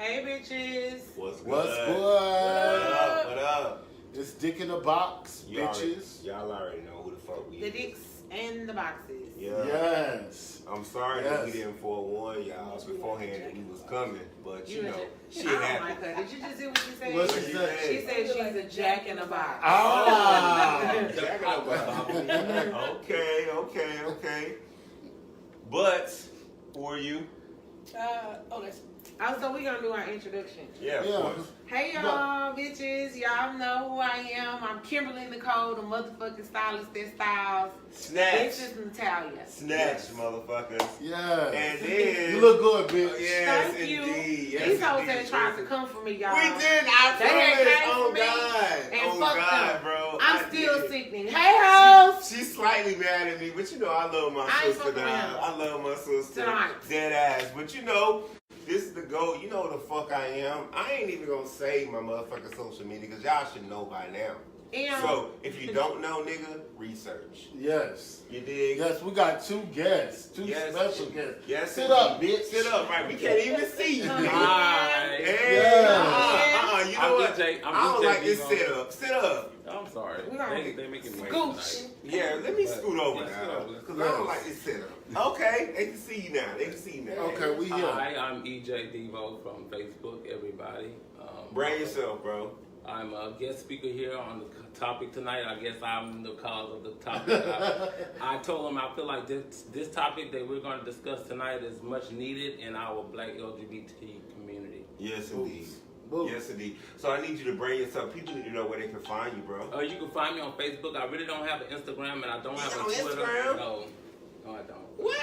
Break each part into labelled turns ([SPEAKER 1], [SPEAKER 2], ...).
[SPEAKER 1] Hey, bitches.
[SPEAKER 2] What's good?
[SPEAKER 3] What's good?
[SPEAKER 2] What up?
[SPEAKER 3] It's Dick in the Box, bitches.
[SPEAKER 2] Y'all already know who the fuck we
[SPEAKER 1] The
[SPEAKER 2] is.
[SPEAKER 1] dicks and the boxes.
[SPEAKER 2] Yeah.
[SPEAKER 3] Yes.
[SPEAKER 2] I'm sorry that we didn't forewarn y'all beforehand that we was coming, but you know, shit happened.
[SPEAKER 1] Like her. Did you just hear what she said?
[SPEAKER 3] What she said?
[SPEAKER 1] She said she's a jack in a box.
[SPEAKER 3] Ah.
[SPEAKER 2] Jack in the box. Okay. But who are you?
[SPEAKER 1] So we gonna do our introduction.
[SPEAKER 2] Yeah, of course.
[SPEAKER 1] Hey y'all, bitches. Y'all know who I am. I'm Kimberly Nicole, the motherfucking stylist that styles.
[SPEAKER 2] Snatch.
[SPEAKER 1] This is Natalia.
[SPEAKER 2] Snatch, motherfuckers.
[SPEAKER 3] Yeah.
[SPEAKER 2] And then
[SPEAKER 3] you look good, bitch.
[SPEAKER 2] Yes,
[SPEAKER 1] Thank you.
[SPEAKER 2] indeed. Yes,
[SPEAKER 1] These hoes
[SPEAKER 2] indeed.
[SPEAKER 1] ain't tried to come for me, y'all.
[SPEAKER 2] We did. I
[SPEAKER 1] They
[SPEAKER 2] promise.
[SPEAKER 1] came
[SPEAKER 2] Oh
[SPEAKER 1] for me and
[SPEAKER 2] God.
[SPEAKER 1] fucked them.
[SPEAKER 2] Bro.
[SPEAKER 1] I'm
[SPEAKER 2] I
[SPEAKER 1] still
[SPEAKER 2] did.
[SPEAKER 1] sickening. Hey hoes.
[SPEAKER 2] She's slightly mad at me, but you know I love my
[SPEAKER 1] I ain't
[SPEAKER 2] sister.
[SPEAKER 1] fucking with
[SPEAKER 2] Dog.
[SPEAKER 1] her.
[SPEAKER 2] I love my sister.
[SPEAKER 1] Tonight.
[SPEAKER 2] Dead ass. But you know, this is the goal. You know who the fuck I am. I ain't even gonna say my motherfucking social media because y'all should know by now.
[SPEAKER 1] Yeah.
[SPEAKER 2] So if you don't know, nigga, research.
[SPEAKER 3] Yes.
[SPEAKER 2] You dig?
[SPEAKER 3] Yes, we got two guests. Two
[SPEAKER 2] Yes.
[SPEAKER 3] special guests.
[SPEAKER 2] Yes.
[SPEAKER 3] Sit up, bitch.
[SPEAKER 2] Sit up, right? We can't even see you. nigga.
[SPEAKER 4] Hi.
[SPEAKER 2] Hey,
[SPEAKER 3] Yeah.
[SPEAKER 2] you know
[SPEAKER 4] I'm
[SPEAKER 2] what?
[SPEAKER 4] EJay.
[SPEAKER 2] I don't
[SPEAKER 4] EJay
[SPEAKER 2] like this
[SPEAKER 4] Diivo.
[SPEAKER 2] sit up. Sit up.
[SPEAKER 4] I'm sorry.
[SPEAKER 1] We gonna
[SPEAKER 4] They making me wait
[SPEAKER 1] Scooch.
[SPEAKER 4] tonight.
[SPEAKER 2] Yeah, let me scoot over
[SPEAKER 4] Yeah,
[SPEAKER 2] now.
[SPEAKER 4] scoot over.
[SPEAKER 2] Because I don't like this sit up. Okay, they can see you now. They can see you now.
[SPEAKER 3] Okay, we here.
[SPEAKER 4] Hi, I'm EJay Diivo from Facebook, everybody.
[SPEAKER 2] Brand yourself, bro.
[SPEAKER 4] I'm a guest speaker here on the topic tonight. I guess I'm the cause of the topic. I told them I feel like this topic that we're going to discuss tonight is much needed in our black LGBT community.
[SPEAKER 2] Yes, indeed.
[SPEAKER 3] Boo.
[SPEAKER 2] Yes, indeed. So I need you to brand yourself. People need to know where they can find you, bro.
[SPEAKER 4] You can find me on Facebook. I really don't have an Instagram and I don't have a
[SPEAKER 2] on
[SPEAKER 4] Twitter.
[SPEAKER 2] Instagram?
[SPEAKER 4] No, I don't.
[SPEAKER 2] What?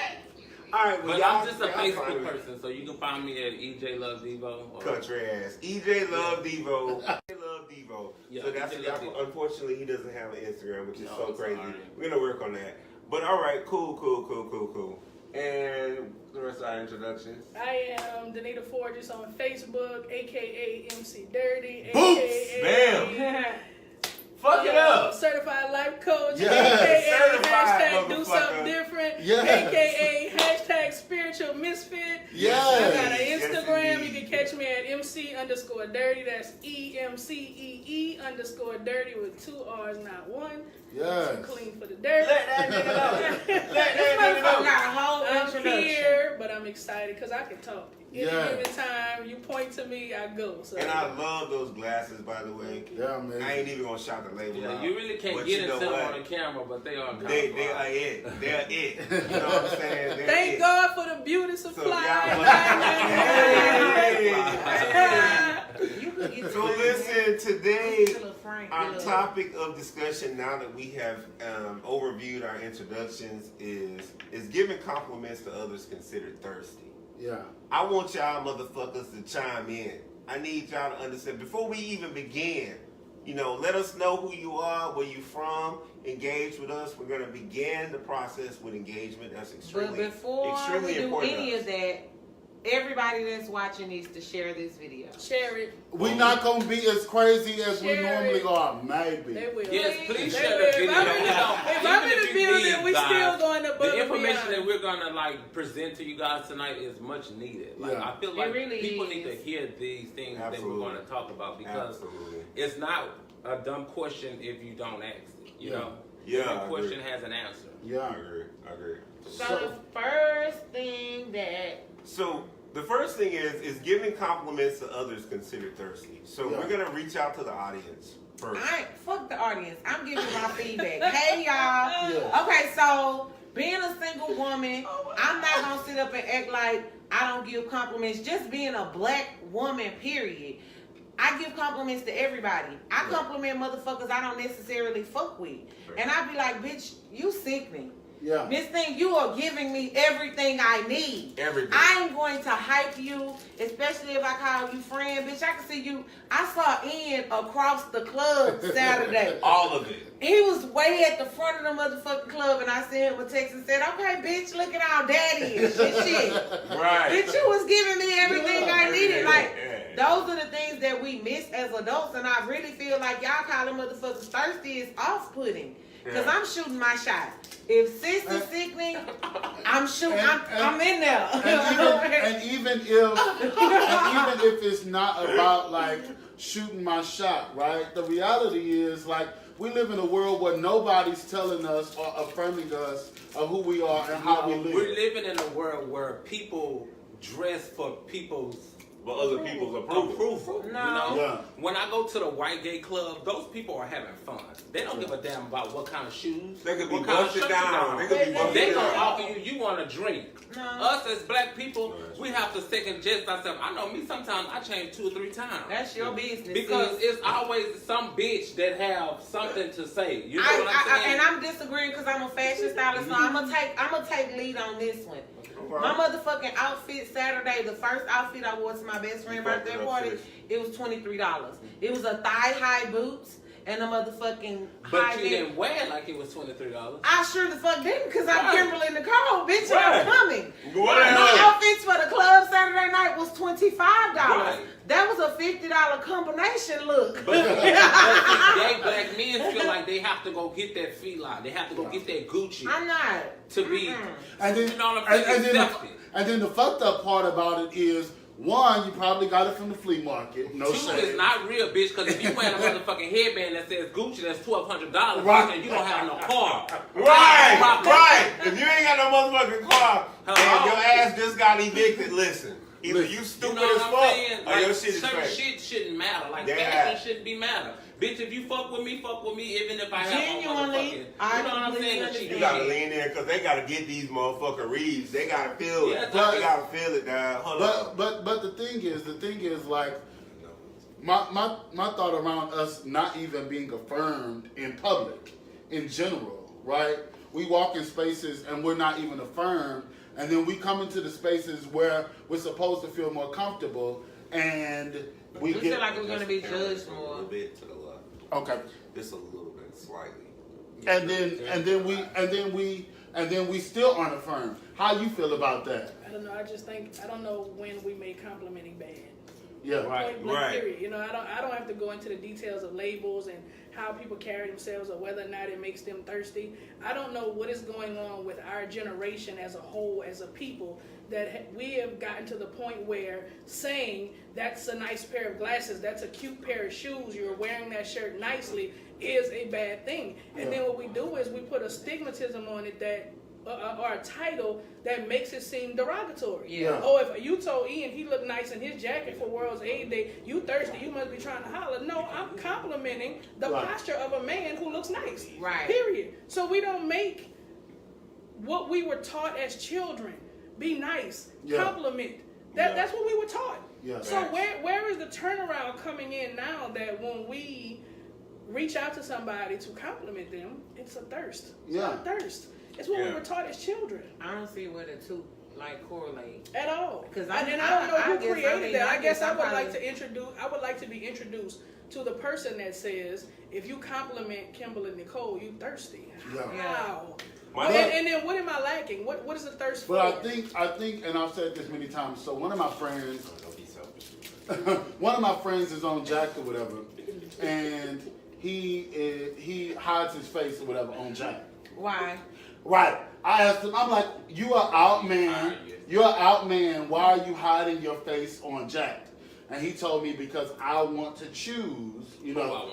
[SPEAKER 2] All right, well,
[SPEAKER 4] But
[SPEAKER 2] y'all,
[SPEAKER 4] I'm just a
[SPEAKER 2] y'all find
[SPEAKER 4] Facebook
[SPEAKER 2] me.
[SPEAKER 4] person, so you can find me at EJay Love Diivo. or-
[SPEAKER 2] Country ass. EJ Love Diivo. EJ Love Diivo.
[SPEAKER 4] Yeah,
[SPEAKER 2] So that's
[SPEAKER 4] EJ Love Diivo.
[SPEAKER 2] unfortunately he doesn't have an Instagram, which is
[SPEAKER 4] No,
[SPEAKER 2] so
[SPEAKER 4] it's
[SPEAKER 2] crazy.
[SPEAKER 4] alright.
[SPEAKER 2] We're gonna work on that. But all right, cool. And the rest of our introductions.
[SPEAKER 5] I am Denita Forges on Facebook, aka MC Durrty,
[SPEAKER 3] Boots!
[SPEAKER 5] aka
[SPEAKER 2] Fuck it up.
[SPEAKER 5] Certified Life Coach,
[SPEAKER 3] Yes.
[SPEAKER 5] aka
[SPEAKER 2] Certified
[SPEAKER 5] hashtag Do
[SPEAKER 2] motherfucker.
[SPEAKER 5] Something Different,
[SPEAKER 3] Yes.
[SPEAKER 5] aka hashtag Spiritual Misfit.
[SPEAKER 3] Yes.
[SPEAKER 5] I got an
[SPEAKER 2] Yes,
[SPEAKER 5] Instagram.
[SPEAKER 2] indeed.
[SPEAKER 5] You can catch me at MC_Durrty. That's EMCEE_Durrty with 2 R's, not 1.
[SPEAKER 3] Yes.
[SPEAKER 5] Clean for the dirt.
[SPEAKER 2] Let that nigga know. Let
[SPEAKER 1] This
[SPEAKER 2] that nigga
[SPEAKER 1] motherfucker
[SPEAKER 2] know.
[SPEAKER 1] got a whole
[SPEAKER 5] I'm
[SPEAKER 1] introduction.
[SPEAKER 5] here, but I'm excited because I can talk. Any
[SPEAKER 3] Yeah.
[SPEAKER 5] given time, you point to me, I go. So
[SPEAKER 2] And I love those glasses, by the way.
[SPEAKER 3] Yeah, man.
[SPEAKER 2] I ain't even gonna shout the label
[SPEAKER 4] Yeah,
[SPEAKER 2] out.
[SPEAKER 4] you really can't
[SPEAKER 2] But
[SPEAKER 4] get
[SPEAKER 2] you know
[SPEAKER 4] into them
[SPEAKER 2] what?
[SPEAKER 4] on the camera, but they are.
[SPEAKER 2] They are it. They're it. You know what I'm saying? They're
[SPEAKER 5] Thank
[SPEAKER 2] it.
[SPEAKER 5] God for the beauty
[SPEAKER 2] So
[SPEAKER 5] supply.
[SPEAKER 1] You could get
[SPEAKER 2] So listen, today
[SPEAKER 1] Get a little Frank,
[SPEAKER 2] our
[SPEAKER 1] get a little-
[SPEAKER 2] topic of discussion, now that we have overviewed our introductions, is giving compliments to others considered thirsty.
[SPEAKER 3] Yeah.
[SPEAKER 2] I want y'all motherfuckers to chime in. I need y'all to understand before we even begin. You know, let us know who you are, where you from, engage with us. We're gonna begin the process with engagement. That's
[SPEAKER 1] But
[SPEAKER 2] extremely
[SPEAKER 1] before we do
[SPEAKER 2] important.
[SPEAKER 1] any of that, everybody that's watching needs to share this video.
[SPEAKER 5] Share it.
[SPEAKER 3] We not gonna be as crazy as we
[SPEAKER 5] Share
[SPEAKER 3] normally
[SPEAKER 5] it.
[SPEAKER 3] are, maybe.
[SPEAKER 5] They will.
[SPEAKER 4] Yes, please
[SPEAKER 5] They
[SPEAKER 4] share
[SPEAKER 5] will.
[SPEAKER 4] the video.
[SPEAKER 5] If I'm in the building, we still going to
[SPEAKER 4] The information that we're gonna present to you guys tonight is much needed. Like,
[SPEAKER 3] Yeah.
[SPEAKER 4] I feel like
[SPEAKER 1] really
[SPEAKER 4] people
[SPEAKER 1] is.
[SPEAKER 4] need to hear these things that
[SPEAKER 2] Absolutely.
[SPEAKER 4] we're gonna talk about because
[SPEAKER 2] Absolutely.
[SPEAKER 4] it's not a dumb question if you don't ask it. You
[SPEAKER 3] Yeah.
[SPEAKER 4] know,
[SPEAKER 2] Yeah, I
[SPEAKER 4] every question
[SPEAKER 2] agree.
[SPEAKER 4] has an answer.
[SPEAKER 2] I
[SPEAKER 3] Yeah.
[SPEAKER 2] agree.
[SPEAKER 1] So the first thing that
[SPEAKER 2] So the first thing is giving compliments to others considered thirsty. So
[SPEAKER 3] Yeah.
[SPEAKER 2] we're gonna reach out to the audience first.
[SPEAKER 1] I ain't fuck the audience. I'm giving my feedback. Hey y'all.
[SPEAKER 3] Yeah.
[SPEAKER 1] Okay, so being a single woman, I'm not gonna sit up and act like I don't give compliments. Just being a black woman, period. I give compliments to everybody. I compliment motherfuckers I don't necessarily fuck with. And I be like, bitch, you sickening.
[SPEAKER 3] Yeah.
[SPEAKER 1] Miss Thing, you are giving me everything I need.
[SPEAKER 2] Everything.
[SPEAKER 1] I ain't going to hype you, especially if I call you friend. Bitch, I can see you. I saw Ian across the club Saturday.
[SPEAKER 2] All of it.
[SPEAKER 1] He was way at the front of the motherfucking club, and I sent him a text and said, okay, bitch, look at how daddy is. Shit.
[SPEAKER 2] Right.
[SPEAKER 1] Bitch, you was giving me everything I needed. Like, those are the things that we miss as adults, and I really feel like y'all calling motherfuckers thirsty is off-putting. Because I'm shooting my shot. If sis is sickening, I'm shooting. I'm in there.
[SPEAKER 3] And even if it's not about like shooting my shot, right? The reality is like we live in a world where nobody's telling us or affirming us of who we are and how we live.
[SPEAKER 4] We're living in a world where people dress for people's
[SPEAKER 2] other people's approval.
[SPEAKER 4] You
[SPEAKER 1] No.
[SPEAKER 4] know?
[SPEAKER 3] Yeah.
[SPEAKER 4] When I go to the white gay club, those people are having fun. They don't give a damn about what kind of shoes.
[SPEAKER 2] They could be
[SPEAKER 4] what kind of
[SPEAKER 2] busted
[SPEAKER 4] shirt you
[SPEAKER 2] down.
[SPEAKER 4] got.
[SPEAKER 2] They could be busted
[SPEAKER 4] They gonna
[SPEAKER 2] down.
[SPEAKER 4] offer you want a drink.
[SPEAKER 1] No.
[SPEAKER 4] Us as black people, we have to second guess ourselves. I know me sometimes I change 2 or 3 times.
[SPEAKER 1] That's your business.
[SPEAKER 4] Because
[SPEAKER 1] sis.
[SPEAKER 4] it's always some bitch that have something to say. You know what I'm saying?
[SPEAKER 1] And I'm disagreeing because I'm a fashion stylist, so I'm gonna take lead on this one. My motherfucking outfit Saturday, the first outfit I wore to my best friend's birthday party, it was $23. It was a thigh-high boots and a motherfucking
[SPEAKER 4] But
[SPEAKER 1] high
[SPEAKER 4] you
[SPEAKER 1] vis.
[SPEAKER 4] didn't wear it like it was $23.
[SPEAKER 1] I sure the fuck didn't because I'm
[SPEAKER 4] Right.
[SPEAKER 1] Kimberly Nicole, bitch, and
[SPEAKER 4] Right.
[SPEAKER 1] I'm coming.
[SPEAKER 2] Right.
[SPEAKER 1] My outfits for the club Saturday night was $25.
[SPEAKER 4] Right.
[SPEAKER 1] That was a $50 combination look.
[SPEAKER 4] But gay black men feel like they have to go get that fila. They have to go get that Gucci
[SPEAKER 1] I'm not.
[SPEAKER 4] to be.
[SPEAKER 3] And then,
[SPEAKER 4] You know what I'm saying? Accepted.
[SPEAKER 3] and then the fucked up part about it is, one, you probably got it from the flea market. No
[SPEAKER 4] 2
[SPEAKER 3] shade.
[SPEAKER 4] is not real, bitch, because if you wear a motherfucking headband that says Gucci, that's $1,200,
[SPEAKER 3] Right.
[SPEAKER 4] and you don't have no car.
[SPEAKER 2] Right. If you ain't got no motherfucking car and
[SPEAKER 4] Hello?
[SPEAKER 2] your ass just got evicted, listen. Either you
[SPEAKER 4] You
[SPEAKER 2] stupid
[SPEAKER 4] know what
[SPEAKER 2] as
[SPEAKER 4] I'm
[SPEAKER 2] fuck
[SPEAKER 4] saying?
[SPEAKER 2] or your shit is
[SPEAKER 4] certain
[SPEAKER 2] fake.
[SPEAKER 4] shit shouldn't matter. Like
[SPEAKER 2] Yeah.
[SPEAKER 4] fashion shouldn't be matter. Bitch, if you fuck with me, even if I have
[SPEAKER 1] Genuinely,
[SPEAKER 4] no motherfucking. You know
[SPEAKER 1] I
[SPEAKER 4] what I'm saying? That
[SPEAKER 1] completely
[SPEAKER 2] You gotta lean in because they gotta get these motherfucking reads. They gotta feel it.
[SPEAKER 4] Yeah,
[SPEAKER 2] They gotta feel it, dog. Hold on.
[SPEAKER 3] But the thing is like my thought around us not even being affirmed in public in general, right? We walk in spaces and we're not even affirmed, and then we come into the spaces where we're supposed to feel more comfortable, and we
[SPEAKER 1] We
[SPEAKER 3] get
[SPEAKER 1] feel like we're gonna be judged
[SPEAKER 2] A
[SPEAKER 1] more.
[SPEAKER 2] little bit to the left.
[SPEAKER 3] okay,
[SPEAKER 2] Just a little bit, slightly.
[SPEAKER 3] and then we still aren't affirmed. How you feel about that?
[SPEAKER 5] I don't know. I don't know when we make complimenting bad.
[SPEAKER 3] Yeah,
[SPEAKER 4] Right.
[SPEAKER 5] Point blank,
[SPEAKER 2] Right.
[SPEAKER 5] period. You know, I don't have to go into the details of labels and how people carry themselves or whether or not it makes them thirsty. I don't know what is going on with our generation as a whole, as a people, that we have gotten to the point where saying that's a nice pair of glasses, that's a cute pair of shoes, you're wearing that shirt nicely, is a bad thing. And then what we do is we put a stigmatism on it that or a title that makes it seem derogatory.
[SPEAKER 1] Yeah.
[SPEAKER 5] Oh, if you told Ian he looked nice in his jacket for World's AIDS Day, you thirsty, you must be trying to holler. No, I'm complimenting the
[SPEAKER 3] Right.
[SPEAKER 5] posture of a man who looks nice.
[SPEAKER 1] Right.
[SPEAKER 5] Period. So we don't make what we were taught as children. Be nice.
[SPEAKER 3] Yeah.
[SPEAKER 5] Compliment.
[SPEAKER 3] Yeah.
[SPEAKER 5] That's what we were taught.
[SPEAKER 3] Yeah.
[SPEAKER 5] So where is the turnaround coming in now that when we reach out to somebody to compliment them, it's a thirst. It's
[SPEAKER 3] Yeah.
[SPEAKER 5] not a thirst. It's what we
[SPEAKER 2] Yeah.
[SPEAKER 5] were taught as children.
[SPEAKER 1] I don't see where the two like correlate.
[SPEAKER 5] At all.
[SPEAKER 1] 'Cause
[SPEAKER 5] I don't know
[SPEAKER 1] I
[SPEAKER 5] who
[SPEAKER 1] guess,
[SPEAKER 5] created that. I guess I would
[SPEAKER 1] probably-
[SPEAKER 5] like to introduce. I would like to be introduced to the person that says, if you compliment Kimberly Nicole, you thirsty.
[SPEAKER 3] Yeah.
[SPEAKER 5] How?
[SPEAKER 2] My-
[SPEAKER 5] And then what am I lacking? What is the thirst for?
[SPEAKER 3] But I think, and I've said this many times. So one of my friends,
[SPEAKER 2] Don't be selfish.
[SPEAKER 3] one of my friends is on Jack or whatever, and he hides his face or whatever on Jack.
[SPEAKER 1] Why?
[SPEAKER 3] Right. I asked him. I'm like, you are out, man. You're out, man. Why are you hiding your face on Jack? And he told me because I want to choose,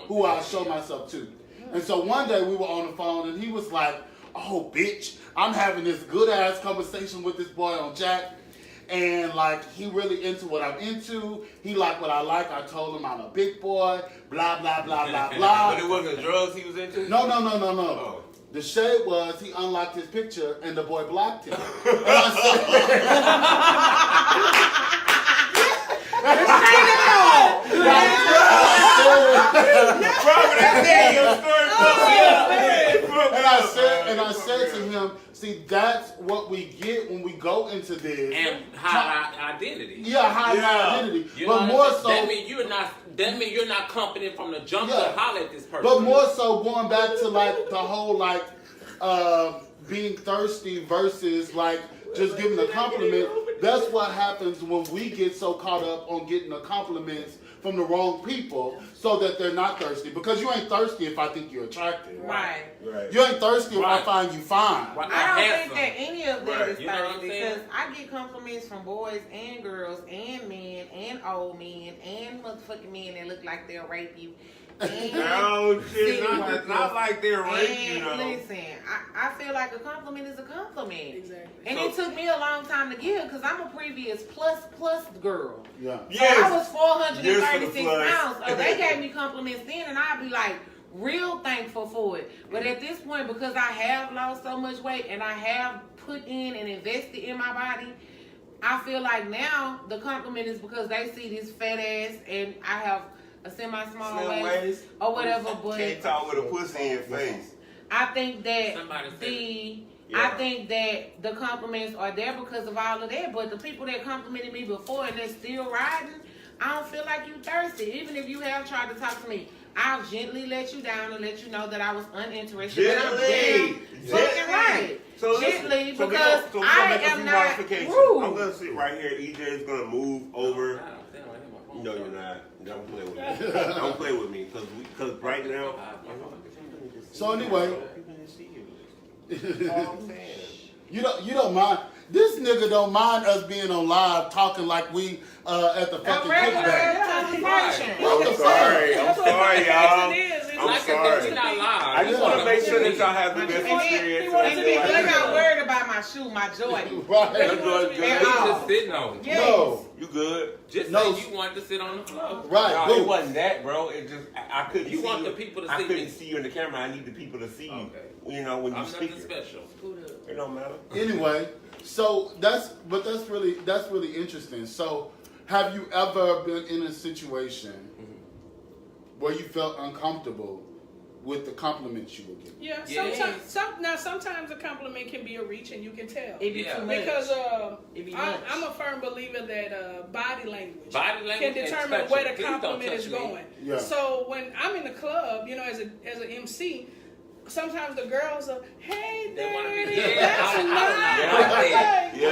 [SPEAKER 3] who I show myself to. And so one day we were on the phone, and he was like, "Oh, bitch, I'm having this good ass conversation with this boy on Jack, and like he really into what I'm into. He like what I like. I told him I'm a big boy. Blah blah blah blah blah."
[SPEAKER 2] But it wasn't drugs he was into?
[SPEAKER 3] No.
[SPEAKER 2] Oh.
[SPEAKER 3] The shade was he unlocked his picture and the boy blocked him. And I And I said to him, see, that's what we get when we go into this.
[SPEAKER 4] And hide our identity.
[SPEAKER 3] Yeah, hide our identity.
[SPEAKER 4] You
[SPEAKER 3] But
[SPEAKER 4] know
[SPEAKER 3] more
[SPEAKER 4] what I'm
[SPEAKER 3] so,
[SPEAKER 4] saying? That mean you're not confident from the jump to holler at this person.
[SPEAKER 3] but more so going back to like the whole like being thirsty versus like just giving a compliment. That's what happens when we get so caught up on getting the compliments from the wrong people so that they're not thirsty. Because you ain't thirsty if I think you're attractive.
[SPEAKER 1] Right.
[SPEAKER 3] You ain't thirsty if I find you fine.
[SPEAKER 4] Right.
[SPEAKER 1] I don't think that any of that is
[SPEAKER 4] You know what I'm
[SPEAKER 1] thirsty
[SPEAKER 4] saying?
[SPEAKER 1] because I get compliments from boys and girls and men and old men and motherfucking men that look like they'll rape you.
[SPEAKER 2] No shit, not like they're raping you,
[SPEAKER 1] And
[SPEAKER 2] know.
[SPEAKER 1] listen, I feel like a compliment is a compliment.
[SPEAKER 5] Exactly.
[SPEAKER 1] And it took me a long time to give because I'm a previous plus girl.
[SPEAKER 3] Yeah.
[SPEAKER 1] So I was 436
[SPEAKER 2] Yes, for the
[SPEAKER 1] pounds. So they gave me compliments then and I'd be like real thankful for it. But at this point, because I have lost so much weight and I have put in and invested in my body, I feel like now the compliment is because they see this fat ass and I have a semi-small
[SPEAKER 2] Slim
[SPEAKER 1] waist
[SPEAKER 2] waist.
[SPEAKER 1] or whatever, but
[SPEAKER 2] Can't talk with a pussy in your face.
[SPEAKER 1] I think that
[SPEAKER 4] Somebody said
[SPEAKER 1] I think that the compliments are there because of all of that. But the people that complimented me before and they're still riding, I don't feel like you thirsty. Even if you have tried to talk to me, I'll gently let you down and let you know that I was uninterested. But I'm damn fucking right.
[SPEAKER 2] So listen,
[SPEAKER 1] Gently,
[SPEAKER 2] so
[SPEAKER 1] because
[SPEAKER 2] we're gonna
[SPEAKER 1] I
[SPEAKER 2] make a
[SPEAKER 1] am
[SPEAKER 2] few
[SPEAKER 1] not
[SPEAKER 2] modifications.
[SPEAKER 1] rude.
[SPEAKER 2] I'm gonna sit right here. EJ is gonna move over.
[SPEAKER 4] No,
[SPEAKER 2] No, you're not. Don't play with me. Don't play with me, because right now.
[SPEAKER 3] So anyway,
[SPEAKER 2] People didn't see you. That's all I'm saying.
[SPEAKER 3] you don't mind. This nigga don't mind us being on live talking like we at the fucking kickback.
[SPEAKER 1] Conversation.
[SPEAKER 2] I'm sorry. I'm sorry, y'all. I'm
[SPEAKER 4] like
[SPEAKER 2] sorry.
[SPEAKER 4] We're not live.
[SPEAKER 2] I just want to make sure that y'all have the best
[SPEAKER 1] And
[SPEAKER 2] experience.
[SPEAKER 1] then, you're not worried about my shoe, my Jordan.
[SPEAKER 3] Right.
[SPEAKER 2] That's good.
[SPEAKER 4] We
[SPEAKER 2] Good.
[SPEAKER 4] just sitting on it.
[SPEAKER 1] Yes.
[SPEAKER 3] No.
[SPEAKER 2] You good?
[SPEAKER 4] Just
[SPEAKER 3] No.
[SPEAKER 4] say you wanted to sit on the floor.
[SPEAKER 3] Right.
[SPEAKER 2] No, it
[SPEAKER 3] Who?
[SPEAKER 2] wasn't that, bro. It just I couldn't.
[SPEAKER 4] You
[SPEAKER 2] see
[SPEAKER 4] want
[SPEAKER 2] you.
[SPEAKER 4] the people to
[SPEAKER 2] I
[SPEAKER 4] see
[SPEAKER 2] couldn't
[SPEAKER 4] me.
[SPEAKER 2] see you in the camera. I need the people to see you.
[SPEAKER 4] Okay.
[SPEAKER 2] You know when you
[SPEAKER 4] I'm
[SPEAKER 2] speak.
[SPEAKER 4] nothing special.
[SPEAKER 2] It don't matter.
[SPEAKER 3] Anyway, so that's really interesting. So, have you ever been in a situation where you felt uncomfortable with the compliments you were getting?
[SPEAKER 5] Yeah,
[SPEAKER 4] Yes.
[SPEAKER 5] sometimes a compliment can be a reach and you can tell.
[SPEAKER 1] It be
[SPEAKER 4] Yeah.
[SPEAKER 1] too much.
[SPEAKER 5] Because
[SPEAKER 1] It be much.
[SPEAKER 5] I'm a firm believer that body language
[SPEAKER 4] Body language
[SPEAKER 5] can
[SPEAKER 4] and
[SPEAKER 5] determine
[SPEAKER 4] touch
[SPEAKER 5] where
[SPEAKER 4] it.
[SPEAKER 5] the
[SPEAKER 4] Please don't
[SPEAKER 5] compliment
[SPEAKER 4] touch
[SPEAKER 5] is
[SPEAKER 4] me.
[SPEAKER 5] going.
[SPEAKER 3] Yeah.
[SPEAKER 5] So when I'm in the club, as an MC, sometimes the girls are, hey,
[SPEAKER 4] They wanna be-
[SPEAKER 5] Durrty,
[SPEAKER 4] yeah,
[SPEAKER 5] that's
[SPEAKER 4] I don't
[SPEAKER 5] nice.
[SPEAKER 4] like that.
[SPEAKER 2] Yeah.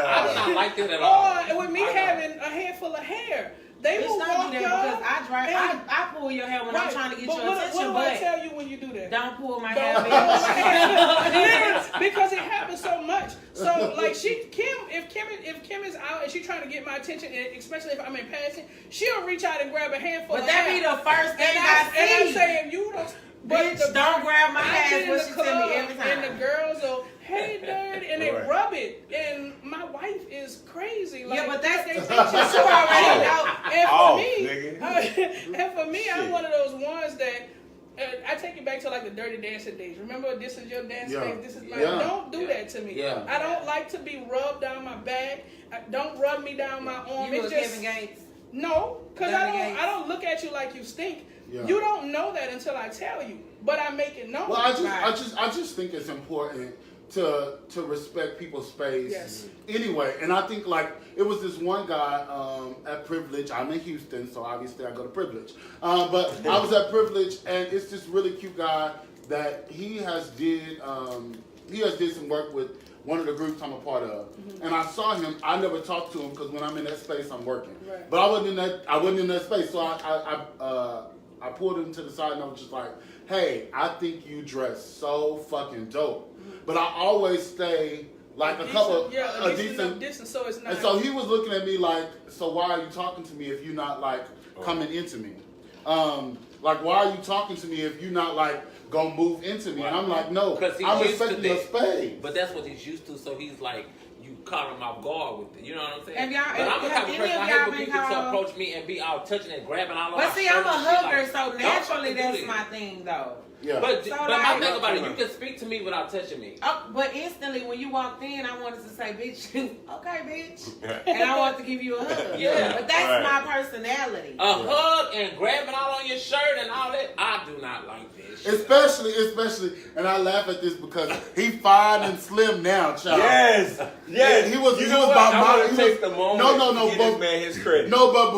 [SPEAKER 4] I do not like that at all.
[SPEAKER 5] Or with me having a handful of hair, they
[SPEAKER 1] It's
[SPEAKER 5] will
[SPEAKER 1] not
[SPEAKER 5] walk
[SPEAKER 1] do
[SPEAKER 5] y'all.
[SPEAKER 1] that because
[SPEAKER 5] and-
[SPEAKER 1] I pull your hair when I'm
[SPEAKER 5] Right.
[SPEAKER 1] trying to get
[SPEAKER 5] But
[SPEAKER 1] your
[SPEAKER 5] what
[SPEAKER 1] attention,
[SPEAKER 5] do I
[SPEAKER 1] but
[SPEAKER 5] tell you when you do that?
[SPEAKER 1] don't pull my
[SPEAKER 5] Don't
[SPEAKER 1] hair,
[SPEAKER 5] pull
[SPEAKER 1] bitch.
[SPEAKER 5] my hair. Because it happens so much. So like if Kim is out and she's trying to get my attention, and especially if I'm in passing, she'll reach out and grab a handful
[SPEAKER 1] But
[SPEAKER 5] of
[SPEAKER 1] that
[SPEAKER 5] hair.
[SPEAKER 1] be the first thing
[SPEAKER 5] and
[SPEAKER 1] I
[SPEAKER 5] I'm
[SPEAKER 1] see.
[SPEAKER 5] saying you don't.
[SPEAKER 1] Bitch, don't grab my
[SPEAKER 5] I
[SPEAKER 1] hair.
[SPEAKER 5] get
[SPEAKER 1] That's
[SPEAKER 5] in
[SPEAKER 1] what
[SPEAKER 5] the
[SPEAKER 1] she tell me
[SPEAKER 5] club
[SPEAKER 1] every time.
[SPEAKER 5] and the girls will, hey, Durrty, and they
[SPEAKER 2] Right.
[SPEAKER 5] rub it, and my wife is crazy. Like,
[SPEAKER 1] Yeah, but that's
[SPEAKER 5] they think
[SPEAKER 1] you already know.
[SPEAKER 5] And for
[SPEAKER 2] Oh,
[SPEAKER 5] me,
[SPEAKER 2] nigga.
[SPEAKER 5] and for me, I'm
[SPEAKER 2] Shit.
[SPEAKER 5] one of those ones that I take it back to like the Dirty Dancing days. Remember, this is your dance
[SPEAKER 3] Yeah.
[SPEAKER 5] days. This is my.
[SPEAKER 3] Yeah.
[SPEAKER 5] Don't do that to me.
[SPEAKER 4] Yeah.
[SPEAKER 5] I don't like to be rubbed down my back. Don't rub me down my arm.
[SPEAKER 1] You
[SPEAKER 5] It's
[SPEAKER 1] was
[SPEAKER 5] just
[SPEAKER 1] Kevin Gates.
[SPEAKER 5] no, because
[SPEAKER 1] Dirty Gates.
[SPEAKER 5] I don't look at you like you stink.
[SPEAKER 3] Yeah.
[SPEAKER 5] You don't know that until I tell you, but I make it known.
[SPEAKER 3] Well, I just think it's important to respect people's space.
[SPEAKER 5] Yes.
[SPEAKER 3] Anyway, and I think like it was this one guy at Privilege. I'm in Houston, so obviously I go to Privilege. But I was at Privilege, and it's this really cute guy that he has did some work with one of the groups I'm a part of. And I saw him. I never talked to him because when I'm in that space, I'm working.
[SPEAKER 5] Right.
[SPEAKER 3] But I wasn't in that space, so I pulled him to the side and I was just like, hey, I think you dress so fucking dope. But I always stay like a decent
[SPEAKER 5] distance, so it's not.
[SPEAKER 3] and so he was looking at me like, so why are you talking to me if you're not like coming into me? Like, why are you talking to me if you're not like gonna move into me? And I'm like, no,
[SPEAKER 4] Because he's
[SPEAKER 3] I'm
[SPEAKER 4] used to
[SPEAKER 3] respecting your
[SPEAKER 4] that.
[SPEAKER 3] space.
[SPEAKER 4] But that's what he's used to, so he's like, you caught him off guard with it. You know what I'm saying?
[SPEAKER 1] Have y'all-
[SPEAKER 4] but I'm the type
[SPEAKER 1] have
[SPEAKER 4] of
[SPEAKER 1] any
[SPEAKER 4] person,
[SPEAKER 1] of
[SPEAKER 4] I
[SPEAKER 1] y'all
[SPEAKER 4] hate for
[SPEAKER 1] been
[SPEAKER 4] people to
[SPEAKER 1] called-
[SPEAKER 4] approach me and be out touching and grabbing all over
[SPEAKER 1] But
[SPEAKER 4] my
[SPEAKER 1] see,
[SPEAKER 4] shirt
[SPEAKER 1] I'm a
[SPEAKER 4] and shit,
[SPEAKER 1] hugger,
[SPEAKER 4] like,
[SPEAKER 1] so
[SPEAKER 4] don't
[SPEAKER 1] naturally
[SPEAKER 4] fucking do
[SPEAKER 1] that's
[SPEAKER 4] that.
[SPEAKER 1] my thing, though.
[SPEAKER 3] Yeah.
[SPEAKER 4] But
[SPEAKER 1] So,
[SPEAKER 4] my
[SPEAKER 1] like-
[SPEAKER 4] thing about it, you can speak to me without touching me.
[SPEAKER 1] Oh, but instantly when you walked in, I wanted to say, bitch, okay, bitch. And I wanted to give you a hug.
[SPEAKER 4] Yeah.
[SPEAKER 1] But that's
[SPEAKER 2] Right.
[SPEAKER 1] my personality.
[SPEAKER 4] A hug and grabbing all on your shirt and all that, I do not like this shit.
[SPEAKER 3] Especially, and I laugh at this because he fine and slim now, child.
[SPEAKER 2] Yes.
[SPEAKER 3] He was.
[SPEAKER 2] You
[SPEAKER 3] he
[SPEAKER 2] know
[SPEAKER 3] was
[SPEAKER 2] what?
[SPEAKER 3] about
[SPEAKER 2] I
[SPEAKER 3] my.
[SPEAKER 2] want to take the moment
[SPEAKER 3] No,
[SPEAKER 2] to give this man his credit.
[SPEAKER 3] No, but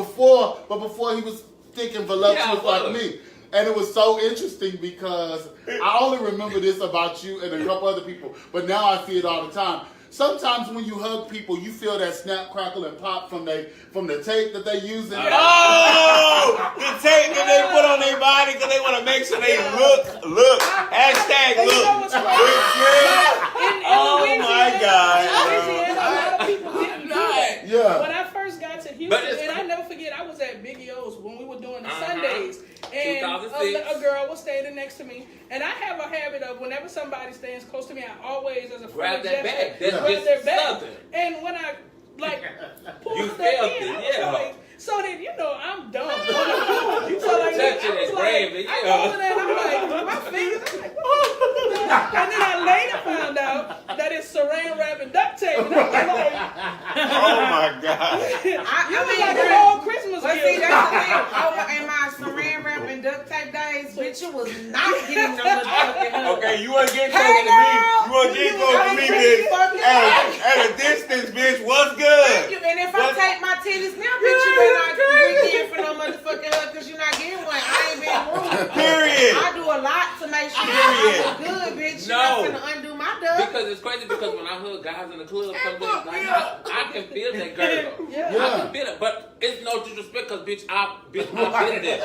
[SPEAKER 3] before he was thick and voluptuous
[SPEAKER 4] Yeah,
[SPEAKER 3] like me. And it was so interesting because I only remember this about you and a couple other people, but now I see it all the time. Sometimes when you hug people, you feel that snap, crackle, and pop from the tape that they use.
[SPEAKER 2] Oh, the tape that they put on their body because they want to make sure they look. Hashtag
[SPEAKER 5] And you know
[SPEAKER 2] look.
[SPEAKER 5] what's crazy?
[SPEAKER 2] Oh my God.
[SPEAKER 5] Louisiana, a lot of people didn't do that.
[SPEAKER 3] Yeah.
[SPEAKER 5] When I first got to Houston, and I never forget, I was at Big O's when we were doing the Sundays, and a girl was standing next to me, and I have a habit of whenever somebody stands close to me, I always, as a
[SPEAKER 4] Grab
[SPEAKER 5] friend,
[SPEAKER 4] that bag.
[SPEAKER 5] grab their bag.
[SPEAKER 4] Southern.
[SPEAKER 5] And when I pulled
[SPEAKER 4] You
[SPEAKER 5] that
[SPEAKER 4] felt
[SPEAKER 5] in,
[SPEAKER 4] it,
[SPEAKER 5] I was
[SPEAKER 4] yeah.
[SPEAKER 5] like, so then I'm dumb.
[SPEAKER 4] You
[SPEAKER 5] So like,
[SPEAKER 4] touch it
[SPEAKER 5] I was
[SPEAKER 4] and
[SPEAKER 5] like,
[SPEAKER 4] grab it,
[SPEAKER 5] I
[SPEAKER 4] yeah.
[SPEAKER 5] go over there and I'm like, my fingers, I'm like, and then I later found out that it's saran wrap and duct tape. And I was like,
[SPEAKER 2] Oh my God.
[SPEAKER 5] you was like a whole Christmas
[SPEAKER 1] But
[SPEAKER 5] gift.
[SPEAKER 1] see, that's the thing. In my saran wrap and duct tape days, bitch, you was not getting no motherfucking hug.
[SPEAKER 2] Okay, you want to get close
[SPEAKER 1] Hey,
[SPEAKER 2] to me.
[SPEAKER 1] girl.
[SPEAKER 2] You want to get close to me,
[SPEAKER 1] really
[SPEAKER 2] bitch.
[SPEAKER 1] fucking
[SPEAKER 2] At a distance, bitch. What's
[SPEAKER 1] Thank
[SPEAKER 2] good?
[SPEAKER 1] you. And if I
[SPEAKER 2] What?
[SPEAKER 1] take my titties now, bitch, you better not be in for no motherfucking hug because you're not getting one. I ain't been rude.
[SPEAKER 2] Period.
[SPEAKER 1] I do a lot to make sure
[SPEAKER 2] Period.
[SPEAKER 1] I look good, bitch. You're
[SPEAKER 4] No.
[SPEAKER 1] not gonna undo my dub.
[SPEAKER 4] Because it's crazy because when I hug guys in the club,
[SPEAKER 1] Hey,
[SPEAKER 4] sometimes
[SPEAKER 1] fuck
[SPEAKER 4] like,
[SPEAKER 1] me up.
[SPEAKER 4] I can feel that girl.
[SPEAKER 5] Yeah.
[SPEAKER 4] I can feel it, but it's no disrespect because bitch, I've been there.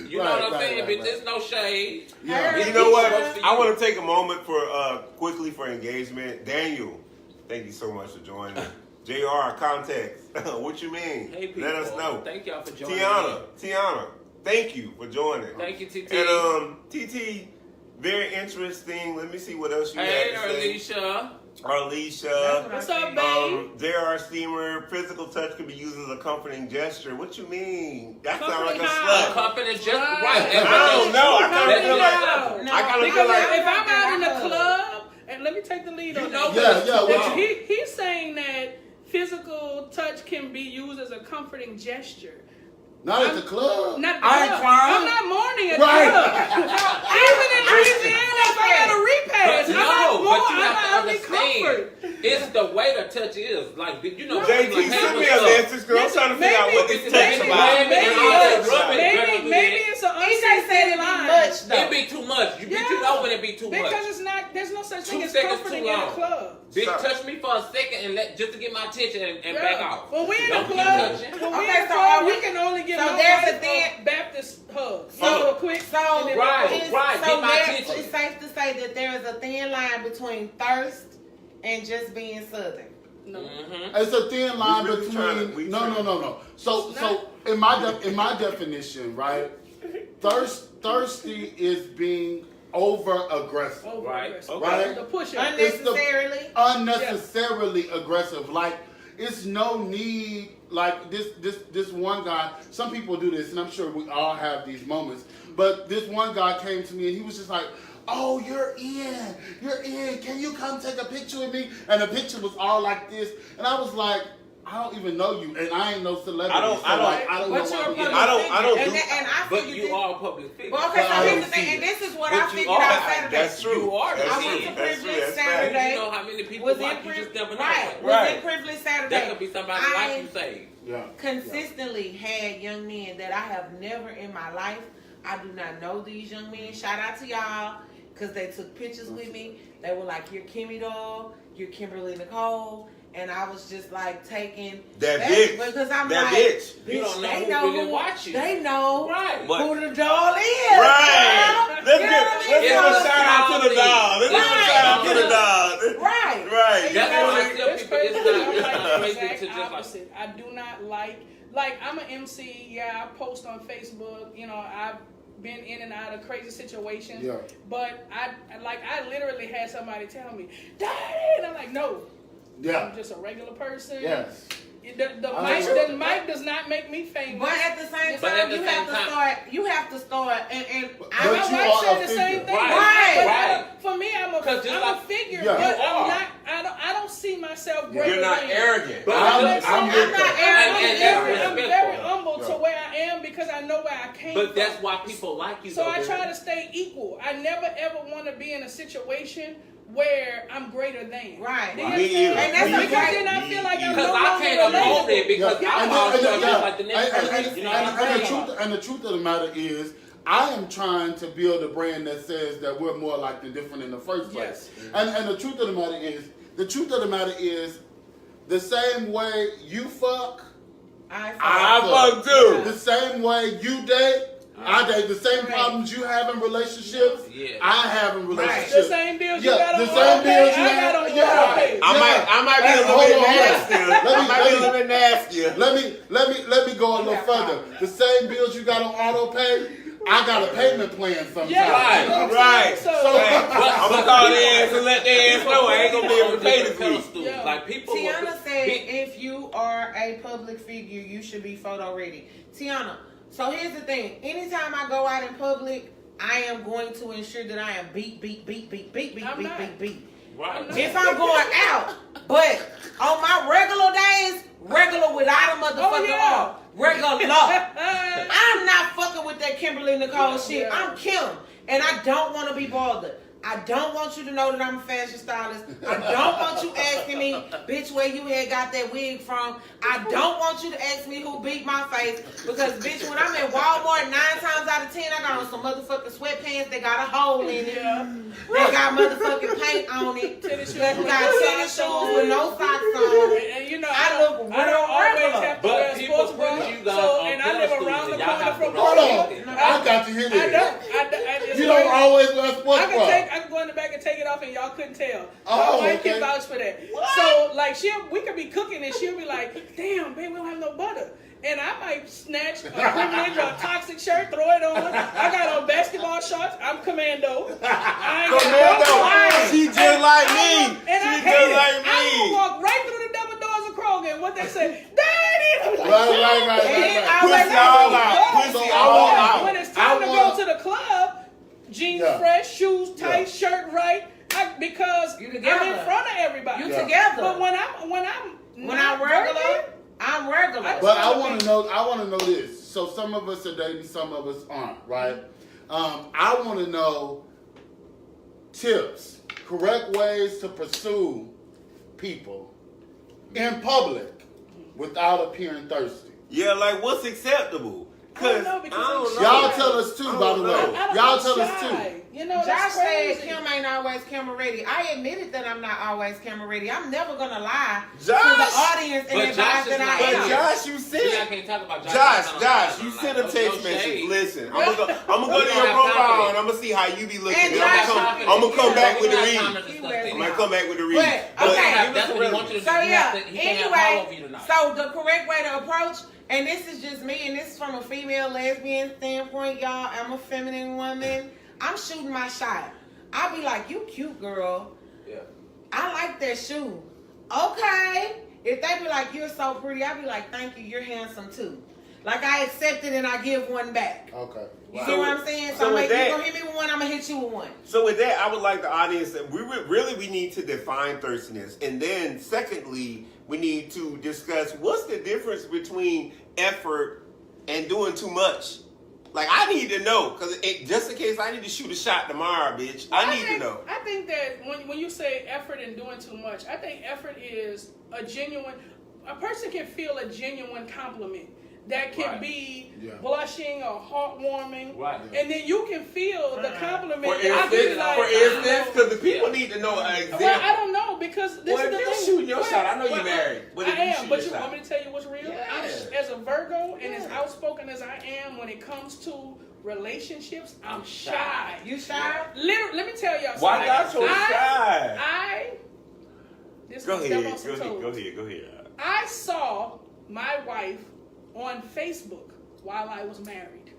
[SPEAKER 4] You know what I'm saying, bitch? There's no shade.
[SPEAKER 3] Yeah.
[SPEAKER 2] You know what? I want to take a moment for quickly for engagement. Daniel, thank you so much for joining. JR, context. What you mean?
[SPEAKER 4] Hey, people.
[SPEAKER 2] Let us know.
[SPEAKER 4] Thank y'all for joining.
[SPEAKER 2] Tiana, thank you for joining.
[SPEAKER 4] Thank you, TT.
[SPEAKER 2] And TT, very interesting. Let me see what else you
[SPEAKER 4] Hey,
[SPEAKER 2] had to say.
[SPEAKER 4] Alicia.
[SPEAKER 2] Arlisha.
[SPEAKER 5] What's up, babe?
[SPEAKER 2] JR Steamer, physical touch can be used as a comforting gesture. What you mean? That sounds like a
[SPEAKER 5] Comforting how?
[SPEAKER 2] slut.
[SPEAKER 4] Confident just
[SPEAKER 5] Right.
[SPEAKER 4] right.
[SPEAKER 2] I don't know. I kind of feel like
[SPEAKER 5] No.
[SPEAKER 2] I kind of feel
[SPEAKER 5] Because
[SPEAKER 2] like
[SPEAKER 5] if I'm out in the club, and let me take the lead on
[SPEAKER 4] know
[SPEAKER 5] that.
[SPEAKER 3] Yeah, what you,
[SPEAKER 5] He's saying that physical touch can be used as a comforting gesture.
[SPEAKER 3] not at the club.
[SPEAKER 5] Not the
[SPEAKER 3] I ain't
[SPEAKER 5] club.
[SPEAKER 3] trying.
[SPEAKER 5] I'm not mourning at
[SPEAKER 3] Right.
[SPEAKER 5] the club. Even in Louisiana, if I got a repass,
[SPEAKER 4] But
[SPEAKER 5] I'm not
[SPEAKER 4] no, but
[SPEAKER 5] mourning.
[SPEAKER 4] you
[SPEAKER 5] I'm
[SPEAKER 4] have to
[SPEAKER 5] not only
[SPEAKER 4] understand.
[SPEAKER 5] comfort.
[SPEAKER 4] It's the way the touch is. Like, you know,
[SPEAKER 2] JT,
[SPEAKER 4] like, hey,
[SPEAKER 2] send me
[SPEAKER 4] what's
[SPEAKER 2] a
[SPEAKER 4] up?
[SPEAKER 2] message because I'm trying to figure out what this
[SPEAKER 4] Maybe-
[SPEAKER 2] touch
[SPEAKER 4] maybe-
[SPEAKER 2] about.
[SPEAKER 4] maybe-
[SPEAKER 5] Maybe it's an
[SPEAKER 1] EJay said
[SPEAKER 5] unsaid
[SPEAKER 1] it be
[SPEAKER 5] line.
[SPEAKER 1] much though.
[SPEAKER 4] It be too much. You be too
[SPEAKER 5] Yeah.
[SPEAKER 4] low when it be too much.
[SPEAKER 5] Because it's not. There's no such thing
[SPEAKER 4] 2
[SPEAKER 5] as
[SPEAKER 4] seconds
[SPEAKER 5] comforting
[SPEAKER 4] too
[SPEAKER 5] in a
[SPEAKER 4] long.
[SPEAKER 5] club.
[SPEAKER 4] Bitch,
[SPEAKER 2] Stop.
[SPEAKER 4] touch me for a second and just to get my attention and back off.
[SPEAKER 5] When we in the
[SPEAKER 4] Don't keep
[SPEAKER 5] club,
[SPEAKER 4] touching.
[SPEAKER 5] when we
[SPEAKER 1] Okay,
[SPEAKER 5] in the
[SPEAKER 1] so
[SPEAKER 5] club,
[SPEAKER 1] are
[SPEAKER 5] we
[SPEAKER 1] we-
[SPEAKER 5] can only give
[SPEAKER 1] so
[SPEAKER 5] my
[SPEAKER 1] there's
[SPEAKER 5] wife
[SPEAKER 1] a thing-
[SPEAKER 5] a Baptist hug.
[SPEAKER 1] So-
[SPEAKER 5] Real quick.
[SPEAKER 1] So,
[SPEAKER 5] and then
[SPEAKER 4] Right.
[SPEAKER 1] it's,
[SPEAKER 4] Get
[SPEAKER 1] so
[SPEAKER 4] my
[SPEAKER 1] there-
[SPEAKER 4] attention.
[SPEAKER 1] it's safe to say that there is a thin line between thirst and just being Southern.
[SPEAKER 5] No.
[SPEAKER 4] Mm-hmm.
[SPEAKER 3] It's a thin line
[SPEAKER 2] We really trying
[SPEAKER 3] between.
[SPEAKER 2] to-
[SPEAKER 3] No. So in my definition, right? Thirsty is being over aggressive,
[SPEAKER 5] Over
[SPEAKER 4] Right.
[SPEAKER 5] aggressive.
[SPEAKER 3] Right.
[SPEAKER 5] The pusher.
[SPEAKER 1] Unnecessarily.
[SPEAKER 3] unnecessarily aggressive. Like it's no need. Like this one guy. Some people do this, and I'm sure we all have these moments. But this one guy came to me, and he was just like, "Oh, you're in. Can you come take a picture with me?" And the picture was all like this, and I was like, "I don't even know you, and I ain't no celebrity."
[SPEAKER 2] I don't
[SPEAKER 3] know
[SPEAKER 2] know
[SPEAKER 3] why
[SPEAKER 1] But
[SPEAKER 3] we
[SPEAKER 1] you're a
[SPEAKER 3] get
[SPEAKER 1] public
[SPEAKER 3] it.
[SPEAKER 2] I don't
[SPEAKER 1] figure.
[SPEAKER 2] do-
[SPEAKER 1] And I
[SPEAKER 4] But
[SPEAKER 1] figured
[SPEAKER 4] you
[SPEAKER 1] this-
[SPEAKER 4] are a public figure.
[SPEAKER 1] Well, okay,
[SPEAKER 3] But
[SPEAKER 1] so
[SPEAKER 3] I
[SPEAKER 1] here's
[SPEAKER 3] don't
[SPEAKER 1] the thing,
[SPEAKER 3] see
[SPEAKER 1] and
[SPEAKER 3] it.
[SPEAKER 1] this is what
[SPEAKER 4] But
[SPEAKER 1] I
[SPEAKER 4] you
[SPEAKER 1] figured
[SPEAKER 4] are.
[SPEAKER 1] out Saturday.
[SPEAKER 2] That's true.
[SPEAKER 4] You are the
[SPEAKER 2] That's
[SPEAKER 1] I
[SPEAKER 2] true.
[SPEAKER 1] went to
[SPEAKER 2] That's true.
[SPEAKER 1] Privilege
[SPEAKER 2] That's
[SPEAKER 1] Saturday.
[SPEAKER 2] fact.
[SPEAKER 4] You know how many people
[SPEAKER 1] Was
[SPEAKER 4] like
[SPEAKER 1] in
[SPEAKER 4] you just
[SPEAKER 1] Privilege,
[SPEAKER 4] never know.
[SPEAKER 1] right?
[SPEAKER 2] Right.
[SPEAKER 1] Was in Privilege Saturday.
[SPEAKER 4] That could be somebody like you say.
[SPEAKER 3] Yeah.
[SPEAKER 1] Consistently had young men that I have never in my life. I do not know these young men. Shout out to y'all because they took pictures with me. They were like, "You're Kimmy doll. You're Kimberly Nicole." And I was just like taking
[SPEAKER 2] That bitch.
[SPEAKER 1] because I'm
[SPEAKER 2] That
[SPEAKER 1] like,
[SPEAKER 2] bitch.
[SPEAKER 4] You don't know
[SPEAKER 1] they
[SPEAKER 4] who
[SPEAKER 1] know
[SPEAKER 4] really
[SPEAKER 1] who
[SPEAKER 4] watch you.
[SPEAKER 1] They know
[SPEAKER 4] Right.
[SPEAKER 2] But-
[SPEAKER 1] who the doll is.
[SPEAKER 2] Right.
[SPEAKER 1] girl.
[SPEAKER 2] Let's
[SPEAKER 1] You know
[SPEAKER 2] give
[SPEAKER 1] what I mean?
[SPEAKER 2] a
[SPEAKER 1] So-
[SPEAKER 2] shout out to the dog. Let's give a
[SPEAKER 1] Right.
[SPEAKER 2] shout out to the dog.
[SPEAKER 1] Right.
[SPEAKER 2] Right.
[SPEAKER 4] That's
[SPEAKER 1] know,
[SPEAKER 4] why I tell
[SPEAKER 5] It's
[SPEAKER 4] people
[SPEAKER 5] crazy.
[SPEAKER 4] it's
[SPEAKER 5] I'm
[SPEAKER 4] not
[SPEAKER 5] like the
[SPEAKER 4] crazy to
[SPEAKER 5] exact
[SPEAKER 4] just like.
[SPEAKER 5] opposite. I do not like I'm an MC. Yeah, I post on Facebook. You know, I've been in and out of crazy situations.
[SPEAKER 3] Yeah.
[SPEAKER 5] But I literally had somebody tell me, "Daddy," and I'm like, "No,
[SPEAKER 3] Yeah.
[SPEAKER 5] I'm just a regular person."
[SPEAKER 3] Yes.
[SPEAKER 5] The mic does not make me famous.
[SPEAKER 1] But at the same
[SPEAKER 4] But at
[SPEAKER 1] time,
[SPEAKER 4] the
[SPEAKER 1] you
[SPEAKER 4] same
[SPEAKER 1] have to
[SPEAKER 4] time-
[SPEAKER 1] start. You have to start, and
[SPEAKER 3] But
[SPEAKER 5] My
[SPEAKER 3] you
[SPEAKER 5] wife
[SPEAKER 3] are
[SPEAKER 5] said
[SPEAKER 3] a
[SPEAKER 5] the same
[SPEAKER 3] figure.
[SPEAKER 5] thing.
[SPEAKER 4] Right,
[SPEAKER 5] But
[SPEAKER 4] right.
[SPEAKER 5] For me, I'm a
[SPEAKER 4] 'Cause just like-
[SPEAKER 5] figure,
[SPEAKER 3] Yeah.
[SPEAKER 5] but
[SPEAKER 4] You
[SPEAKER 5] I'm
[SPEAKER 4] are.
[SPEAKER 5] not. I don't see myself
[SPEAKER 3] Yeah.
[SPEAKER 5] greater
[SPEAKER 2] You're not
[SPEAKER 5] than.
[SPEAKER 2] arrogant.
[SPEAKER 4] But
[SPEAKER 3] I'm
[SPEAKER 5] with
[SPEAKER 3] with
[SPEAKER 1] I'm not
[SPEAKER 3] that.
[SPEAKER 1] arrogant.
[SPEAKER 5] I'm very
[SPEAKER 4] respectful.
[SPEAKER 5] humble to
[SPEAKER 3] Yeah.
[SPEAKER 5] where I am because I know where I came from.
[SPEAKER 4] But that's why people like you.
[SPEAKER 5] So
[SPEAKER 4] though,
[SPEAKER 5] I
[SPEAKER 4] baby.
[SPEAKER 5] try to stay equal. I never ever want to be in a situation where I'm greater than.
[SPEAKER 1] Right.
[SPEAKER 5] Do you
[SPEAKER 2] Me
[SPEAKER 5] understand?
[SPEAKER 2] either.
[SPEAKER 1] And that's
[SPEAKER 2] Me
[SPEAKER 1] a
[SPEAKER 5] because
[SPEAKER 1] great-
[SPEAKER 5] then I feel like I'm
[SPEAKER 2] Because
[SPEAKER 5] no
[SPEAKER 4] I
[SPEAKER 5] longer
[SPEAKER 4] can't
[SPEAKER 5] related.
[SPEAKER 4] missed it because I was just like the next person. You know what I'm saying?
[SPEAKER 3] And the truth of the matter is, I am trying to build a brand that says that we're more like the different in the first place.
[SPEAKER 5] Yes.
[SPEAKER 3] And the truth of the matter is, the same way you fuck,
[SPEAKER 2] I fuck too.
[SPEAKER 3] the same way you date, I date. The same problems you have in relationships, I have in relationships.
[SPEAKER 5] The same deals you got on
[SPEAKER 3] the same deals you have.
[SPEAKER 2] I might be a little bit nastier.
[SPEAKER 3] Let me go a little further. The same bills you got on auto pay, I got a payment plan sometimes.
[SPEAKER 2] Right. So I'm gonna call their ass and let their ass know I ain't gonna be able to pay the fee.
[SPEAKER 4] Like people.
[SPEAKER 1] Tiana said, if you are a public figure, you should be photo ready. Tiana, so here's the thing. Anytime I go out in public, I am going to ensure that I am beat.
[SPEAKER 4] Right.
[SPEAKER 1] If I'm going out, but on my regular days, regular without a motherfucker off. Regular. I'm not fucking with that Kimberly Kne'cole shit. I'm Kim, and I don't want to be bothered. I don't want you to know that I'm a fashion stylist. I don't want you asking me, bitch, where you had got that wig from. I don't want you to ask me who beat my face. Because, bitch, when I'm in Walmart, 9 times out of 10, I got on some motherfucking sweatpants that got a hole in it. They got motherfucking paint on it. They got tennis shoes with no socks on.
[SPEAKER 5] And you know,
[SPEAKER 1] I look real
[SPEAKER 5] I don't always have to wear
[SPEAKER 4] But people
[SPEAKER 5] sports bra.
[SPEAKER 4] put you guys on
[SPEAKER 5] And I live around the corner from
[SPEAKER 3] Hold on. I got to hear this. You don't always wear sports bra.
[SPEAKER 5] I can go in the back and take it off, and y'all couldn't tell.
[SPEAKER 3] Oh,
[SPEAKER 5] My wife
[SPEAKER 3] okay.
[SPEAKER 5] can vouch for that.
[SPEAKER 1] What?
[SPEAKER 5] So, like, we could be cooking, and she'll be like, "Damn, babe, we don't have no butter." And I might snatch a privilege or a toxic shirt, throw it on. I got on basketball shorts. I'm commando. I ain't got no
[SPEAKER 2] She just like me.
[SPEAKER 5] And
[SPEAKER 2] She
[SPEAKER 5] I
[SPEAKER 2] just
[SPEAKER 5] hate it.
[SPEAKER 2] like
[SPEAKER 5] I'm
[SPEAKER 2] me.
[SPEAKER 5] gonna walk right through the double doors of Kroger, and what they say, Daddy.
[SPEAKER 3] Right.
[SPEAKER 2] Pussy all out. Pussy all out.
[SPEAKER 5] When it's time to go to the club, jeans fresh, shoes tight, shirt right, because I'm in front of everybody.
[SPEAKER 1] You together.
[SPEAKER 5] But when I'm
[SPEAKER 1] regular, I'm regular.
[SPEAKER 3] But I want to know this. So some of us are dating, some of us aren't, right? I want to know tips, correct ways to pursue people in public without appearing thirsty.
[SPEAKER 2] Yeah, like what's acceptable? Cause I don't know.
[SPEAKER 3] Y'all tell us too, by the way. Y'all tell us too.
[SPEAKER 5] You know,
[SPEAKER 1] Josh
[SPEAKER 5] that's crazy.
[SPEAKER 1] said Kim ain't always camera ready. I admitted that I'm not always camera ready. I'm never gonna lie to
[SPEAKER 2] Josh,
[SPEAKER 1] the audience and
[SPEAKER 4] but
[SPEAKER 1] advise
[SPEAKER 4] Josh is
[SPEAKER 1] that
[SPEAKER 4] not-
[SPEAKER 1] I
[SPEAKER 2] But
[SPEAKER 1] am.
[SPEAKER 2] Josh, you
[SPEAKER 4] I
[SPEAKER 2] said.
[SPEAKER 4] can't talk about Josh.
[SPEAKER 2] Josh, you sent a text message. Listen, I'm gonna go to your profile and I'm gonna see how you be looking.
[SPEAKER 1] And
[SPEAKER 2] I'm gonna come back with the read. I'm
[SPEAKER 1] But,
[SPEAKER 2] gonna come back with the read.
[SPEAKER 1] okay.
[SPEAKER 4] That's what he wants you to do.
[SPEAKER 1] So yeah,
[SPEAKER 4] He can't have power over you
[SPEAKER 1] anyway,
[SPEAKER 4] tonight.
[SPEAKER 1] so the correct way to approach, and this is just me, and this is from a female lesbian standpoint, y'all. I'm a feminine woman. I'm shooting my shot. I'll be like, you cute, girl.
[SPEAKER 4] Yeah.
[SPEAKER 1] I like that shoe. Okay. If they be like, you're so pretty, I'll be like, thank you, you're handsome too. Like I accept it and I give one back.
[SPEAKER 3] Okay.
[SPEAKER 1] You see what I'm saying?
[SPEAKER 2] So
[SPEAKER 1] I'm
[SPEAKER 2] with
[SPEAKER 1] like,
[SPEAKER 2] that-
[SPEAKER 1] you gonna hit me with one, I'm gonna hit you with one.
[SPEAKER 2] So with that, I would like the audience that we need to define thirstiness, and then secondly, we need to discuss what's the difference between effort and doing too much. Like I need to know, cause just in case I need to shoot a shot tomorrow, bitch. I need to know.
[SPEAKER 5] I think that when you say effort and doing too much, I think effort is a person can feel a genuine compliment. That can be blushing or heartwarming.
[SPEAKER 4] Right.
[SPEAKER 5] And then you can feel the compliment.
[SPEAKER 2] For instance, because the people need to know an example.
[SPEAKER 5] Well, I don't know, because this
[SPEAKER 2] Well,
[SPEAKER 5] is the
[SPEAKER 2] if you're
[SPEAKER 5] thing.
[SPEAKER 2] shooting your shot, I know you're married. But if
[SPEAKER 5] I
[SPEAKER 2] you
[SPEAKER 5] am,
[SPEAKER 2] shoot
[SPEAKER 5] but
[SPEAKER 2] your
[SPEAKER 5] you
[SPEAKER 2] shot.
[SPEAKER 5] want me to tell you what's real?
[SPEAKER 2] Yeah.
[SPEAKER 5] As a Virgo and as outspoken as I am when it comes to relationships, I'm shy.
[SPEAKER 1] You shy?
[SPEAKER 5] Literally, let me tell y'all something.
[SPEAKER 2] Why not so shy?
[SPEAKER 5] Go ahead.
[SPEAKER 2] Go ahead.
[SPEAKER 5] I saw my wife on Facebook while I was married.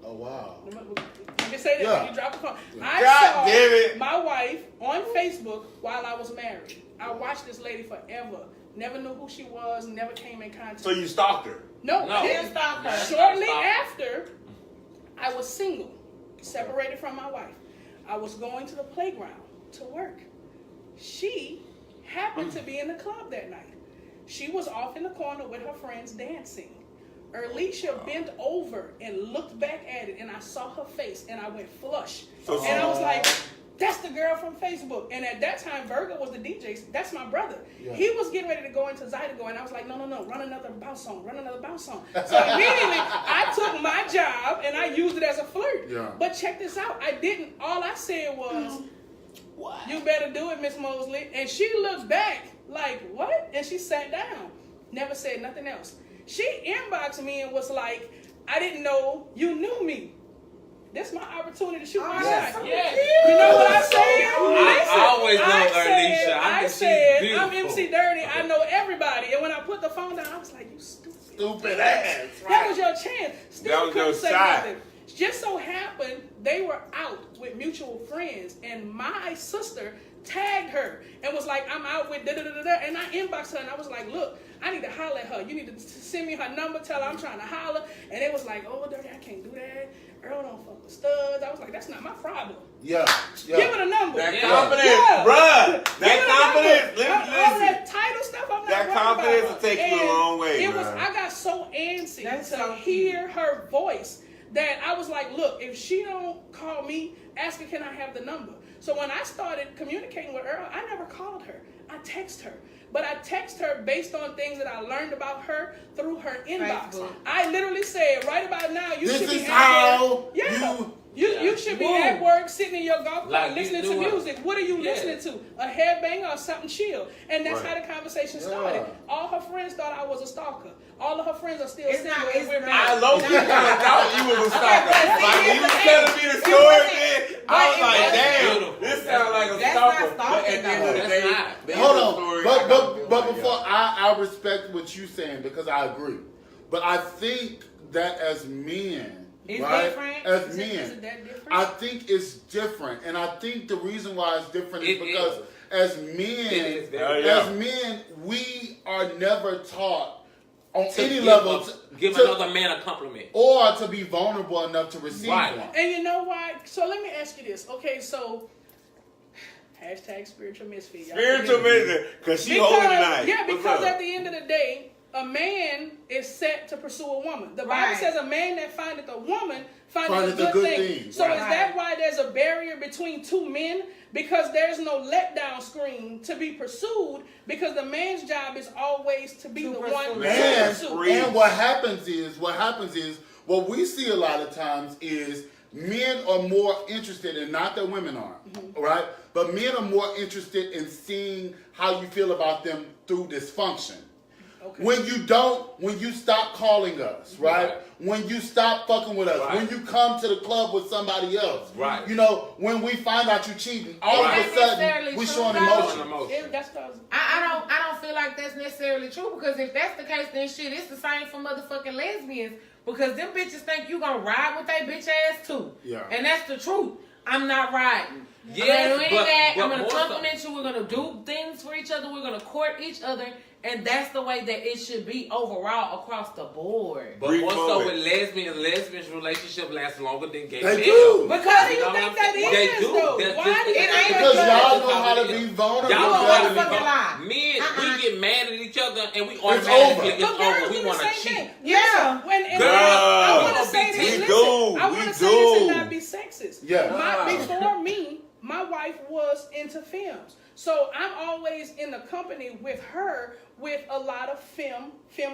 [SPEAKER 3] Oh wow.
[SPEAKER 5] Let me say that when you drop the phone. I
[SPEAKER 2] God damn it.
[SPEAKER 5] saw my wife on Facebook while I was married. I watched this lady forever. Never knew who she was. Never came in contact.
[SPEAKER 2] So you stalked her?
[SPEAKER 5] No.
[SPEAKER 1] Didn't stalk her.
[SPEAKER 5] Shortly after, I was single, separated from my wife. I was going to the playground to work. She happened to be in the club that night. She was off in the corner with her friends dancing. Erlisha bent over and looked back at it, and I saw her face, and I went flush. And I was like, that's the girl from Facebook. And at that time, Virgo was the DJ. That's my brother.
[SPEAKER 3] Yeah.
[SPEAKER 5] He was getting ready to go into Zydeco, and I was like, no, run another bounce song. So immediately, I took my job, and I used it as a flirt.
[SPEAKER 3] Yeah.
[SPEAKER 5] But check this out. All I said was,
[SPEAKER 2] What?
[SPEAKER 5] you better do it, Miss Mosley. And she looked back like, what? And she sat down. Never said nothing else. She inboxed me and was like, I didn't know you knew me. That's my opportunity to shoot my shot.
[SPEAKER 1] so
[SPEAKER 5] Yeah.
[SPEAKER 1] cute.
[SPEAKER 5] You know what I said?
[SPEAKER 4] I always love Alicia.
[SPEAKER 5] I said, I'm MC Durrty. I know everybody. And when I put the phone down, I was like, you stupid
[SPEAKER 3] ass.
[SPEAKER 5] That was your chance. Still
[SPEAKER 2] That was
[SPEAKER 5] couldn't
[SPEAKER 2] your
[SPEAKER 5] say
[SPEAKER 2] shot.
[SPEAKER 5] nothing. Just so happened they were out with mutual friends, and my sister tagged her and was like, I'm out with da-da-da-da-da. And I inboxed her and I was like, look, I need to holler at her. You need to send me her number, tell her I'm trying to holler. And it was like, oh, Durrty, I can't do that. Earl don't fuck with studs. I was like, that's not my problem.
[SPEAKER 3] Yeah.
[SPEAKER 5] Give her the number.
[SPEAKER 2] That
[SPEAKER 4] Yeah.
[SPEAKER 2] confidence,
[SPEAKER 5] Yeah.
[SPEAKER 2] bruh.
[SPEAKER 5] Give her
[SPEAKER 2] That
[SPEAKER 5] the
[SPEAKER 2] confidence.
[SPEAKER 5] number. All
[SPEAKER 2] Listen.
[SPEAKER 5] that title stuff, I'm not
[SPEAKER 2] That
[SPEAKER 5] worried
[SPEAKER 2] confidence
[SPEAKER 5] about
[SPEAKER 2] will take you a
[SPEAKER 5] And
[SPEAKER 2] long way,
[SPEAKER 5] It was.
[SPEAKER 2] bruh.
[SPEAKER 5] I got so antsy
[SPEAKER 1] That's
[SPEAKER 5] to
[SPEAKER 1] so
[SPEAKER 5] hear her voice that I was like, look, if she don't call me, ask her, can I have the number? So when I started communicating with Earl, I never called her. I text her. But I text her based on things that I learned about her through her inbox.
[SPEAKER 1] Facebook.
[SPEAKER 5] I literally said, right about now, you
[SPEAKER 3] This
[SPEAKER 5] should be
[SPEAKER 3] is
[SPEAKER 5] at
[SPEAKER 3] how
[SPEAKER 5] work. Yeah.
[SPEAKER 3] you.
[SPEAKER 5] You should be
[SPEAKER 4] Whoa.
[SPEAKER 5] at work, sitting in your golf cart,
[SPEAKER 4] Like you
[SPEAKER 5] listening to
[SPEAKER 4] do it.
[SPEAKER 5] music. What are you
[SPEAKER 4] Yeah.
[SPEAKER 5] listening to? A headbanger or something chill? And that's
[SPEAKER 2] Right.
[SPEAKER 5] how the conversation
[SPEAKER 3] Yeah.
[SPEAKER 5] started. All her friends thought I was a stalker. All of her friends are still
[SPEAKER 1] It's
[SPEAKER 5] single.
[SPEAKER 1] not-
[SPEAKER 5] and
[SPEAKER 1] it's
[SPEAKER 5] we're
[SPEAKER 1] not.
[SPEAKER 2] I
[SPEAKER 5] married.
[SPEAKER 2] low key kind of thought you was a stalker.
[SPEAKER 1] but see,
[SPEAKER 2] Like when you
[SPEAKER 1] here's
[SPEAKER 2] was
[SPEAKER 1] the
[SPEAKER 2] telling
[SPEAKER 1] thing.
[SPEAKER 2] me the
[SPEAKER 1] See,
[SPEAKER 2] story,
[SPEAKER 1] but-
[SPEAKER 2] man,
[SPEAKER 1] but
[SPEAKER 2] I was
[SPEAKER 1] it
[SPEAKER 2] like,
[SPEAKER 1] wasn't-
[SPEAKER 2] damn,
[SPEAKER 4] Beautiful.
[SPEAKER 2] this sounds like a
[SPEAKER 1] That's
[SPEAKER 2] stalker.
[SPEAKER 1] not
[SPEAKER 2] But at the end of the
[SPEAKER 4] That's
[SPEAKER 2] day,
[SPEAKER 4] not.
[SPEAKER 2] there's
[SPEAKER 3] Hold
[SPEAKER 2] a
[SPEAKER 3] on,
[SPEAKER 2] story I
[SPEAKER 3] but
[SPEAKER 2] gotta feel
[SPEAKER 3] but
[SPEAKER 2] like,
[SPEAKER 3] before
[SPEAKER 2] yeah.
[SPEAKER 3] I respect what you saying because I agree, but I think that as men,
[SPEAKER 1] It's
[SPEAKER 3] right?
[SPEAKER 1] different?
[SPEAKER 3] As
[SPEAKER 5] Is
[SPEAKER 3] men,
[SPEAKER 5] it that different?
[SPEAKER 3] I think it's different, and I think the reason why it's different is
[SPEAKER 4] It
[SPEAKER 3] because
[SPEAKER 4] is.
[SPEAKER 3] as
[SPEAKER 4] It
[SPEAKER 3] men,
[SPEAKER 4] is very
[SPEAKER 2] Yeah.
[SPEAKER 3] as men, we are never taught on
[SPEAKER 4] To
[SPEAKER 3] any
[SPEAKER 4] give
[SPEAKER 3] level
[SPEAKER 4] give
[SPEAKER 3] to-
[SPEAKER 4] another man a compliment.
[SPEAKER 3] or to be vulnerable enough to receive
[SPEAKER 4] Right.
[SPEAKER 3] one.
[SPEAKER 5] And you know why? So let me ask you this. Okay, so hashtag spiritual misfit. y'all
[SPEAKER 2] Spiritual
[SPEAKER 5] forgive me.
[SPEAKER 2] vision, because she holding tonight.
[SPEAKER 5] Yeah,
[SPEAKER 2] What's
[SPEAKER 5] because
[SPEAKER 2] up?
[SPEAKER 5] at the end of the day, a man is set to pursue a woman. The Bible
[SPEAKER 1] Right.
[SPEAKER 5] says a man that findeth a woman findeth
[SPEAKER 3] Findeth
[SPEAKER 5] a good thing. So
[SPEAKER 1] Right.
[SPEAKER 5] is that why there's a barrier between two men? Because there's no letdown screen to be pursued, because the man's job is always to be
[SPEAKER 1] To
[SPEAKER 5] the
[SPEAKER 1] pursue.
[SPEAKER 5] one to
[SPEAKER 2] Man,
[SPEAKER 5] pursue.
[SPEAKER 2] free.
[SPEAKER 3] And what happens is what we see a lot of times is men are more interested, and not that women aren't, right? But men are more interested in seeing how you feel about them through dysfunction.
[SPEAKER 5] Okay.
[SPEAKER 3] When you stop calling us, right?
[SPEAKER 4] Right.
[SPEAKER 3] When you stop fucking with us,
[SPEAKER 4] Right.
[SPEAKER 3] when you come to the club with somebody else,
[SPEAKER 4] Right.
[SPEAKER 3] You know, when we find out you cheating, all
[SPEAKER 1] Right.
[SPEAKER 3] of a sudden
[SPEAKER 1] Necessarily
[SPEAKER 3] we
[SPEAKER 1] true,
[SPEAKER 3] showing
[SPEAKER 1] though.
[SPEAKER 3] emotion.
[SPEAKER 5] That's cause
[SPEAKER 1] I don't feel like that's necessarily true, because if that's the case, then shit, it's the same for motherfucking lesbians, because them bitches think you gonna ride with they bitch ass too.
[SPEAKER 3] Yeah.
[SPEAKER 1] And that's the truth. I'm not riding.
[SPEAKER 4] Yes,
[SPEAKER 1] I'm gonna do
[SPEAKER 4] but
[SPEAKER 1] that. I'm
[SPEAKER 4] more
[SPEAKER 1] gonna
[SPEAKER 4] so-
[SPEAKER 1] compliment you. We're gonna do things for each other. We're gonna court each other, and that's the way that it should be overall across the board.
[SPEAKER 4] But
[SPEAKER 2] Brief
[SPEAKER 4] more so
[SPEAKER 2] moment.
[SPEAKER 4] with lesbians relationship lasts longer than gay
[SPEAKER 3] They
[SPEAKER 4] men.
[SPEAKER 3] do.
[SPEAKER 1] Because
[SPEAKER 5] How do
[SPEAKER 1] you
[SPEAKER 5] you
[SPEAKER 4] know
[SPEAKER 5] think
[SPEAKER 4] what
[SPEAKER 5] that
[SPEAKER 4] I'm saying? They
[SPEAKER 5] is,
[SPEAKER 4] do.
[SPEAKER 5] though?
[SPEAKER 4] That's
[SPEAKER 5] Why
[SPEAKER 4] just-
[SPEAKER 5] do you
[SPEAKER 1] It ain't
[SPEAKER 5] think
[SPEAKER 3] Because
[SPEAKER 1] because
[SPEAKER 3] y'all
[SPEAKER 4] that's
[SPEAKER 3] know
[SPEAKER 4] how
[SPEAKER 3] how
[SPEAKER 4] it
[SPEAKER 3] to
[SPEAKER 4] is.
[SPEAKER 3] be vulnerable.
[SPEAKER 4] Y'all know
[SPEAKER 3] better
[SPEAKER 4] how to
[SPEAKER 3] than
[SPEAKER 4] be
[SPEAKER 1] fucking
[SPEAKER 3] me.
[SPEAKER 1] lie.
[SPEAKER 4] Men, we get mad at each other and we
[SPEAKER 3] over.
[SPEAKER 4] automatically it's
[SPEAKER 5] But girls
[SPEAKER 4] over.
[SPEAKER 5] do
[SPEAKER 4] We
[SPEAKER 5] the
[SPEAKER 4] want to
[SPEAKER 5] same
[SPEAKER 4] cheat.
[SPEAKER 5] thing.
[SPEAKER 1] Yeah.
[SPEAKER 5] I
[SPEAKER 2] Girl.
[SPEAKER 5] want to say this.
[SPEAKER 2] We
[SPEAKER 5] Listen,
[SPEAKER 2] do.
[SPEAKER 5] I want
[SPEAKER 2] We
[SPEAKER 5] to say this and
[SPEAKER 2] do.
[SPEAKER 5] not be sexist.
[SPEAKER 3] Yeah.
[SPEAKER 5] Before me, my wife was into films, so I'm always in the company with her with a lot of film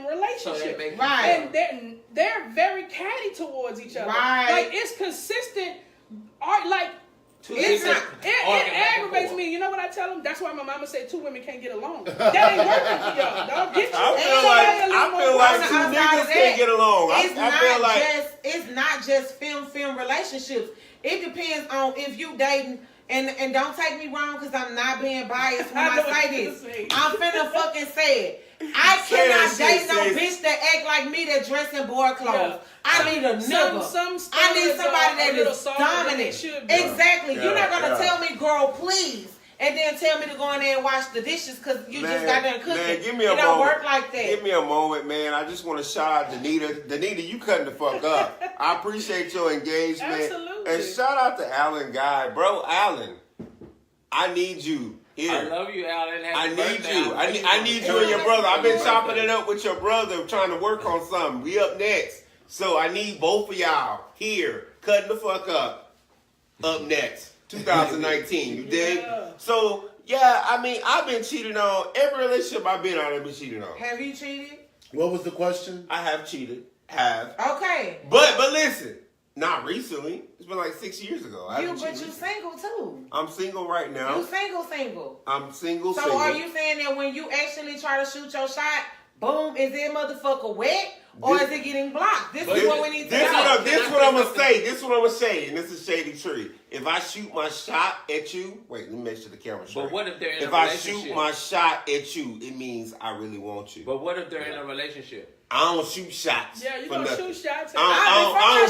[SPEAKER 5] relationships.
[SPEAKER 4] make
[SPEAKER 1] Right.
[SPEAKER 5] And they're very catty towards each other.
[SPEAKER 1] Right.
[SPEAKER 5] Like it's consistent art. Like
[SPEAKER 4] Two
[SPEAKER 1] It's
[SPEAKER 4] niggas
[SPEAKER 1] not-
[SPEAKER 5] it
[SPEAKER 4] arguing back and
[SPEAKER 5] aggravates
[SPEAKER 4] forth.
[SPEAKER 5] me. You know what I tell them? That's why my mama said two women can't get along. That ain't working for y'all. Don't get you.
[SPEAKER 2] I feel
[SPEAKER 5] somebody
[SPEAKER 2] like
[SPEAKER 5] a little more
[SPEAKER 2] two
[SPEAKER 1] outside of
[SPEAKER 2] niggas
[SPEAKER 1] that,
[SPEAKER 2] can't get along.
[SPEAKER 1] It's
[SPEAKER 2] I feel like
[SPEAKER 1] it's not just film relationships. It depends on if you dating. And don't take me wrong, because I'm not being biased when
[SPEAKER 5] I
[SPEAKER 1] I,
[SPEAKER 5] know what
[SPEAKER 1] say
[SPEAKER 5] you're
[SPEAKER 1] this.
[SPEAKER 5] gonna say.
[SPEAKER 1] I'm finna fucking say it. I
[SPEAKER 2] Say
[SPEAKER 1] cannot
[SPEAKER 2] that
[SPEAKER 1] date
[SPEAKER 2] shit,
[SPEAKER 1] no
[SPEAKER 2] sis.
[SPEAKER 1] bitch that act like me that dress in boy clothes.
[SPEAKER 5] Yeah.
[SPEAKER 1] I need a nigga.
[SPEAKER 5] Some
[SPEAKER 1] I need
[SPEAKER 5] standards
[SPEAKER 1] somebody
[SPEAKER 5] are a
[SPEAKER 1] that
[SPEAKER 5] little
[SPEAKER 1] is
[SPEAKER 5] softer than they
[SPEAKER 1] dominant.
[SPEAKER 5] should be.
[SPEAKER 1] Exactly. You're not gonna
[SPEAKER 2] Yeah.
[SPEAKER 1] tell me, girl, please, and then tell me to go in there and wash the dishes because you just got done cooking.
[SPEAKER 2] Man, give me a
[SPEAKER 1] it don't
[SPEAKER 2] moment.
[SPEAKER 1] work like that.
[SPEAKER 2] Give me a moment, man. I just want to shout out Denita. Denita, you cutting the fuck up. I appreciate your engagement.
[SPEAKER 5] Absolutely.
[SPEAKER 2] And shout out to Alan Guy. Bro, Alan, I need you here.
[SPEAKER 4] I love you, Alan. Happy
[SPEAKER 2] I need
[SPEAKER 4] birthday.
[SPEAKER 2] you. I need you and your brother. I've been chopping it up with your brother, trying to work on something. We up next. So I need both of y'all here, cutting the fuck up next. 2019. You dig?
[SPEAKER 5] Yeah.
[SPEAKER 2] So yeah, I mean, I've been cheated on. Every relationship I've been on, I've been cheated on.
[SPEAKER 1] Have you cheated?
[SPEAKER 3] What was the question?
[SPEAKER 2] I have cheated. Have.
[SPEAKER 1] Okay.
[SPEAKER 2] But listen, not recently. It's been like 6 years ago. I haven't
[SPEAKER 1] But
[SPEAKER 2] cheated.
[SPEAKER 1] you single too.
[SPEAKER 2] I'm single right now.
[SPEAKER 1] You single.
[SPEAKER 2] I'm single.
[SPEAKER 1] So are you saying that when you actually try to shoot your shot, boom, is it motherfucker wet? Or is it getting blocked? This is what we need to know.
[SPEAKER 2] This what I'm gonna say. This is what I'm gonna say, and this is Shady Tree. If I shoot my shot at you, wait, let me make sure the camera's straight.
[SPEAKER 4] But what if they're in a
[SPEAKER 2] If I
[SPEAKER 4] relationship?
[SPEAKER 2] shoot my shot at you, it means I really want you.
[SPEAKER 4] But what if they're in a relationship?
[SPEAKER 2] I don't shoot shots.
[SPEAKER 5] Yeah, you
[SPEAKER 2] for
[SPEAKER 5] gonna
[SPEAKER 2] nothing.
[SPEAKER 5] shoot shots.
[SPEAKER 2] I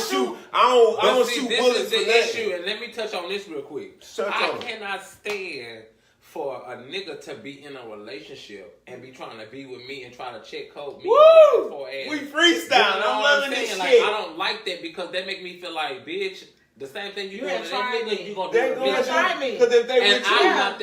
[SPEAKER 2] don't shoot bullets
[SPEAKER 4] This
[SPEAKER 2] for
[SPEAKER 4] is
[SPEAKER 2] nothing.
[SPEAKER 4] the issue, and let me touch on this real quick.
[SPEAKER 2] Shut
[SPEAKER 4] I
[SPEAKER 2] up.
[SPEAKER 4] cannot stand for a nigga to be in a relationship and be trying to be with me and try to check code me.
[SPEAKER 2] Woo!
[SPEAKER 4] before ass.
[SPEAKER 2] We freestyle.
[SPEAKER 4] You know
[SPEAKER 2] I'm
[SPEAKER 4] what
[SPEAKER 2] loving this
[SPEAKER 4] saying?
[SPEAKER 2] shit.
[SPEAKER 4] Like, I don't like that because that make me feel like, bitch, the same thing you doing
[SPEAKER 1] ain't
[SPEAKER 4] to
[SPEAKER 1] tried
[SPEAKER 4] that nigga,
[SPEAKER 1] me.
[SPEAKER 4] you gonna do
[SPEAKER 2] They
[SPEAKER 4] to
[SPEAKER 2] gonna
[SPEAKER 4] bitch.
[SPEAKER 1] try me.
[SPEAKER 2] Because if they
[SPEAKER 4] And
[SPEAKER 2] with you,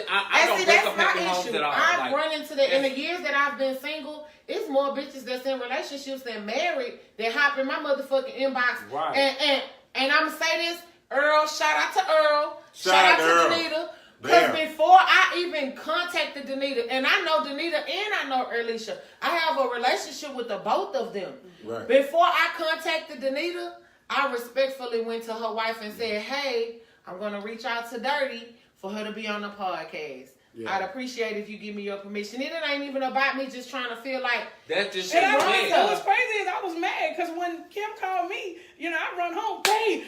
[SPEAKER 4] I don't
[SPEAKER 1] see,
[SPEAKER 4] break
[SPEAKER 1] that's
[SPEAKER 4] up happy
[SPEAKER 1] my
[SPEAKER 4] homes
[SPEAKER 1] issue.
[SPEAKER 4] at all.
[SPEAKER 1] I've
[SPEAKER 4] Like,
[SPEAKER 1] run into that in the years that I've been single. It's more bitches that's in relationships than married that hop in my motherfucking inbox.
[SPEAKER 4] Right.
[SPEAKER 1] And I'm gonna say this, Earl, shout out to Earl.
[SPEAKER 2] Shout out to Earl.
[SPEAKER 1] Denita.
[SPEAKER 2] Bam.
[SPEAKER 1] Because before I even contacted Denita, and I know Denita and I know Erlisha, I have a relationship with the both of them.
[SPEAKER 2] Right.
[SPEAKER 1] Before I contacted Denita, I respectfully went to her wife and said, hey, I'm going to reach out to Durrty for her to be on the podcast.
[SPEAKER 3] Yeah.
[SPEAKER 1] I'd appreciate if you give me your permission. It ain't even about me just trying to feel like,
[SPEAKER 4] that's just
[SPEAKER 5] And
[SPEAKER 4] shit.
[SPEAKER 5] what was crazy is I was mad because when Kim called me, I run home, babe,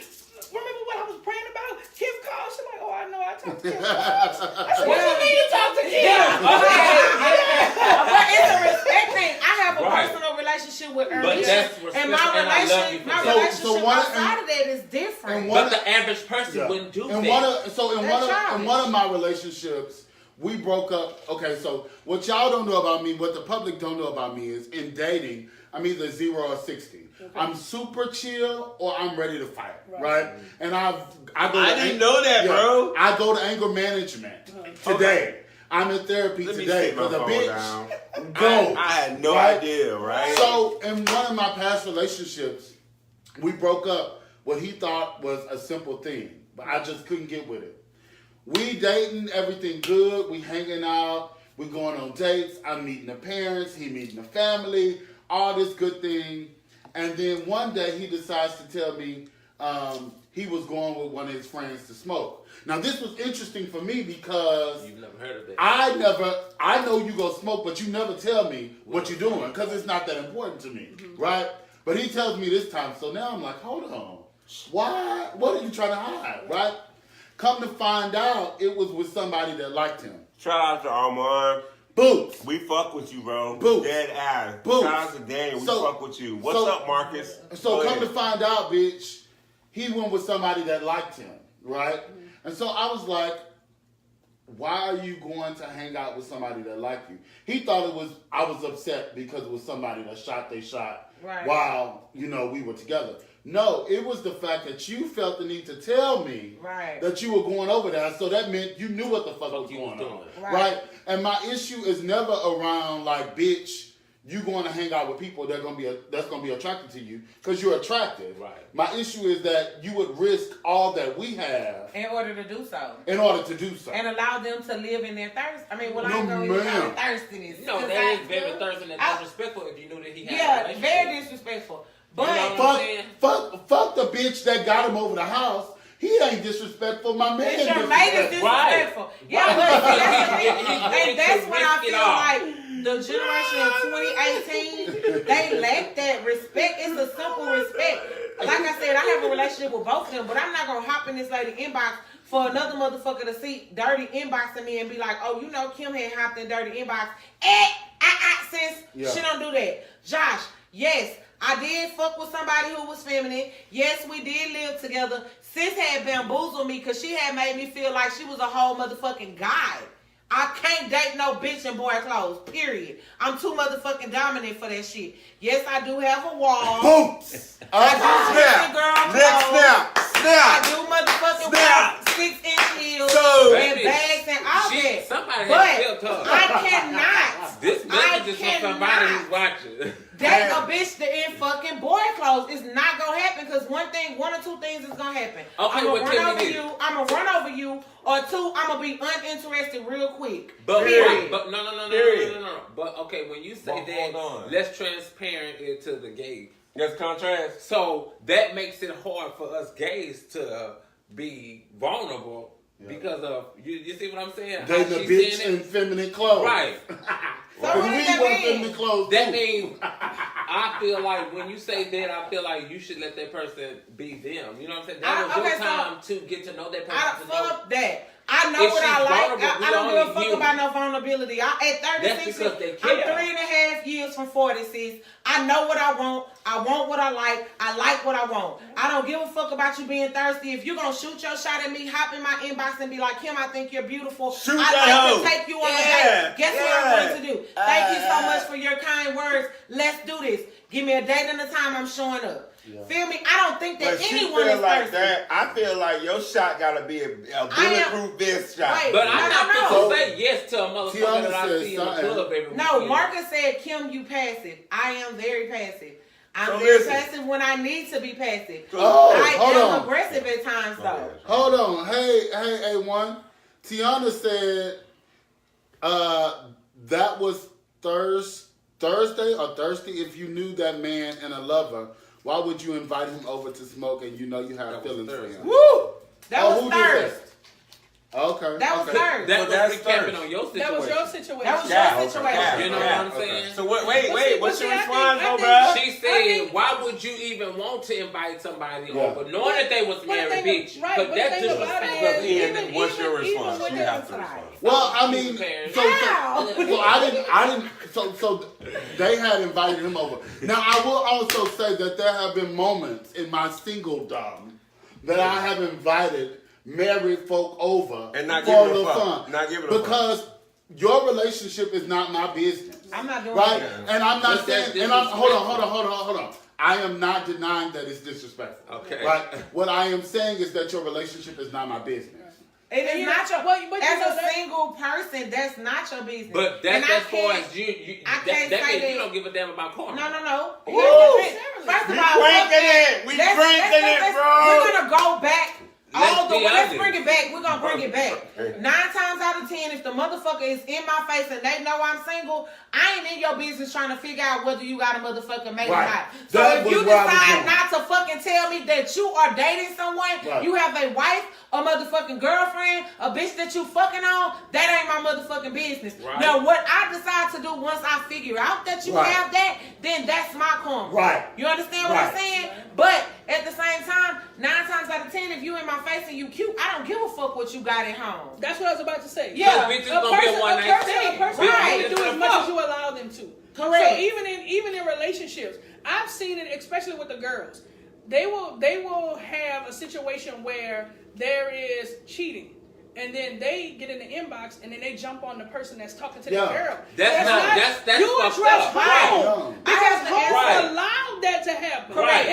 [SPEAKER 5] remember what I was praying about? Kim called, she's like, oh, I know, I talked to Kim. I said, what you mean you talk to Kim?
[SPEAKER 1] but it's a respect thing. I have a
[SPEAKER 4] Right.
[SPEAKER 1] personal relationship with
[SPEAKER 4] But
[SPEAKER 1] Erlisha,
[SPEAKER 4] that's
[SPEAKER 1] and
[SPEAKER 4] respect, and I love you for that.
[SPEAKER 1] relationship
[SPEAKER 3] one-
[SPEAKER 1] outside of that is different.
[SPEAKER 3] and
[SPEAKER 4] But the average person
[SPEAKER 3] Yeah.
[SPEAKER 4] wouldn't do
[SPEAKER 3] And
[SPEAKER 4] that.
[SPEAKER 3] in one of my relationships, we broke up. Okay, so what y'all don't know about me, what the public don't know about me is in dating, I'm either 0 or 60. Okay. I'm super chill or I'm ready to fight, right? And I
[SPEAKER 2] didn't know that, bro.
[SPEAKER 3] I go to anger management today. I'm in therapy
[SPEAKER 2] Let me
[SPEAKER 3] today
[SPEAKER 2] sit my
[SPEAKER 3] because a
[SPEAKER 2] phone
[SPEAKER 3] bitch
[SPEAKER 2] down.
[SPEAKER 3] go.
[SPEAKER 2] I had no
[SPEAKER 3] right?
[SPEAKER 2] idea, right?
[SPEAKER 3] So in one of my past relationships, we broke up what he thought was a simple thing, but I just couldn't get with it. We dating, everything good, we hanging out, we going on dates, I'm meeting the parents, he meeting the family, all this good thing. And then one day he decides to tell me he was going with one of his friends to smoke. Now this was interesting for me because
[SPEAKER 4] You've never heard of that.
[SPEAKER 3] I know you go smoke, but you never tell me what you're doing because it's not that important to me, right? But he tells me this time, so now I'm like, hold on, why? What are you trying to hide, right? Come to find out, it was with somebody that liked him.
[SPEAKER 2] Shout out to Armand.
[SPEAKER 3] Boots.
[SPEAKER 2] We fuck with you, bro.
[SPEAKER 3] Boots.
[SPEAKER 2] Dead ass.
[SPEAKER 3] Boots.
[SPEAKER 2] Shout out to Daniel. We
[SPEAKER 3] So-
[SPEAKER 2] fuck with you. What's up, Marcus?
[SPEAKER 3] So
[SPEAKER 2] Go
[SPEAKER 3] come
[SPEAKER 2] ahead.
[SPEAKER 3] to find out, bitch, he went with somebody that liked him, right? And so I was like, why are you going to hang out with somebody that liked you? He thought I was upset because it was somebody that shot they shot while, we were together. No, it was the fact that you felt the need to tell me that you were going over there. So that meant you knew what the fuck was going on. Right? And my issue is never around like, bitch, you going to hang out with people that's gonna be attracted to you because you're attractive.
[SPEAKER 4] Right.
[SPEAKER 3] My issue is that you would risk all that we have
[SPEAKER 1] in order to do so.
[SPEAKER 3] And
[SPEAKER 1] allow them to live in their thirst. I mean, well, I ain't
[SPEAKER 3] No,
[SPEAKER 1] gonna
[SPEAKER 3] ma'am.
[SPEAKER 1] thirstiness.
[SPEAKER 4] No, that is very thirsty and disrespectful if you knew that he had a relationship.
[SPEAKER 1] very disrespectful. But
[SPEAKER 4] You know what I'm saying?
[SPEAKER 3] fuck the bitch that got him over the house. He ain't disrespectful. My man
[SPEAKER 1] it's
[SPEAKER 3] is
[SPEAKER 1] your mate is disrespectful. Yeah, but and that's when I feel like the generation of 2018, they lack that respect. It's a simple respect. Like I said, I have a relationship with both of them, but I'm not gonna hop in this lady inbox for another motherfucker to see Durrty inboxing me and be like, oh, Kim had hopped in Durrty inbox. Sis, she don't do that. Josh, yes, I did fuck with somebody who was feminine. Yes, we did live together. Sis had bamboozled me because she had made me feel like she was a whole motherfucking guy. I can't date no bitch in boy clothes, period. I'm too motherfucking dominant for that shit. Yes, I do have a wall.
[SPEAKER 3] Boots!
[SPEAKER 2] Snap! Next snap!
[SPEAKER 1] I do motherfucking wear 6-inch heels. heels
[SPEAKER 2] So,
[SPEAKER 1] and bags and all that.
[SPEAKER 4] Somebody
[SPEAKER 1] But
[SPEAKER 4] had killed her.
[SPEAKER 1] I cannot.
[SPEAKER 4] This message is from somebody who's watching.
[SPEAKER 1] Date a bitch that in fucking boy clothes is not gonna happen because one or two things is gonna happen.
[SPEAKER 4] Okay,
[SPEAKER 1] I'm
[SPEAKER 4] well,
[SPEAKER 1] gonna
[SPEAKER 4] tell
[SPEAKER 1] run
[SPEAKER 4] me
[SPEAKER 1] over
[SPEAKER 4] this.
[SPEAKER 1] you. I'm gonna run over you, or two, I'm gonna be uninterested real quick.
[SPEAKER 4] But
[SPEAKER 1] Period.
[SPEAKER 4] no. But okay, when you say
[SPEAKER 6] Hold
[SPEAKER 4] that,
[SPEAKER 6] on.
[SPEAKER 4] let's transparent it to the gays.
[SPEAKER 6] That's contrast.
[SPEAKER 4] So that makes it hard for us gays to be vulnerable because of you. See what I'm saying?
[SPEAKER 3] They
[SPEAKER 4] How
[SPEAKER 3] the
[SPEAKER 4] she's
[SPEAKER 3] bitch
[SPEAKER 4] saying
[SPEAKER 3] in
[SPEAKER 4] it?
[SPEAKER 3] feminine clothes.
[SPEAKER 4] Right.
[SPEAKER 1] So what
[SPEAKER 3] we
[SPEAKER 1] does that
[SPEAKER 3] wear
[SPEAKER 1] mean?
[SPEAKER 3] feminine clothes.
[SPEAKER 4] That
[SPEAKER 3] too.
[SPEAKER 4] means I feel like when you say that, I feel like you should let that person be them. You know what I'm saying? That was your time to get to know that person.
[SPEAKER 1] Fuck that. I know
[SPEAKER 4] If
[SPEAKER 1] what
[SPEAKER 4] she's
[SPEAKER 1] I like.
[SPEAKER 4] vulnerable,
[SPEAKER 1] I don't give a fuck
[SPEAKER 4] human.
[SPEAKER 1] about no vulnerability. At 36,
[SPEAKER 4] That's because they
[SPEAKER 1] I'm
[SPEAKER 4] care.
[SPEAKER 1] 3.5 years from 46. I know what I want. I want what I like. I like what I want. I don't give a fuck about you being thirsty. If you're going to shoot your shot at me, hop in my inbox and be like, Kim, I think you're beautiful.
[SPEAKER 2] Shoot
[SPEAKER 1] I'd
[SPEAKER 2] that
[SPEAKER 1] like
[SPEAKER 2] hoe.
[SPEAKER 1] to take you on a
[SPEAKER 2] Yeah.
[SPEAKER 1] date. Guess what I'm going to do? Thank you so much for your kind words. Let's do this. Give me a date and a time I'm showing up.
[SPEAKER 3] Yeah.
[SPEAKER 1] Feel me? I don't think that
[SPEAKER 2] But she
[SPEAKER 1] anyone
[SPEAKER 2] feel
[SPEAKER 1] is
[SPEAKER 2] like
[SPEAKER 1] thirsty.
[SPEAKER 2] that. I feel like your shot gotta be a bulletproof vest shot.
[SPEAKER 1] Wait,
[SPEAKER 4] But
[SPEAKER 1] No,
[SPEAKER 4] I'm
[SPEAKER 1] no,
[SPEAKER 4] not
[SPEAKER 1] no.
[SPEAKER 4] going to say yes to a motherfucker
[SPEAKER 3] Tiana
[SPEAKER 4] that I
[SPEAKER 3] said
[SPEAKER 4] see in the
[SPEAKER 3] something.
[SPEAKER 4] club every
[SPEAKER 1] No,
[SPEAKER 4] weekend.
[SPEAKER 1] Marcus said, Kim, you passive. I am very passive. I'm
[SPEAKER 2] So
[SPEAKER 1] very
[SPEAKER 2] listen.
[SPEAKER 1] passive when I need to be passive.
[SPEAKER 3] Oh,
[SPEAKER 1] I
[SPEAKER 3] hold
[SPEAKER 1] am
[SPEAKER 3] on.
[SPEAKER 1] aggressive at times, though.
[SPEAKER 3] Hold on. Hey, A1. Tiana said that was Thursday or Thursday. If you knew that man and a lover, why would you invite him over to smoke and you know you have
[SPEAKER 4] That was
[SPEAKER 3] feelings for
[SPEAKER 4] Thursday.
[SPEAKER 3] him?
[SPEAKER 1] Woo! That
[SPEAKER 3] Oh, who
[SPEAKER 1] was
[SPEAKER 3] did
[SPEAKER 1] thirst.
[SPEAKER 3] Okay.
[SPEAKER 1] That was
[SPEAKER 3] okay.
[SPEAKER 1] thirst.
[SPEAKER 4] That
[SPEAKER 6] But
[SPEAKER 4] was
[SPEAKER 6] that's
[SPEAKER 4] recapping
[SPEAKER 6] thirst.
[SPEAKER 4] on your situation.
[SPEAKER 5] That was your situation.
[SPEAKER 1] That was
[SPEAKER 6] Yeah,
[SPEAKER 1] your situation.
[SPEAKER 6] okay.
[SPEAKER 4] You know
[SPEAKER 6] Yeah,
[SPEAKER 4] what I'm saying?
[SPEAKER 2] So wait, what's
[SPEAKER 5] see,
[SPEAKER 2] your
[SPEAKER 5] I
[SPEAKER 2] response,
[SPEAKER 5] think-
[SPEAKER 2] bruh?
[SPEAKER 4] She said, why would you even want to invite somebody over, knowing that they was
[SPEAKER 5] But
[SPEAKER 4] married,
[SPEAKER 5] the
[SPEAKER 4] bitch?
[SPEAKER 5] thing- right,
[SPEAKER 4] But
[SPEAKER 5] but the
[SPEAKER 4] that's
[SPEAKER 5] thing
[SPEAKER 4] just
[SPEAKER 5] about it
[SPEAKER 4] respect.
[SPEAKER 5] is,
[SPEAKER 6] And what's your response?
[SPEAKER 5] with
[SPEAKER 6] You
[SPEAKER 5] the-
[SPEAKER 6] have to respond.
[SPEAKER 3] Well, I mean,
[SPEAKER 1] How?
[SPEAKER 3] so I didn't. So they had invited him over. Now I will also say that there have been moments in my singledom that I have invited married folk over
[SPEAKER 2] And not
[SPEAKER 3] for
[SPEAKER 2] giving a
[SPEAKER 3] little
[SPEAKER 2] fuck.
[SPEAKER 3] fun.
[SPEAKER 2] Not giving a fuck.
[SPEAKER 3] Because your relationship is not my business.
[SPEAKER 1] I'm not doing
[SPEAKER 3] Right?
[SPEAKER 1] that.
[SPEAKER 3] And I'm not
[SPEAKER 4] But that's
[SPEAKER 3] saying, and I'm, hold on. I am not denying that it's disrespectful.
[SPEAKER 4] Okay.
[SPEAKER 3] Right? What I am saying is that your relationship is not my business.
[SPEAKER 1] It is
[SPEAKER 5] You
[SPEAKER 1] not
[SPEAKER 5] know,
[SPEAKER 1] your.
[SPEAKER 5] but you
[SPEAKER 1] As
[SPEAKER 5] know
[SPEAKER 1] a
[SPEAKER 5] that-
[SPEAKER 1] single person, that's not your business.
[SPEAKER 4] But
[SPEAKER 1] And
[SPEAKER 4] that's
[SPEAKER 1] I
[SPEAKER 4] as far
[SPEAKER 1] can't-
[SPEAKER 4] as you
[SPEAKER 1] I can't
[SPEAKER 4] that
[SPEAKER 1] say
[SPEAKER 4] means you
[SPEAKER 1] that-
[SPEAKER 4] don't give a damn about karma.
[SPEAKER 1] No.
[SPEAKER 2] Woo!
[SPEAKER 1] Here's the thing. First
[SPEAKER 2] We
[SPEAKER 1] of all,
[SPEAKER 2] drinking it. We drinking it, bro.
[SPEAKER 1] We're gonna go back.
[SPEAKER 4] Let's be
[SPEAKER 1] Let's
[SPEAKER 4] honest.
[SPEAKER 1] bring it back. We're gonna bring it back. 9 times out of 10, if the motherfucker is in my face and they know I'm single, I ain't in your business trying to figure out whether you got a motherfucking mate
[SPEAKER 3] Right.
[SPEAKER 1] or not. So
[SPEAKER 3] That
[SPEAKER 1] if
[SPEAKER 3] was
[SPEAKER 1] you
[SPEAKER 3] where I was
[SPEAKER 1] decide
[SPEAKER 3] going.
[SPEAKER 1] not to fucking tell me that you are dating someone,
[SPEAKER 3] Right.
[SPEAKER 1] you have a wife, a motherfucking girlfriend, a bitch that you fucking on, that ain't my motherfucking business.
[SPEAKER 4] Right.
[SPEAKER 1] Now, what I decide to do once I figure out that you
[SPEAKER 3] Right.
[SPEAKER 1] have that, then that's my karma.
[SPEAKER 3] Right.
[SPEAKER 1] You understand what I'm
[SPEAKER 3] Right.
[SPEAKER 1] saying? But at the same time, 9 times out of 10, if you in my face and you cute, I don't give a fuck what you got at home.
[SPEAKER 5] That's what I was about to say.
[SPEAKER 1] Yeah.
[SPEAKER 4] Bitch, it's gonna be a one-night
[SPEAKER 5] A
[SPEAKER 4] stand.
[SPEAKER 5] person
[SPEAKER 1] Right.
[SPEAKER 5] can do as much as you allow them to.
[SPEAKER 1] Correct.
[SPEAKER 5] So even in relationships, I've seen it, especially with the girls. They will have a situation where there is cheating. And then they get in the inbox and then they jump on the person that's talking to the
[SPEAKER 3] Yeah.
[SPEAKER 5] girl.
[SPEAKER 4] That's
[SPEAKER 5] you
[SPEAKER 4] fucked
[SPEAKER 5] address
[SPEAKER 4] up.
[SPEAKER 5] home.
[SPEAKER 3] Right.
[SPEAKER 5] Because
[SPEAKER 1] I have to
[SPEAKER 5] home
[SPEAKER 4] Right.
[SPEAKER 5] allowed that to happen.
[SPEAKER 4] Right.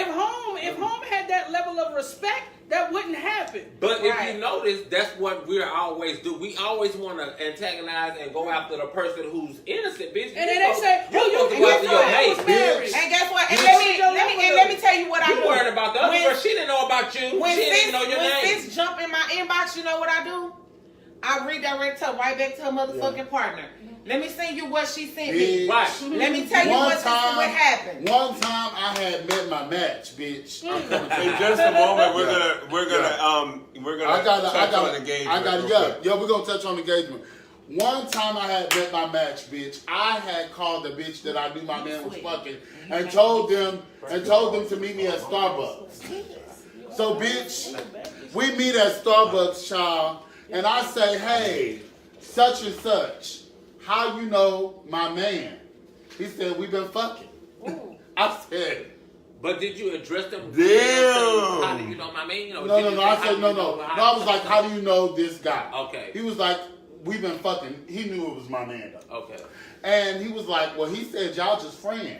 [SPEAKER 5] If home had that level of respect, that wouldn't happen.
[SPEAKER 4] But if
[SPEAKER 1] Right.
[SPEAKER 4] you notice, that's what we always do. We always want to antagonize and go after the person who's innocent, bitch.
[SPEAKER 5] And then they say,
[SPEAKER 4] you
[SPEAKER 5] "Oh, you
[SPEAKER 4] supposed to go after your mate.
[SPEAKER 5] married."
[SPEAKER 1] And guess what? And
[SPEAKER 3] Bitch.
[SPEAKER 1] let me tell you what I
[SPEAKER 4] You
[SPEAKER 1] do.
[SPEAKER 4] worried about the other
[SPEAKER 1] When-
[SPEAKER 4] person. She didn't know about you.
[SPEAKER 1] When
[SPEAKER 4] She didn't even know your
[SPEAKER 1] when
[SPEAKER 4] name.
[SPEAKER 1] sis jump in my inbox, you know what I do? I redirect her right back to her motherfucking partner. Let me send you what she sent me.
[SPEAKER 3] Bitch.
[SPEAKER 4] Right.
[SPEAKER 1] Let me tell you what happened.
[SPEAKER 3] One time I had met my match, bitch. I'm coming to
[SPEAKER 2] In
[SPEAKER 3] you.
[SPEAKER 2] just a moment, we're gonna
[SPEAKER 3] I got
[SPEAKER 2] touch on engagement. real quick.
[SPEAKER 3] yeah, we're gonna touch on engagement. One time I had met my match, bitch. I had called the bitch that I knew my man was fucking and told them to meet me at Starbucks. So bitch, we meet at Starbucks, child, and I say, hey, such and such, how you know my man? He said, we've been fucking. I said,
[SPEAKER 4] But did you address them?
[SPEAKER 2] Damn.
[SPEAKER 4] How do you know my man? You know,
[SPEAKER 3] no.
[SPEAKER 4] did you
[SPEAKER 3] I
[SPEAKER 4] say,
[SPEAKER 3] said,
[SPEAKER 4] how do
[SPEAKER 3] no.
[SPEAKER 4] you know
[SPEAKER 3] No,
[SPEAKER 4] how-
[SPEAKER 3] I was like, how do you know this guy?
[SPEAKER 4] Okay.
[SPEAKER 3] He was like, we've been fucking. He knew it was my man, though.
[SPEAKER 4] Okay.
[SPEAKER 3] And he was like, well, he said, y'all just friends.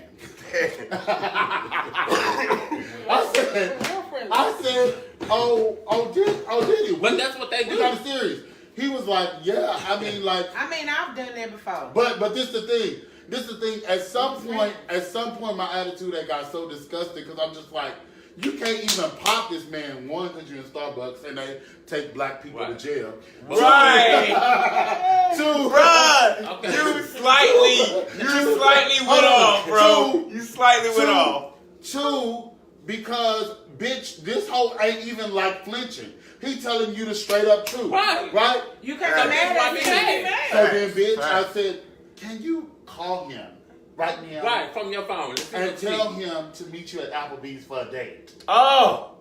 [SPEAKER 3] I said, did he?
[SPEAKER 4] But that's what they
[SPEAKER 3] We
[SPEAKER 4] do.
[SPEAKER 3] got serious. He was like, yeah, I mean, like.
[SPEAKER 1] I mean, I've done that before.
[SPEAKER 3] But this the thing. This the thing. At some point, my attitude had got so disgusting because I'm just like, you can't even pop this man. One, because you're in Starbucks and they take black people to jail.
[SPEAKER 6] Right.
[SPEAKER 3] Two,
[SPEAKER 6] Bruh,
[SPEAKER 4] Okay.
[SPEAKER 6] you slightly went off, bro. You slightly went off.
[SPEAKER 3] Two, because bitch, this hoe ain't even like flinching. He telling you the straight up truth. Right?
[SPEAKER 1] You can't be mad at me.
[SPEAKER 3] So then, bitch, I said, can you call him right now?
[SPEAKER 4] Right, from your phone.
[SPEAKER 3] And tell him to meet you at Applebee's for a date.
[SPEAKER 6] Oh.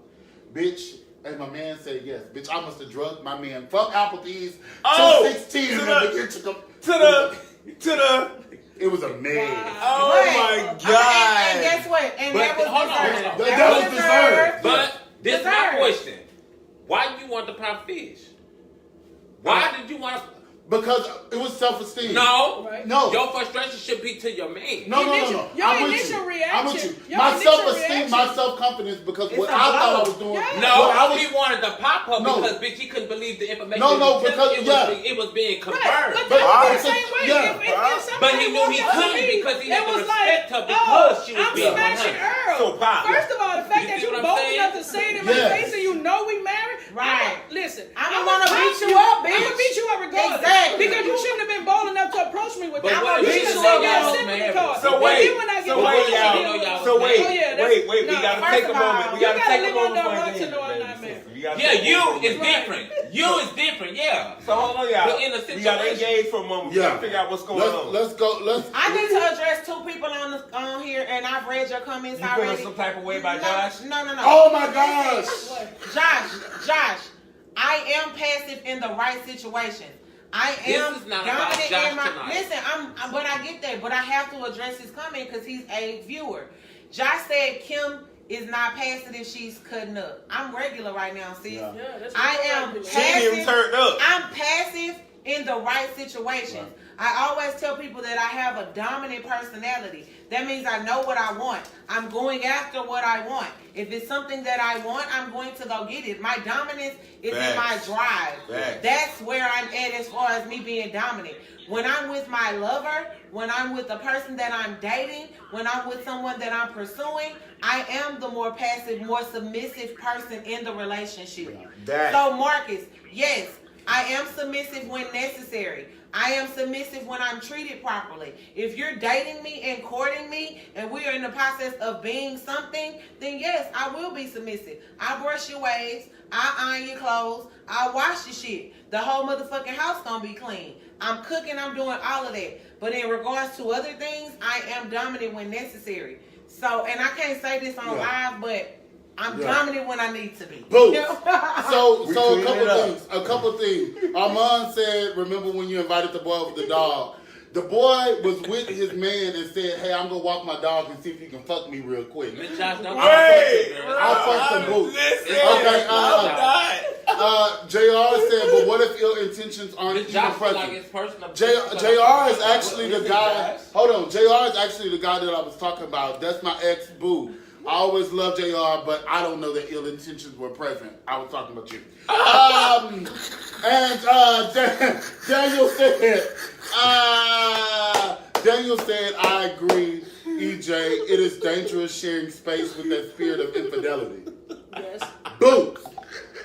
[SPEAKER 3] Bitch, and my man said yes. Bitch, I must have drugged my man from Applebee's to 16 and then begin to come
[SPEAKER 6] To the.
[SPEAKER 3] It was a man.
[SPEAKER 6] Oh
[SPEAKER 1] Right.
[SPEAKER 6] my God.
[SPEAKER 1] And guess what? And
[SPEAKER 4] But
[SPEAKER 1] that was
[SPEAKER 4] hold on.
[SPEAKER 1] deserved.
[SPEAKER 3] That was deserved.
[SPEAKER 4] But this is my
[SPEAKER 1] Deserved.
[SPEAKER 4] question. Why do you want to pop fish? Why did you want to?
[SPEAKER 3] Because it was self-esteem.
[SPEAKER 4] No.
[SPEAKER 5] Right.
[SPEAKER 3] No.
[SPEAKER 4] Your frustration should be to your man.
[SPEAKER 3] No.
[SPEAKER 5] Your
[SPEAKER 3] I'm with
[SPEAKER 5] initial
[SPEAKER 3] you.
[SPEAKER 5] reaction-
[SPEAKER 3] I'm with you.
[SPEAKER 5] your
[SPEAKER 3] My
[SPEAKER 5] initial
[SPEAKER 3] self-esteem,
[SPEAKER 5] reaction-
[SPEAKER 3] my self-confidence, because
[SPEAKER 1] It's
[SPEAKER 3] what
[SPEAKER 1] a
[SPEAKER 3] I thought I
[SPEAKER 1] blow.
[SPEAKER 3] was doing.
[SPEAKER 5] Yeah.
[SPEAKER 4] No,
[SPEAKER 3] what I was,
[SPEAKER 4] he wanted to pop her
[SPEAKER 3] No.
[SPEAKER 4] because bitch, he couldn't believe the information.
[SPEAKER 3] No,
[SPEAKER 4] he was
[SPEAKER 3] because-
[SPEAKER 4] telling.
[SPEAKER 3] yeah.
[SPEAKER 4] It was being confirmed.
[SPEAKER 5] Right, but
[SPEAKER 3] But-
[SPEAKER 5] that's the
[SPEAKER 3] but-
[SPEAKER 5] same way.
[SPEAKER 3] yeah.
[SPEAKER 5] If somebody
[SPEAKER 4] But he knew he
[SPEAKER 5] walked up to
[SPEAKER 4] couldn't
[SPEAKER 5] me,
[SPEAKER 4] because he
[SPEAKER 5] it
[SPEAKER 4] had to
[SPEAKER 5] was
[SPEAKER 4] respect her
[SPEAKER 5] like,
[SPEAKER 4] because she was
[SPEAKER 5] I'm
[SPEAKER 4] being
[SPEAKER 5] smashing
[SPEAKER 4] 100.
[SPEAKER 5] Earl.
[SPEAKER 6] So, Pop.
[SPEAKER 5] First of all, the fact
[SPEAKER 4] You
[SPEAKER 5] that
[SPEAKER 4] see
[SPEAKER 5] you
[SPEAKER 4] what I'm
[SPEAKER 5] bold
[SPEAKER 4] saying?
[SPEAKER 5] enough to say it in my
[SPEAKER 3] Yes.
[SPEAKER 5] face and you know we married,
[SPEAKER 1] Right.
[SPEAKER 5] Listen,
[SPEAKER 1] I'ma
[SPEAKER 5] I'ma
[SPEAKER 1] wanna
[SPEAKER 5] pop
[SPEAKER 1] beat you up, bitch.
[SPEAKER 5] I'm gonna beat you up regardless.
[SPEAKER 1] Exactly.
[SPEAKER 5] Because you shouldn't have been bold enough to approach me with
[SPEAKER 4] But
[SPEAKER 5] that.
[SPEAKER 4] what
[SPEAKER 5] You
[SPEAKER 4] if
[SPEAKER 5] should
[SPEAKER 4] she
[SPEAKER 5] have
[SPEAKER 4] said
[SPEAKER 5] said
[SPEAKER 4] y'all
[SPEAKER 5] your
[SPEAKER 4] was
[SPEAKER 5] sympathy
[SPEAKER 4] married?
[SPEAKER 5] card.
[SPEAKER 6] So
[SPEAKER 5] And
[SPEAKER 6] wait,
[SPEAKER 5] then when I get
[SPEAKER 6] so
[SPEAKER 5] the
[SPEAKER 6] wait,
[SPEAKER 5] phone,
[SPEAKER 6] y'all.
[SPEAKER 5] you know
[SPEAKER 6] So wait,
[SPEAKER 5] oh, yeah, that's-
[SPEAKER 6] wait. We
[SPEAKER 5] no,
[SPEAKER 6] gotta
[SPEAKER 1] first
[SPEAKER 6] take a
[SPEAKER 1] of all,
[SPEAKER 6] moment. We
[SPEAKER 1] you
[SPEAKER 6] gotta
[SPEAKER 5] gotta
[SPEAKER 6] take a
[SPEAKER 5] live
[SPEAKER 6] moment
[SPEAKER 5] under a
[SPEAKER 6] before
[SPEAKER 5] rock
[SPEAKER 6] you
[SPEAKER 5] to know I'm
[SPEAKER 6] baby.
[SPEAKER 5] not married.
[SPEAKER 6] We gotta
[SPEAKER 4] Yeah,
[SPEAKER 6] take a
[SPEAKER 4] you
[SPEAKER 6] moment.
[SPEAKER 4] is different. You is different. Yeah.
[SPEAKER 6] So hold on, y'all.
[SPEAKER 4] But in a
[SPEAKER 6] We gotta
[SPEAKER 4] situation-
[SPEAKER 6] engage for a moment. We
[SPEAKER 3] Yeah.
[SPEAKER 6] gotta figure out what's going on.
[SPEAKER 3] let's go.
[SPEAKER 1] I need to address two people on here, and I've read your comments
[SPEAKER 6] You feeling
[SPEAKER 1] already.
[SPEAKER 6] some type of way about Josh?
[SPEAKER 1] No.
[SPEAKER 3] Oh my gosh.
[SPEAKER 1] Josh, I am passive in the right situation. I
[SPEAKER 4] This
[SPEAKER 1] am
[SPEAKER 4] is not about
[SPEAKER 1] dominant
[SPEAKER 4] Josh
[SPEAKER 1] in my.
[SPEAKER 4] tonight.
[SPEAKER 1] Listen, but I get that, but I have to address his comment because he's a viewer. Josh said Kim is not passive if she's cutting up. I'm regular right now, sis.
[SPEAKER 3] Yeah.
[SPEAKER 5] Yeah, that's
[SPEAKER 1] I
[SPEAKER 5] what
[SPEAKER 1] am
[SPEAKER 5] I'm
[SPEAKER 6] She ain't even
[SPEAKER 1] passive.
[SPEAKER 6] turned up.
[SPEAKER 1] I'm passive in the right situations.
[SPEAKER 3] Right.
[SPEAKER 1] I always tell people that I have a dominant personality. That means I know what I want. I'm going after what I want. If it's something that I want, I'm going to go get it. My dominance is in my
[SPEAKER 6] Facts.
[SPEAKER 1] drive.
[SPEAKER 6] Facts.
[SPEAKER 1] That's where I'm at as far as me being dominant. When I'm with my lover, when I'm with the person that I'm dating, when I'm with someone that I'm pursuing, I am the more passive, more submissive person in the relationship.
[SPEAKER 6] That.
[SPEAKER 1] So Marcus, yes, I am submissive when necessary. I am submissive when I'm treated properly. If you're dating me and courting me and we are in the process of being something, then yes, I will be submissive. I brush your waves, I iron your clothes, I wash your shit. The whole motherfucking house gonna be clean. I'm cooking, I'm doing all of that. But in regards to other things, I am dominant when necessary. So, and I can't say this on live, but I'm dominant when I need to be.
[SPEAKER 3] Boom.
[SPEAKER 1] You know?
[SPEAKER 3] So
[SPEAKER 6] We
[SPEAKER 3] a
[SPEAKER 6] clean
[SPEAKER 3] couple
[SPEAKER 6] it up.
[SPEAKER 3] things. A couple things. Armand said, remember when you invited the boy with the dog? The boy was with his man and said, hey, I'm gonna walk my dog and see if you can fuck me real quick.
[SPEAKER 4] Miss Josh, don't
[SPEAKER 6] Wait,
[SPEAKER 3] I'll fuck some boots.
[SPEAKER 6] Listen,
[SPEAKER 3] Okay,
[SPEAKER 6] I'm not.
[SPEAKER 3] JR said, but what if ill intentions aren't
[SPEAKER 4] Miss
[SPEAKER 3] even
[SPEAKER 4] Josh feel like
[SPEAKER 3] present?
[SPEAKER 4] it's personal.
[SPEAKER 3] JR is actually the
[SPEAKER 6] Listen,
[SPEAKER 3] guy.
[SPEAKER 6] Josh.
[SPEAKER 3] Hold on, JR is actually the guy that I was talking about. That's my ex boo. I always loved JR, but I don't know that ill intentions were present. I was talking about you. Daniel said, I agree, EJ. It is dangerous sharing space with that spirit of infidelity.
[SPEAKER 5] Yes.
[SPEAKER 3] Boots.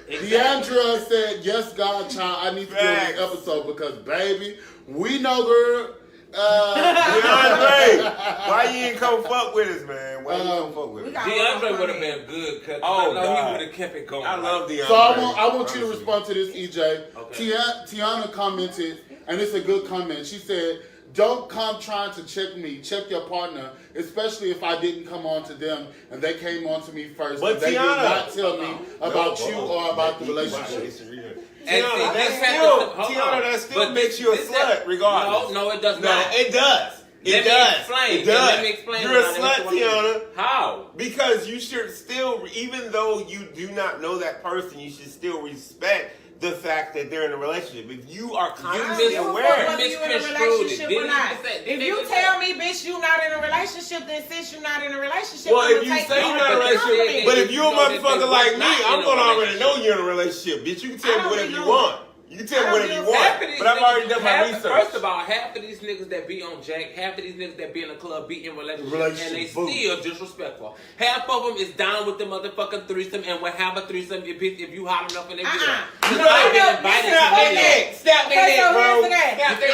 [SPEAKER 4] Exactly.
[SPEAKER 3] Deandra said, yes, God, child, I need to be on
[SPEAKER 6] Facts.
[SPEAKER 3] this episode because, baby, we know, girl.
[SPEAKER 6] DeAndre, why you ain't come fuck with us, man? Why you come fuck with
[SPEAKER 1] We
[SPEAKER 6] us?
[SPEAKER 1] got-
[SPEAKER 4] DeAndre would have been good because
[SPEAKER 6] Oh,
[SPEAKER 4] I know
[SPEAKER 6] God.
[SPEAKER 4] he would have kept it going.
[SPEAKER 6] I love DeAndre.
[SPEAKER 3] So I want you to
[SPEAKER 6] honestly.
[SPEAKER 3] respond to this, EJ.
[SPEAKER 4] Okay.
[SPEAKER 3] Tiana commented, and it's a good comment. She said, don't come trying to check me. Check your partner, especially if I didn't come on to them and they came on to me first.
[SPEAKER 6] But
[SPEAKER 3] and they
[SPEAKER 6] Tiana-
[SPEAKER 3] did not tell me about you or about the relationship.
[SPEAKER 4] And
[SPEAKER 6] Tiana,
[SPEAKER 4] see,
[SPEAKER 6] that
[SPEAKER 4] this
[SPEAKER 6] still,
[SPEAKER 4] has to- hold
[SPEAKER 6] Tiana,
[SPEAKER 4] on.
[SPEAKER 6] that still
[SPEAKER 4] But
[SPEAKER 6] makes you a
[SPEAKER 4] this-
[SPEAKER 6] slut, regardless.
[SPEAKER 4] No, it does
[SPEAKER 6] No,
[SPEAKER 4] not.
[SPEAKER 6] it does. It
[SPEAKER 4] Let me
[SPEAKER 6] does.
[SPEAKER 4] explain.
[SPEAKER 6] It does.
[SPEAKER 4] Let me explain
[SPEAKER 6] You're a
[SPEAKER 4] what I
[SPEAKER 6] slut,
[SPEAKER 4] want to do.
[SPEAKER 6] Tiana.
[SPEAKER 4] How?
[SPEAKER 6] Because you should still, even though you do not know that person, you should still respect
[SPEAKER 2] the fact that they're in a relationship. If you are
[SPEAKER 1] I don't
[SPEAKER 2] consciously
[SPEAKER 1] give a fuck
[SPEAKER 2] aware,
[SPEAKER 1] whether you in a relationship or not. If you tell me, bitch, you not in a relationship, then since you not in a relationship,
[SPEAKER 2] well,
[SPEAKER 1] I'm
[SPEAKER 2] if you
[SPEAKER 1] take
[SPEAKER 2] say you're not in a relationship, but if you a motherfucker like me, I'm gonna already know you're in a relationship, bitch. You can tell me whatever you want. You can tell me whatever you want, but I've already done my research.
[SPEAKER 4] First of all, half of these niggas that be on Jack, half of these niggas that be in the club be in relationships, and they still disrespectful. Half of them is down with the motherfucking threesome, and will have a threesome if you hot enough and they get up.
[SPEAKER 2] You know, Stop that neck, bro.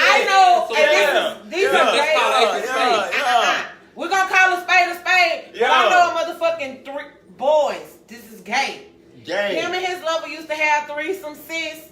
[SPEAKER 1] I know, and these are gay. We're gonna call a spade a spade.
[SPEAKER 2] Yeah.
[SPEAKER 1] I know a motherfucking 3 boys. This is gay.
[SPEAKER 2] Gay.
[SPEAKER 1] Him and his lover used to have threesome, sis.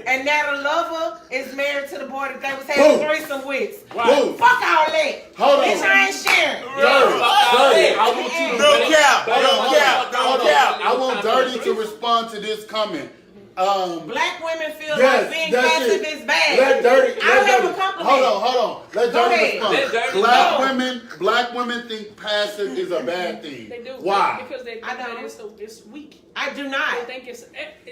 [SPEAKER 1] And now the lover is married to the boy that they was having threesome with.
[SPEAKER 3] Boom.
[SPEAKER 1] Fuck all that.
[SPEAKER 3] Hold on.
[SPEAKER 1] Bitch, I ain't sharing.
[SPEAKER 3] Dirty. I want you to
[SPEAKER 2] No cap. No cap. No cap.
[SPEAKER 3] I want Dirty to respond to this comment.
[SPEAKER 1] Black women feel
[SPEAKER 3] Yes,
[SPEAKER 1] like being
[SPEAKER 3] that's
[SPEAKER 1] passive
[SPEAKER 3] it.
[SPEAKER 1] is bad.
[SPEAKER 3] Let Dirty.
[SPEAKER 1] I'll
[SPEAKER 3] Let
[SPEAKER 1] have a
[SPEAKER 3] Dirty.
[SPEAKER 1] compliment.
[SPEAKER 3] Hold on. Let
[SPEAKER 1] Go
[SPEAKER 3] Dirty
[SPEAKER 1] ahead.
[SPEAKER 4] Let
[SPEAKER 3] respond.
[SPEAKER 4] Dirty
[SPEAKER 3] Black women think passive is a bad thing.
[SPEAKER 5] They do.
[SPEAKER 3] Why?
[SPEAKER 5] Because they think
[SPEAKER 1] I
[SPEAKER 5] that
[SPEAKER 1] don't.
[SPEAKER 5] it's weak.
[SPEAKER 1] I do
[SPEAKER 5] They
[SPEAKER 1] not.
[SPEAKER 5] think it's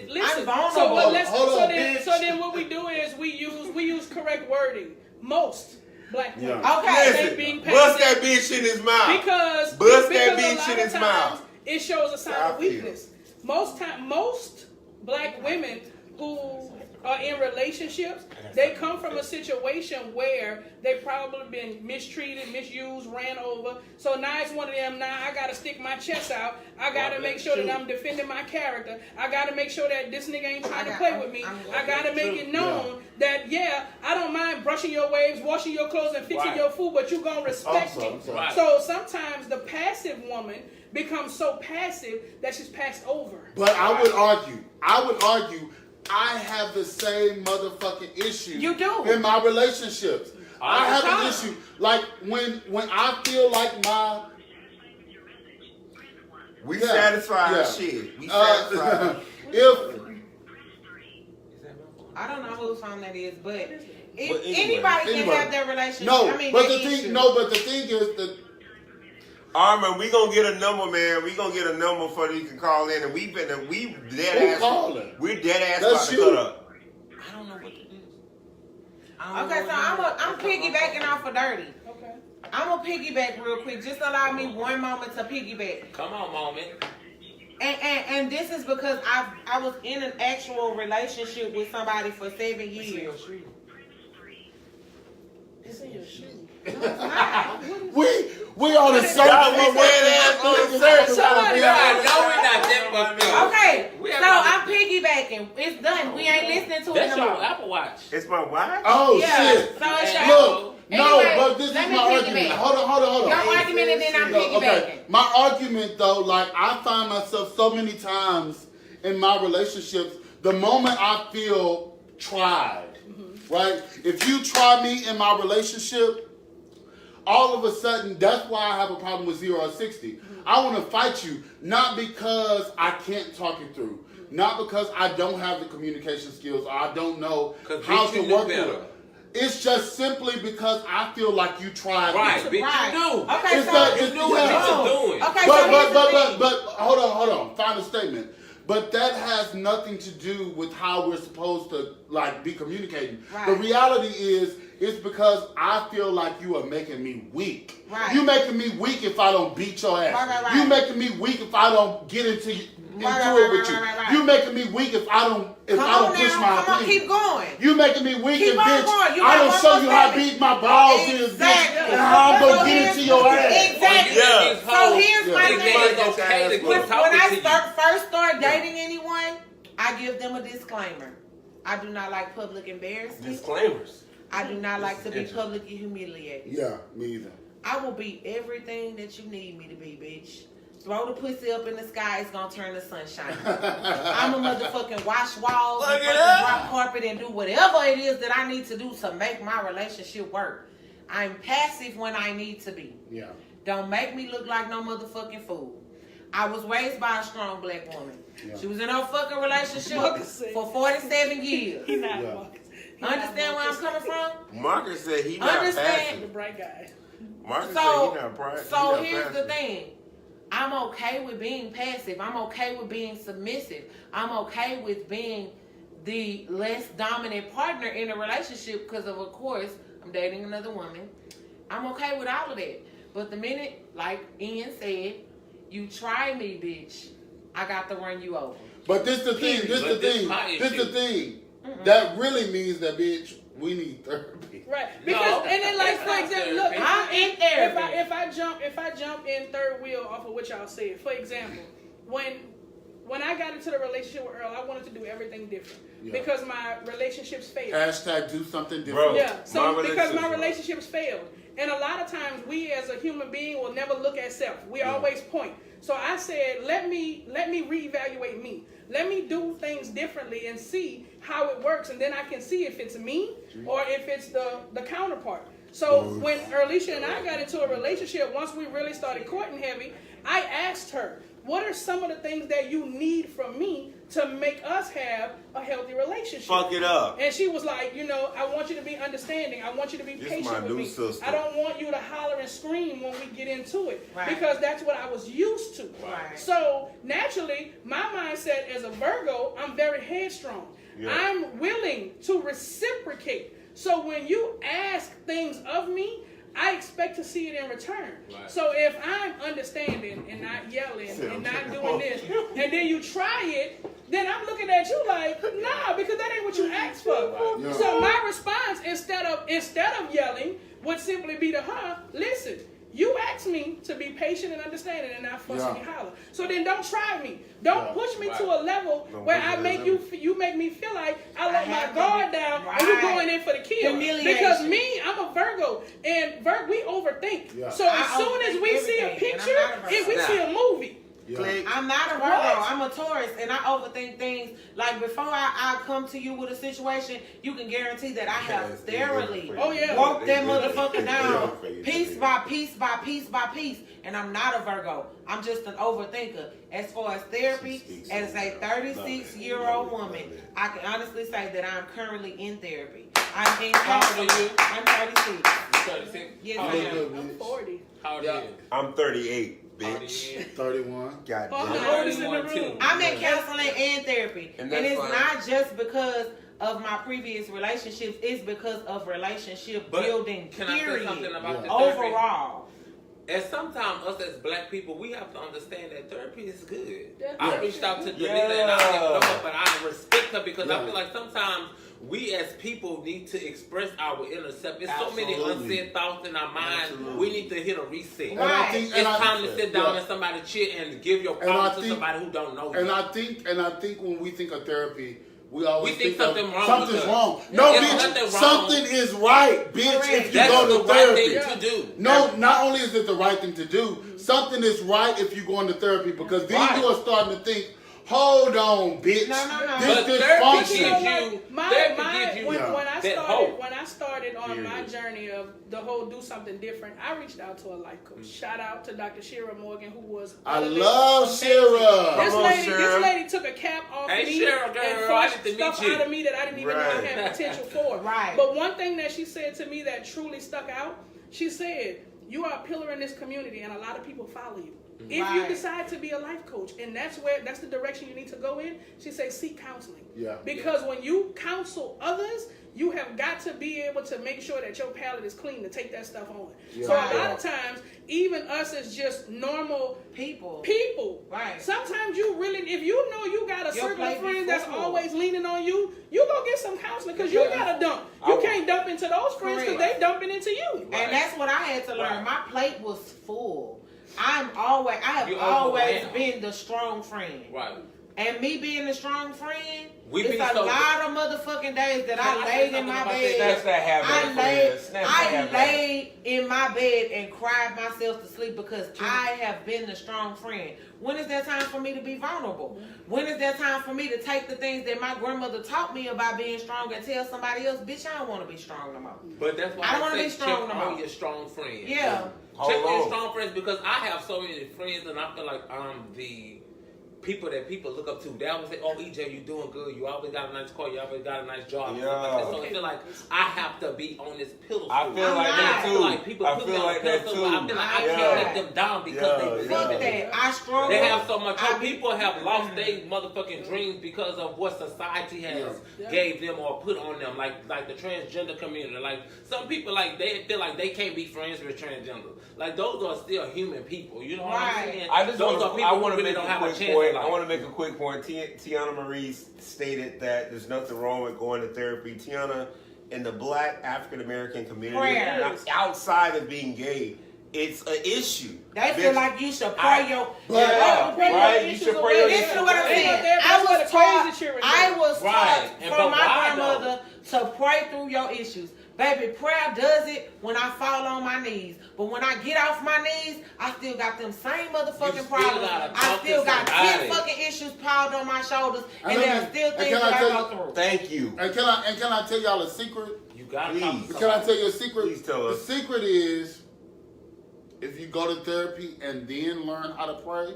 [SPEAKER 5] listen.
[SPEAKER 1] I'm vulnerable.
[SPEAKER 5] So what?
[SPEAKER 3] Hold on, bitch.
[SPEAKER 5] So then what we do is we use correct wording. Most black women
[SPEAKER 1] Okay.
[SPEAKER 5] they
[SPEAKER 2] Listen,
[SPEAKER 5] being
[SPEAKER 2] bust
[SPEAKER 5] passive
[SPEAKER 2] that bitch in his mouth.
[SPEAKER 5] because
[SPEAKER 2] Bust that
[SPEAKER 5] because a
[SPEAKER 2] bitch
[SPEAKER 5] lot
[SPEAKER 2] in
[SPEAKER 5] of
[SPEAKER 2] his
[SPEAKER 5] times
[SPEAKER 2] mouth.
[SPEAKER 5] It shows a sign
[SPEAKER 2] I
[SPEAKER 5] of
[SPEAKER 2] feel.
[SPEAKER 5] weakness. Most black women who are in relationships, they come from a situation where they probably been mistreated, misused, ran over. So now it's one of them, I gotta stick my chest out. I gotta make sure that I'm defending my character. I gotta make sure that this nigga ain't trying to play with me. I gotta make it known that, I don't mind brushing your waves, washing your clothes, and fixing your food, but you gonna respect me.
[SPEAKER 4] Right.
[SPEAKER 5] So sometimes the passive woman becomes so passive that she's passed over.
[SPEAKER 3] But I would argue, I have the same motherfucking issue.
[SPEAKER 1] You do.
[SPEAKER 3] In my relationships. I have
[SPEAKER 4] time.
[SPEAKER 3] an issue. Like when I feel like my
[SPEAKER 2] We satisfied shit. We satisfied.
[SPEAKER 3] if
[SPEAKER 1] I don't know whose phone that is, but
[SPEAKER 2] Well,
[SPEAKER 1] anybody can have their relationship.
[SPEAKER 3] no,
[SPEAKER 1] I mean,
[SPEAKER 3] but
[SPEAKER 1] their
[SPEAKER 3] the thing
[SPEAKER 1] issue.
[SPEAKER 3] is that
[SPEAKER 2] Armin, we gonna get a number, man. We gonna get a number for you can call in, and we dead
[SPEAKER 3] Who
[SPEAKER 2] ass.
[SPEAKER 3] calling?
[SPEAKER 2] We're dead ass
[SPEAKER 3] That's
[SPEAKER 2] about to
[SPEAKER 3] you.
[SPEAKER 2] cut up.
[SPEAKER 1] I don't know what it is. Okay, so I'm piggybacking off of Dirty.
[SPEAKER 5] Okay.
[SPEAKER 1] I'm gonna piggyback real quick. Just allow me one moment to piggyback.
[SPEAKER 4] Come on, moment.
[SPEAKER 1] And this is because I was in an actual relationship with somebody for 7 years.
[SPEAKER 5] It's in your shoe.
[SPEAKER 3] we on a search
[SPEAKER 2] Y'all, we
[SPEAKER 3] for
[SPEAKER 2] dead ass on the search.
[SPEAKER 5] Somebody-
[SPEAKER 4] No, we're not that fucked up.
[SPEAKER 1] Okay,
[SPEAKER 4] We
[SPEAKER 1] so
[SPEAKER 4] have
[SPEAKER 1] I'm piggybacking. It's done. We ain't listening to it
[SPEAKER 4] That's
[SPEAKER 1] no
[SPEAKER 4] your
[SPEAKER 1] more.
[SPEAKER 4] Apple Watch.
[SPEAKER 2] It's my watch.
[SPEAKER 3] Oh
[SPEAKER 1] Yeah,
[SPEAKER 3] shit.
[SPEAKER 1] so it's your
[SPEAKER 3] Look, no,
[SPEAKER 1] Anyway,
[SPEAKER 3] but this is
[SPEAKER 1] let me
[SPEAKER 3] my argument.
[SPEAKER 1] piggyback.
[SPEAKER 3] Hold on.
[SPEAKER 1] Your argument and then I'm piggybacking.
[SPEAKER 3] Okay, my argument though, like I find myself so many times in my relationships, the moment I feel tried, right? If you try me in my relationship, all of a sudden, that's why I have a problem with 0 or 60. I want to fight you, not because I can't talk it through, not because I don't have the communication skills or I don't know how to work with it. It's just simply because I feel like you tried.
[SPEAKER 4] Right,
[SPEAKER 3] me.
[SPEAKER 4] bitch,
[SPEAKER 1] Right.
[SPEAKER 4] you do.
[SPEAKER 1] Okay,
[SPEAKER 3] It's
[SPEAKER 1] so
[SPEAKER 3] not-
[SPEAKER 4] You
[SPEAKER 3] it's-
[SPEAKER 4] do what
[SPEAKER 3] yeah.
[SPEAKER 4] you're doing.
[SPEAKER 1] Okay, so here's the thing.
[SPEAKER 3] But hold on. Final statement. But that has nothing to do with how we're supposed to like be communicating.
[SPEAKER 1] Right.
[SPEAKER 3] The reality is, it's because I feel like you are making me weak.
[SPEAKER 1] Right.
[SPEAKER 3] You making me weak if I don't beat your ass.
[SPEAKER 1] Right.
[SPEAKER 3] You making me weak if I don't get into it with you.
[SPEAKER 1] Right.
[SPEAKER 3] You making me weak if I don't
[SPEAKER 1] Come
[SPEAKER 3] I don't
[SPEAKER 1] on
[SPEAKER 3] push
[SPEAKER 1] now,
[SPEAKER 3] my
[SPEAKER 1] come on,
[SPEAKER 3] opinion.
[SPEAKER 1] keep going.
[SPEAKER 3] You making me weak
[SPEAKER 1] Keep
[SPEAKER 3] and
[SPEAKER 1] on
[SPEAKER 3] bitch.
[SPEAKER 1] going. You
[SPEAKER 3] I
[SPEAKER 1] got
[SPEAKER 3] don't
[SPEAKER 1] one
[SPEAKER 3] show
[SPEAKER 1] more
[SPEAKER 3] you how
[SPEAKER 1] statement.
[SPEAKER 3] beat my balls is, bitch,
[SPEAKER 1] Exactly.
[SPEAKER 3] and how I'm
[SPEAKER 1] So
[SPEAKER 3] gonna get
[SPEAKER 1] here's-
[SPEAKER 3] into your ass.
[SPEAKER 1] Exactly.
[SPEAKER 2] Yeah.
[SPEAKER 1] So here's my
[SPEAKER 4] It
[SPEAKER 1] thing.
[SPEAKER 4] is okay to
[SPEAKER 1] When
[SPEAKER 4] quit talking
[SPEAKER 1] I
[SPEAKER 4] to you.
[SPEAKER 1] first start dating anyone, I give them a disclaimer. I do not like public embarrassment.
[SPEAKER 6] Disclaimers.
[SPEAKER 1] I do not like to be publicly humiliated.
[SPEAKER 3] Yeah, me either.
[SPEAKER 1] I will be everything that you need me to be, bitch. Throw the pussy up in the sky, it's gonna turn to sunshine. I'm a motherfucking wash walls, and fucking drop carpet, and do whatever it is that I need to do to make my relationship work. I'm passive when I need to be.
[SPEAKER 3] Yeah.
[SPEAKER 1] Don't make me look like no motherfucking fool. I was raised by a strong black woman.
[SPEAKER 3] Yeah.
[SPEAKER 1] She was in her fucking relationship
[SPEAKER 5] Marcus said-
[SPEAKER 1] for 47 years.
[SPEAKER 5] He not
[SPEAKER 3] Yeah.
[SPEAKER 5] Marcus. He not
[SPEAKER 1] Understand where I'm
[SPEAKER 5] Marcus.
[SPEAKER 1] coming from?
[SPEAKER 2] Marcus said he not
[SPEAKER 1] Understand.
[SPEAKER 2] passive.
[SPEAKER 5] The bright guy.
[SPEAKER 2] Marcus
[SPEAKER 1] So,
[SPEAKER 2] said he not pride.
[SPEAKER 1] so here's the thing. I'm okay with being passive. I'm okay with being submissive. I'm okay with being the less dominant partner in a relationship because of course, I'm dating another woman. I'm okay with all of that. But the minute, like Ian said, you try me, bitch, I got to run you over.
[SPEAKER 3] But this the thing. This the thing.
[SPEAKER 1] Mm-mm.
[SPEAKER 3] That really means that, bitch, we need therapy.
[SPEAKER 5] Right. Because and then like for example, look,
[SPEAKER 1] I'm in therapy.
[SPEAKER 5] If I jump in third wheel off of what y'all said, for example, when I got into the relationship with Earl, I wanted to do everything different because my relationships failed.
[SPEAKER 3] Hashtag do something different.
[SPEAKER 6] Bro,
[SPEAKER 5] Yeah, so because my
[SPEAKER 6] relationships
[SPEAKER 5] relationships failed. And a lot of times we as a human being will never look at self. We always point. So I said, let me reevaluate me. Let me do things differently and see how it works, and then I can see if it's me or if it's the counterpart. So when Erlisha and I got into a relationship, once we really started courting heavy, I asked her, what are some of the things that you need from me to make us have a healthy relationship?
[SPEAKER 6] Fuck it up.
[SPEAKER 5] And she was like, I want you to be understanding. I want you to be patient with me.
[SPEAKER 6] Sister.
[SPEAKER 5] I don't want you to holler and scream when we get into it.
[SPEAKER 1] Right.
[SPEAKER 5] Because that's what I was used to.
[SPEAKER 1] Right.
[SPEAKER 5] So naturally, my mindset as a Virgo, I'm very headstrong.
[SPEAKER 6] Yeah.
[SPEAKER 5] I'm willing to reciprocate. So when you ask things of me, I expect to see it in return.
[SPEAKER 4] Right.
[SPEAKER 5] So if I'm understanding and not yelling and not doing this, and then you try it, then I'm looking at you like, nah, because that ain't what you asked for.
[SPEAKER 4] Right.
[SPEAKER 3] Yeah.
[SPEAKER 5] So my response, instead of yelling, would simply be to her, listen, you asked me to be patient and understanding and not fuss me holler. So then don't try me. Don't push me to a level where I make you make me feel like I let my guard down and you going in for the kill. Because me, I'm a Virgo, and we overthink.
[SPEAKER 3] Yeah.
[SPEAKER 5] So as soon as we see a picture, if we see a movie.
[SPEAKER 3] Yeah.
[SPEAKER 1] I'm not a Virgo. I'm a Taurus, and I overthink things. Like before I come to you with a situation, you can guarantee that I have thoroughly walked that motherfucker down piece by piece by piece by piece. And I'm not a Virgo. I'm just an overthinker. As far as therapy, as a 36-year-old woman, I can honestly say that I'm currently in therapy. I'm in
[SPEAKER 4] How old are you?
[SPEAKER 1] I'm 36.
[SPEAKER 4] 36?
[SPEAKER 1] Yes,
[SPEAKER 4] How
[SPEAKER 1] I
[SPEAKER 4] old are
[SPEAKER 1] am.
[SPEAKER 4] you?
[SPEAKER 5] I'm 40.
[SPEAKER 4] How old are you?
[SPEAKER 6] I'm 38,
[SPEAKER 4] How old are
[SPEAKER 6] bitch.
[SPEAKER 4] you?
[SPEAKER 3] 31.
[SPEAKER 6] God
[SPEAKER 5] I'm the
[SPEAKER 6] damn.
[SPEAKER 5] oldest in the room.
[SPEAKER 1] I'm in counseling and therapy.
[SPEAKER 6] And
[SPEAKER 1] And
[SPEAKER 6] that's
[SPEAKER 1] it's
[SPEAKER 6] fine.
[SPEAKER 1] not just because of my previous relationships, it's because of relationship building,
[SPEAKER 4] Can I say
[SPEAKER 1] period.
[SPEAKER 4] something about the therapy?
[SPEAKER 1] Overall.
[SPEAKER 4] And sometimes us as black people, we have to understand that therapy is good.
[SPEAKER 5] Yeah.
[SPEAKER 4] I reached out to Denita
[SPEAKER 6] Yeah.
[SPEAKER 4] and I didn't know her, but I respect her because I feel like sometimes we as people need to express our inner self. There's so many
[SPEAKER 3] Absolutely.
[SPEAKER 4] unsaid thoughts in our mind.
[SPEAKER 3] Absolutely.
[SPEAKER 4] We need to hit a reset.
[SPEAKER 3] And I think,
[SPEAKER 4] It's time to sit down and somebody chill and give your
[SPEAKER 3] And I
[SPEAKER 4] problems to
[SPEAKER 3] think-
[SPEAKER 4] somebody who don't know you.
[SPEAKER 3] And I think when we think of therapy, we always
[SPEAKER 4] We think
[SPEAKER 3] of
[SPEAKER 4] something wrong
[SPEAKER 3] something's
[SPEAKER 4] with us.
[SPEAKER 3] wrong. No,
[SPEAKER 4] There's
[SPEAKER 3] bitch,
[SPEAKER 4] nothing wrong.
[SPEAKER 3] something is right, bitch.
[SPEAKER 1] Correct.
[SPEAKER 3] If you
[SPEAKER 4] That's
[SPEAKER 3] go
[SPEAKER 4] the
[SPEAKER 3] to
[SPEAKER 4] right
[SPEAKER 3] therapy,
[SPEAKER 4] thing to do.
[SPEAKER 3] no, not only is it the right thing to do, something is right if you go into therapy because then
[SPEAKER 4] Right.
[SPEAKER 3] you are starting to think, hold on, bitch.
[SPEAKER 1] No.
[SPEAKER 3] This
[SPEAKER 4] But therapy gives
[SPEAKER 3] dysfunction.
[SPEAKER 4] you,
[SPEAKER 5] when
[SPEAKER 4] that hope.
[SPEAKER 5] I started on
[SPEAKER 6] Period.
[SPEAKER 5] my journey of the whole do something different, I reached out to a life coach. Shout out to Dr. Shira Morgan, who was
[SPEAKER 3] I
[SPEAKER 5] utterly
[SPEAKER 3] love
[SPEAKER 5] amazing.
[SPEAKER 3] Shira.
[SPEAKER 5] This
[SPEAKER 6] Come on,
[SPEAKER 5] lady,
[SPEAKER 6] Shira.
[SPEAKER 5] this lady took a cap off
[SPEAKER 4] Hey,
[SPEAKER 5] me
[SPEAKER 4] Shira, girl,
[SPEAKER 5] and
[SPEAKER 4] I
[SPEAKER 5] forced
[SPEAKER 4] need to meet
[SPEAKER 5] stuff
[SPEAKER 4] you.
[SPEAKER 5] out of me that I didn't even know I had potential for.
[SPEAKER 1] Right.
[SPEAKER 5] But one thing that she said to me that truly stuck out, she said, "You are a pillar in this community, and a lot of people follow you. If you
[SPEAKER 1] Right.
[SPEAKER 5] decide to be a life coach, and that's the direction you need to go in," she says, "seek counseling."
[SPEAKER 3] Yeah.
[SPEAKER 5] Because when you counsel others, you have got to be able to make sure that your palate is clean to take that stuff on.
[SPEAKER 3] Yeah.
[SPEAKER 5] So a lot of times, even us as just normal
[SPEAKER 1] People. Right.
[SPEAKER 5] sometimes you really, if you know you got a
[SPEAKER 1] Your
[SPEAKER 5] circle of
[SPEAKER 1] plate be
[SPEAKER 5] friends that's
[SPEAKER 1] full.
[SPEAKER 5] always leaning on you, you go get some counseling because you got to dump. You can't dump into those friends because
[SPEAKER 1] Correct.
[SPEAKER 5] they dumping into you.
[SPEAKER 1] And that's what I had to learn.
[SPEAKER 4] Right.
[SPEAKER 1] My plate was full. I have always been the strong friend.
[SPEAKER 4] Right.
[SPEAKER 1] And me being the strong friend,
[SPEAKER 4] We
[SPEAKER 1] it's
[SPEAKER 4] be
[SPEAKER 1] a
[SPEAKER 4] so
[SPEAKER 1] lot of motherfucking days that I laid in my bed.
[SPEAKER 6] That's that habit.
[SPEAKER 1] I laid in my bed and cried myself to sleep because I have been the strong friend. When is there time for me to be vulnerable? When is there time for me to take the things that my grandmother taught me about being strong and tell somebody else, bitch, I don't want to be strong no more.
[SPEAKER 4] But that's why
[SPEAKER 1] I don't wanna
[SPEAKER 4] say
[SPEAKER 1] be strong
[SPEAKER 4] check
[SPEAKER 1] no more.
[SPEAKER 4] on your strong friends.
[SPEAKER 1] Yeah.
[SPEAKER 4] Check on your strong friends because I have so many friends and I feel like I'm the people that people look up to. They always say, "Oh, EJ, you doing good. You always got a nice car. You always got a nice job."
[SPEAKER 6] Yeah.
[SPEAKER 4] So I feel like I have to be on this pedestal.
[SPEAKER 6] I feel like that too.
[SPEAKER 4] I feel like people
[SPEAKER 6] I
[SPEAKER 4] put
[SPEAKER 6] feel
[SPEAKER 4] me on
[SPEAKER 6] like
[SPEAKER 4] a
[SPEAKER 6] that
[SPEAKER 4] pedestal,
[SPEAKER 6] too.
[SPEAKER 4] but I feel like I
[SPEAKER 6] Yeah.
[SPEAKER 4] can't let them down because they believe
[SPEAKER 1] Fuck
[SPEAKER 4] in
[SPEAKER 1] that.
[SPEAKER 4] it.
[SPEAKER 1] I struggle.
[SPEAKER 4] They have so much. People have lost their motherfucking dreams because of what society has gave them or put on them, like the transgender community. Like some people, like they feel like they can't be friends with transgender. Like those are still human people. You know what I'm saying?
[SPEAKER 6] I just
[SPEAKER 4] those
[SPEAKER 6] want
[SPEAKER 4] are
[SPEAKER 6] to.
[SPEAKER 4] people
[SPEAKER 6] I
[SPEAKER 4] who
[SPEAKER 6] want to
[SPEAKER 4] really
[SPEAKER 6] make
[SPEAKER 4] don't
[SPEAKER 6] a
[SPEAKER 4] have a
[SPEAKER 6] quick
[SPEAKER 4] chance.
[SPEAKER 6] point.
[SPEAKER 4] in life.
[SPEAKER 6] I want to make a quick point. Tiana Marie stated that there's nothing wrong with going to therapy. Tiana, in the Black African American community, outside of being gay, it's an issue.
[SPEAKER 1] They feel like you should pray your.
[SPEAKER 6] Right? You should pray your.
[SPEAKER 1] Listen to what I'm saying.
[SPEAKER 5] I was taught
[SPEAKER 4] And
[SPEAKER 1] from
[SPEAKER 4] but
[SPEAKER 1] my
[SPEAKER 4] why,
[SPEAKER 1] grandmother to pray through your issues. Baby, prayer does it when I fall on my knees. But when I get off my knees, I still got them same motherfucking problems. I still got 10 fucking issues piled on my shoulders. And there are still things that I go through.
[SPEAKER 6] Thank you.
[SPEAKER 3] And can I tell y'all a secret?
[SPEAKER 4] You got
[SPEAKER 6] Please.
[SPEAKER 3] Can I tell you a secret?
[SPEAKER 6] Please tell us.
[SPEAKER 3] The secret is if you go to therapy and then learn how to pray.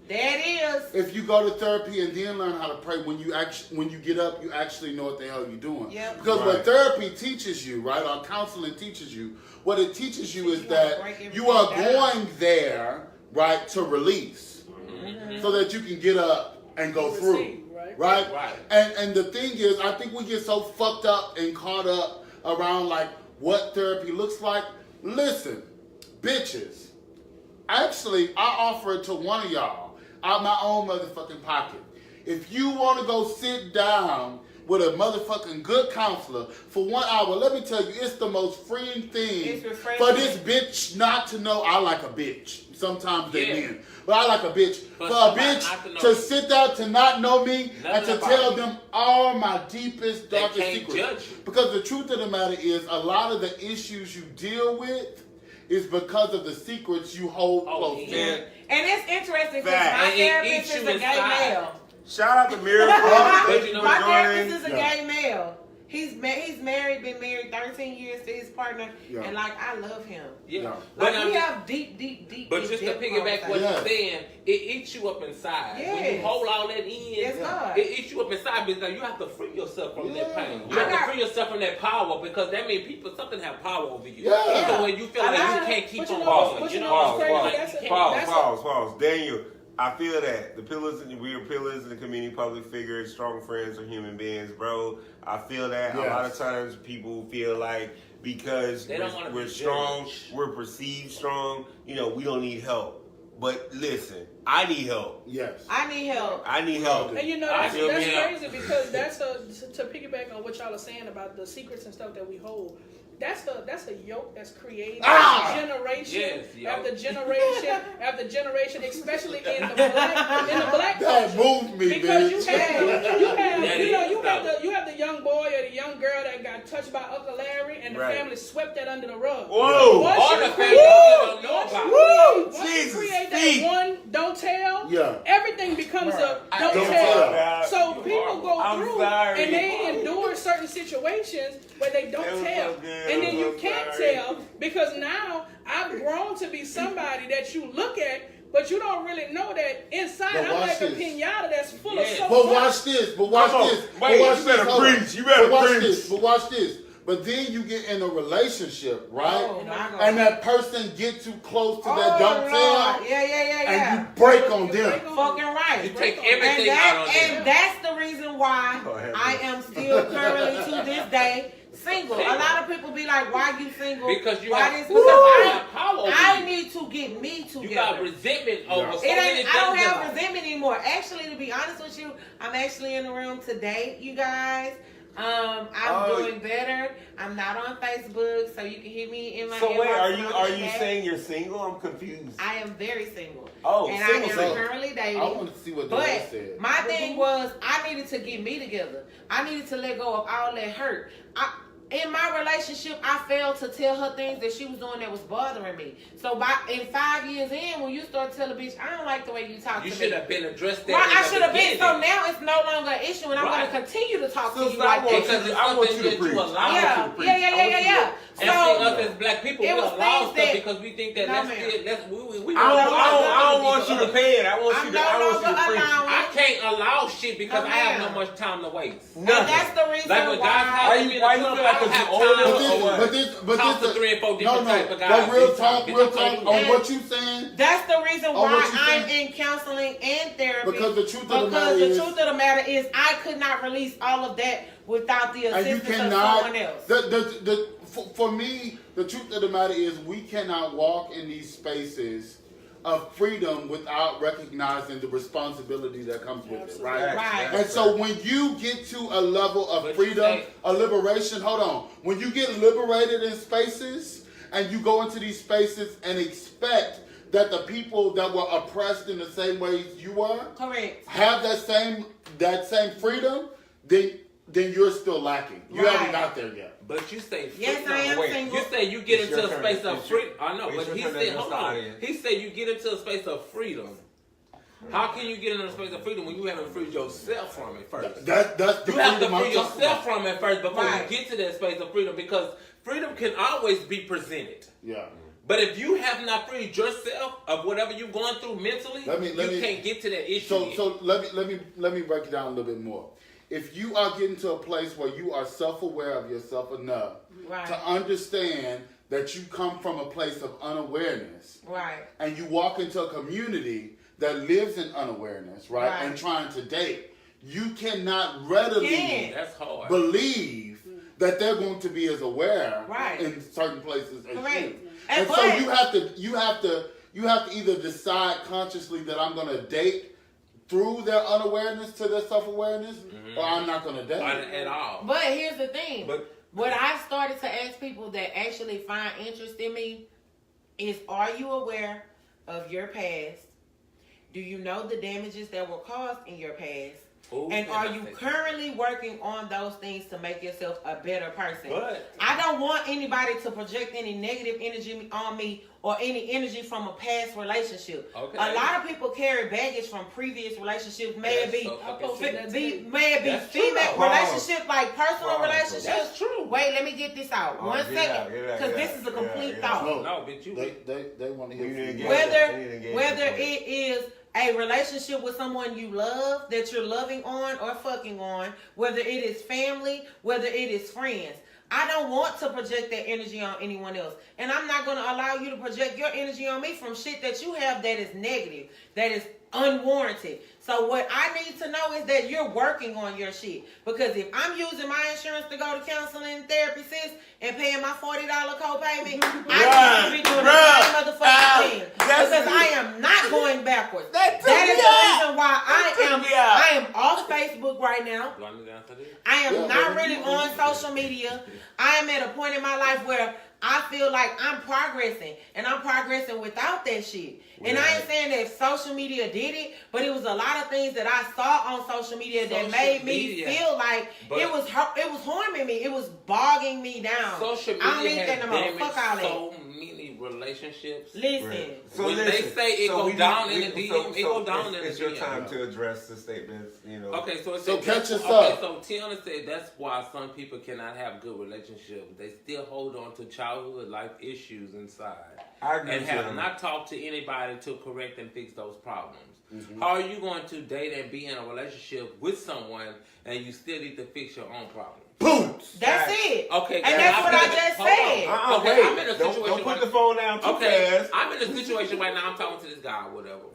[SPEAKER 1] That is.
[SPEAKER 3] If you go to therapy and then learn how to pray, when you get up, you actually know what the hell you're doing.
[SPEAKER 1] Yep.
[SPEAKER 3] Because
[SPEAKER 6] Right.
[SPEAKER 3] what therapy teaches you, right, or counseling teaches you, what it teaches you is that you are going there, right, to release, so that you can get up and go through, right? And the thing is, I think we get so fucked up and caught up around like what therapy looks like. Listen, bitches, actually, I offer it to one of y'all out my own motherfucking pocket. If you want to go sit down with a motherfucking good counselor for 1 hour, let me tell you, it's the most freeing thing for this bitch not to know I like a bitch. Sometimes they men. But I like a bitch. For a bitch to sit there to not know me and to tell them all my deepest, darkest secrets. Because the truth of the matter is, a lot of the issues you deal with is because of the secrets you hold close to.
[SPEAKER 1] And it's interesting because my therapist is a gay male.
[SPEAKER 6] Shout out to Miracle.
[SPEAKER 1] My therapist is a gay male. He's married, been married 13 years to his partner, and like I love him.
[SPEAKER 4] Yeah.
[SPEAKER 1] Like we have deep.
[SPEAKER 4] But just to piggyback what you're saying, it eats you up inside.
[SPEAKER 1] Yes.
[SPEAKER 4] When you hold all that in, it eats you up inside because you have to free yourself from that pain. You have to free yourself from that power because that means something have power over you. Even when you feel like you can't keep on going.
[SPEAKER 6] Pause. Daniel, I feel that we are pillars in the community, public figures, strong friends are human beings, bro. I feel that.
[SPEAKER 3] Yes.
[SPEAKER 6] A lot of times people feel like because we're strong, we're perceived strong, we don't need help. But listen, I need help.
[SPEAKER 3] Yes.
[SPEAKER 1] I need help.
[SPEAKER 3] And
[SPEAKER 5] that's crazy because that's to piggyback on what y'all are saying about the secrets and stuff that we hold. That's a yoke that's created generation after generation after generation, especially in the black
[SPEAKER 3] that
[SPEAKER 5] culture.
[SPEAKER 3] moved me,
[SPEAKER 5] because
[SPEAKER 3] bitch.
[SPEAKER 5] you have the young boy or the young girl that got touched by Uncle Larry, and the family swept that under the rug.
[SPEAKER 6] Whoa!
[SPEAKER 5] Once you create that one don't tell, everything becomes a don't tell. So people go through and they endure certain situations where they don't tell. And then you can't tell because now I've grown to be somebody that you look at, but you don't really know that inside I'm like a pinata that's full of so
[SPEAKER 3] But watch this. But watch this.
[SPEAKER 6] Wait, you better preach. You better preach.
[SPEAKER 3] But watch this. But then you get in a relationship, right?
[SPEAKER 1] Oh,
[SPEAKER 3] and that person get too close to that don't tell.
[SPEAKER 1] Yeah.
[SPEAKER 3] And you break on them.
[SPEAKER 1] Fucking right.
[SPEAKER 4] You take everything out on them.
[SPEAKER 1] And that's the reason why I am still currently to this day single. A lot of people be like, why you single?
[SPEAKER 4] Because you
[SPEAKER 1] I need to get me together.
[SPEAKER 4] You got resentment over so many things.
[SPEAKER 1] I don't have resentment anymore. Actually, to be honest with you, I'm actually in the room today, you guys. I'm doing better. I'm not on Facebook, so you can hear me in my.
[SPEAKER 6] So wait, are you saying you're single? I'm confused.
[SPEAKER 1] I am very single.
[SPEAKER 6] Oh,
[SPEAKER 1] and
[SPEAKER 6] single.
[SPEAKER 1] I am currently dating.
[SPEAKER 3] I want to see what Durrty said.
[SPEAKER 1] My thing was, I needed to get me together. I needed to let go of all that hurt. In my relationship, I failed to tell her things that she was doing that was bothering me. So in 5 years in, when you start telling a bitch, I don't like the way you talk to me.
[SPEAKER 4] You should have been addressed that.
[SPEAKER 1] Right, I should have been. So now it's no longer an issue, and I'm going to continue to talk to you like that.
[SPEAKER 4] Because I want you to preach.
[SPEAKER 1] Yeah.
[SPEAKER 4] And us as black people, we allow stuff because we think that we
[SPEAKER 6] I don't want you to pay it. I want you to preach.
[SPEAKER 4] I can't allow shit because I have no much time to waste.
[SPEAKER 1] No, that's the reason
[SPEAKER 4] like
[SPEAKER 1] why
[SPEAKER 4] you feel like you're older? But talk to 3 and 4 different type of guys.
[SPEAKER 3] But real talk on what you saying.
[SPEAKER 1] That's the reason why I'm in counseling and therapy.
[SPEAKER 3] Because the truth of the matter
[SPEAKER 1] is I could not release all of that without the assistance of someone else.
[SPEAKER 3] For me, the truth of the matter is we cannot walk in these spaces of freedom without recognizing the responsibility that comes with it, right? And so when you get to a level of freedom, a liberation, hold on. When you get liberated in spaces and you go into these spaces and expect that the people that were oppressed in the same ways you were have that same freedom, then you're still lacking. You haven't got there yet.
[SPEAKER 4] But you say
[SPEAKER 1] yes, I am single.
[SPEAKER 4] You say you get into a space of freedom. I know, but he said, hold on. He said you get into a space of freedom. How can you get into a space of freedom when you haven't freed yourself from it first?
[SPEAKER 3] That's
[SPEAKER 4] you have to free yourself from it first before you get to that space of freedom, because freedom can always be presented.
[SPEAKER 3] Yeah.
[SPEAKER 4] But if you have not freed yourself of whatever you're going through mentally, you can't get to that issue.
[SPEAKER 3] So let me break it down a little bit more. If you are getting to a place where you are self-aware of yourself enough to understand that you come from a place of unawareness, and you walk into a community that lives in unawareness, and trying to date, you cannot readily believe that they're going to be as aware in certain places as you. And so you have to either decide consciously that I'm going to date through their unawareness to their self-awareness, or I'm not going to date
[SPEAKER 4] at all.
[SPEAKER 1] But here's the thing. What I've started to ask people that actually find interest in me is, are you aware of your past? Do you know the damages that were caused in your past? And are you currently working on those things to make yourself a better person? I don't want anybody to project any negative energy on me or any energy from a past relationship. A lot of people carry baggage from previous relationships. May it be female relationships, like personal relationships. That's true. Wait, let me get this out. 1 second, because this is a complete thought.
[SPEAKER 4] No, but
[SPEAKER 3] they want to hear
[SPEAKER 1] whether it is a relationship with someone you love, that you're loving on or fucking on, whether it is family, whether it is friends. I don't want to project that energy on anyone else. And I'm not going to allow you to project your energy on me from shit that you have that is negative, that is unwarranted. So what I need to know is that you're working on your shit. Because if I'm using my insurance to go to counseling and therapy, sis, and paying my $40 co-payment, I need to be doing the same motherfucking thing. Because I am not going backwards. That is the reason why I am off Facebook right now. I am not really on social media. I am at a point in my life where I feel like I'm progressing, and I'm progressing without that shit. And I ain't saying that social media did it, but it was a lot of things that I saw on social media that made me feel like it was harming me. It was bogging me down.
[SPEAKER 4] Social media
[SPEAKER 1] I don't need that no more. Fuck all that.
[SPEAKER 4] So many relationships.
[SPEAKER 1] Listen.
[SPEAKER 4] So when they say it goes down in the DM, it goes down in the DM.
[SPEAKER 6] It's your time to address the statements, you know.
[SPEAKER 4] Okay, so
[SPEAKER 3] catch us up.
[SPEAKER 4] So Tiana said that's why some people cannot have good relationships. They still hold on to childhood life issues inside.
[SPEAKER 6] I agree
[SPEAKER 4] and have not talked to anybody to correct and fix those problems. How are you going to date and be in a relationship with someone and you still need to fix your own problems?
[SPEAKER 3] Boom!
[SPEAKER 1] That's it.
[SPEAKER 4] Okay,
[SPEAKER 1] and that's what I just said.
[SPEAKER 4] I'm in a situation.
[SPEAKER 6] Don't put the phone down too fast.
[SPEAKER 4] I'm in a situation right now. I'm talking to this guy or whatever.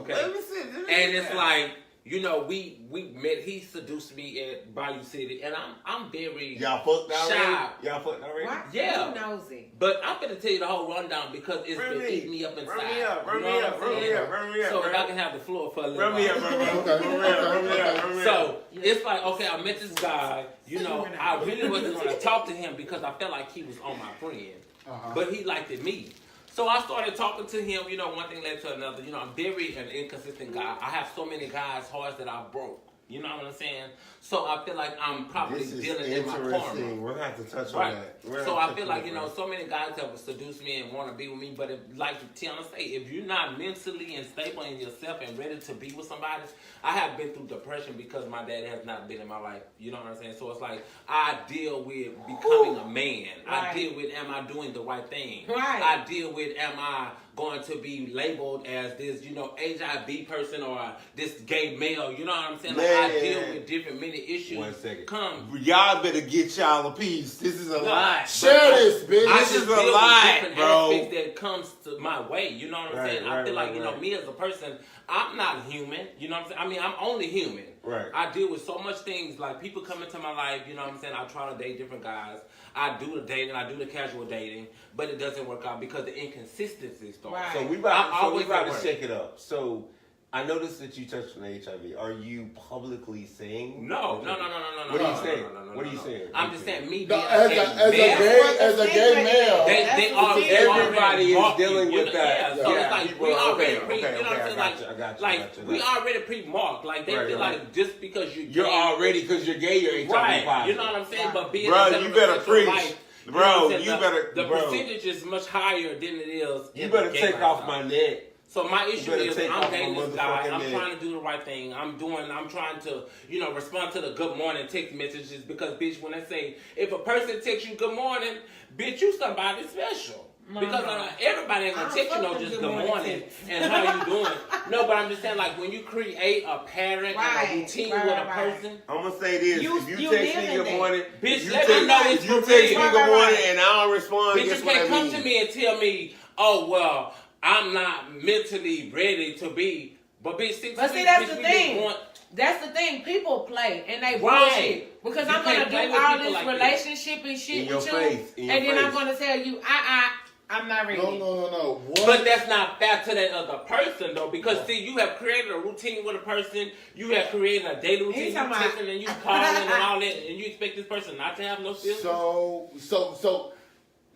[SPEAKER 6] Okay.
[SPEAKER 4] Let me see. And it's like, you know, we met. He seduced me at Bayou City, and I'm very
[SPEAKER 6] y'all fucked
[SPEAKER 4] shy.
[SPEAKER 6] Already? Y'all fucked already?
[SPEAKER 1] Why?
[SPEAKER 4] Yeah.
[SPEAKER 1] Nosy.
[SPEAKER 4] But I'm gonna tell you the whole rundown because it's been eating me up inside. Run me up. So if I can have the floor for a little while. So it's like, okay, I met this guy. You know, I really wasn't gonna talk to him because I felt like he was on my friend, but he liked me. So I started talking to him, you know, one thing led to another. You know, I'm very an inconsistent guy. I have so many guys' hearts that I broke. You know what I'm saying? So I feel like I'm probably dealing in my karma.
[SPEAKER 6] We're going to have to touch on that.
[SPEAKER 4] So I feel like, you know, so many guys have seduced me and want to be with me. But if, like Tiana say, if you're not mentally and stable in yourself and ready to be with somebody, I have been through depression because my dad has not been in my life. You know what I'm saying? So it's like I deal with becoming a man. I deal with, am I doing the right thing? I deal with, am I going to be labeled as this, HIV person or this gay male. You know what I'm saying? Like, I deal with different many issues.
[SPEAKER 6] 1 second.
[SPEAKER 4] Come.
[SPEAKER 6] Y'all better get y'all a piece. This is a lot.
[SPEAKER 3] Share this, bitch.
[SPEAKER 4] This
[SPEAKER 6] is a lot, bro.
[SPEAKER 4] Aspects that comes to my way. You know what I'm saying? I feel like, me as a person, I'm not human. You know what I'm saying? I mean, I'm only human.
[SPEAKER 6] Right.
[SPEAKER 4] I deal with so much things. Like, people come into my life, you know what I'm saying? I try to date different guys. I do the dating. I do the casual dating. But it doesn't work out because the inconsistency starts.
[SPEAKER 1] Right.
[SPEAKER 6] So we about to shake it up. So I noticed that you touched on HIV. Are you publicly saying?
[SPEAKER 4] No.
[SPEAKER 6] What are you saying? What are you saying?
[SPEAKER 4] I'm just saying me
[SPEAKER 3] No,
[SPEAKER 4] being
[SPEAKER 3] as a gay male.
[SPEAKER 4] They already
[SPEAKER 6] everybody is dealing with that.
[SPEAKER 4] Yeah, so it's like we already
[SPEAKER 6] okay,
[SPEAKER 4] you know what I'm saying?
[SPEAKER 6] I got you.
[SPEAKER 4] Like we already pre-marked. Like they feel like just because
[SPEAKER 6] you're already because you're gay, you're HIV
[SPEAKER 4] right.
[SPEAKER 6] positive.
[SPEAKER 4] You know what I'm saying? But being
[SPEAKER 6] bro, you better preach.
[SPEAKER 4] Life, the percentage is much higher than it is.
[SPEAKER 6] You better take off my neck.
[SPEAKER 4] So my issue is I'm dating this guy. I'm
[SPEAKER 6] neck.
[SPEAKER 4] trying to do the right thing. I'm trying to, respond to the good morning text messages because, bitch, when I say, if a person texts you good morning, bitch, you somebody special. Because everybody ain't gonna text you just good morning and how you doing. No, but I'm just saying, like, when you create a pattern and a routine with a person.
[SPEAKER 6] I'm gonna say this. If you text me good morning,
[SPEAKER 4] bitch, let me know it's
[SPEAKER 6] you text me good morning and I don't respond,
[SPEAKER 4] bitch,
[SPEAKER 6] guess
[SPEAKER 4] you
[SPEAKER 6] what I
[SPEAKER 4] can't
[SPEAKER 6] mean?
[SPEAKER 4] come to me and tell me, oh, well, I'm not mentally ready to be. But bitch, 6
[SPEAKER 1] But see, that's the thing. That's the thing. People play and they bullshit because I'm gonna do all this relationship and shit with you, and then I'm gonna tell you, I'm not ready.
[SPEAKER 3] No. What?
[SPEAKER 4] But that's not fair to that other person though, because see, you have created a routine with a person, you have created a daily routine, you texting and you calling and all that, and you expect this person not to have no feelings.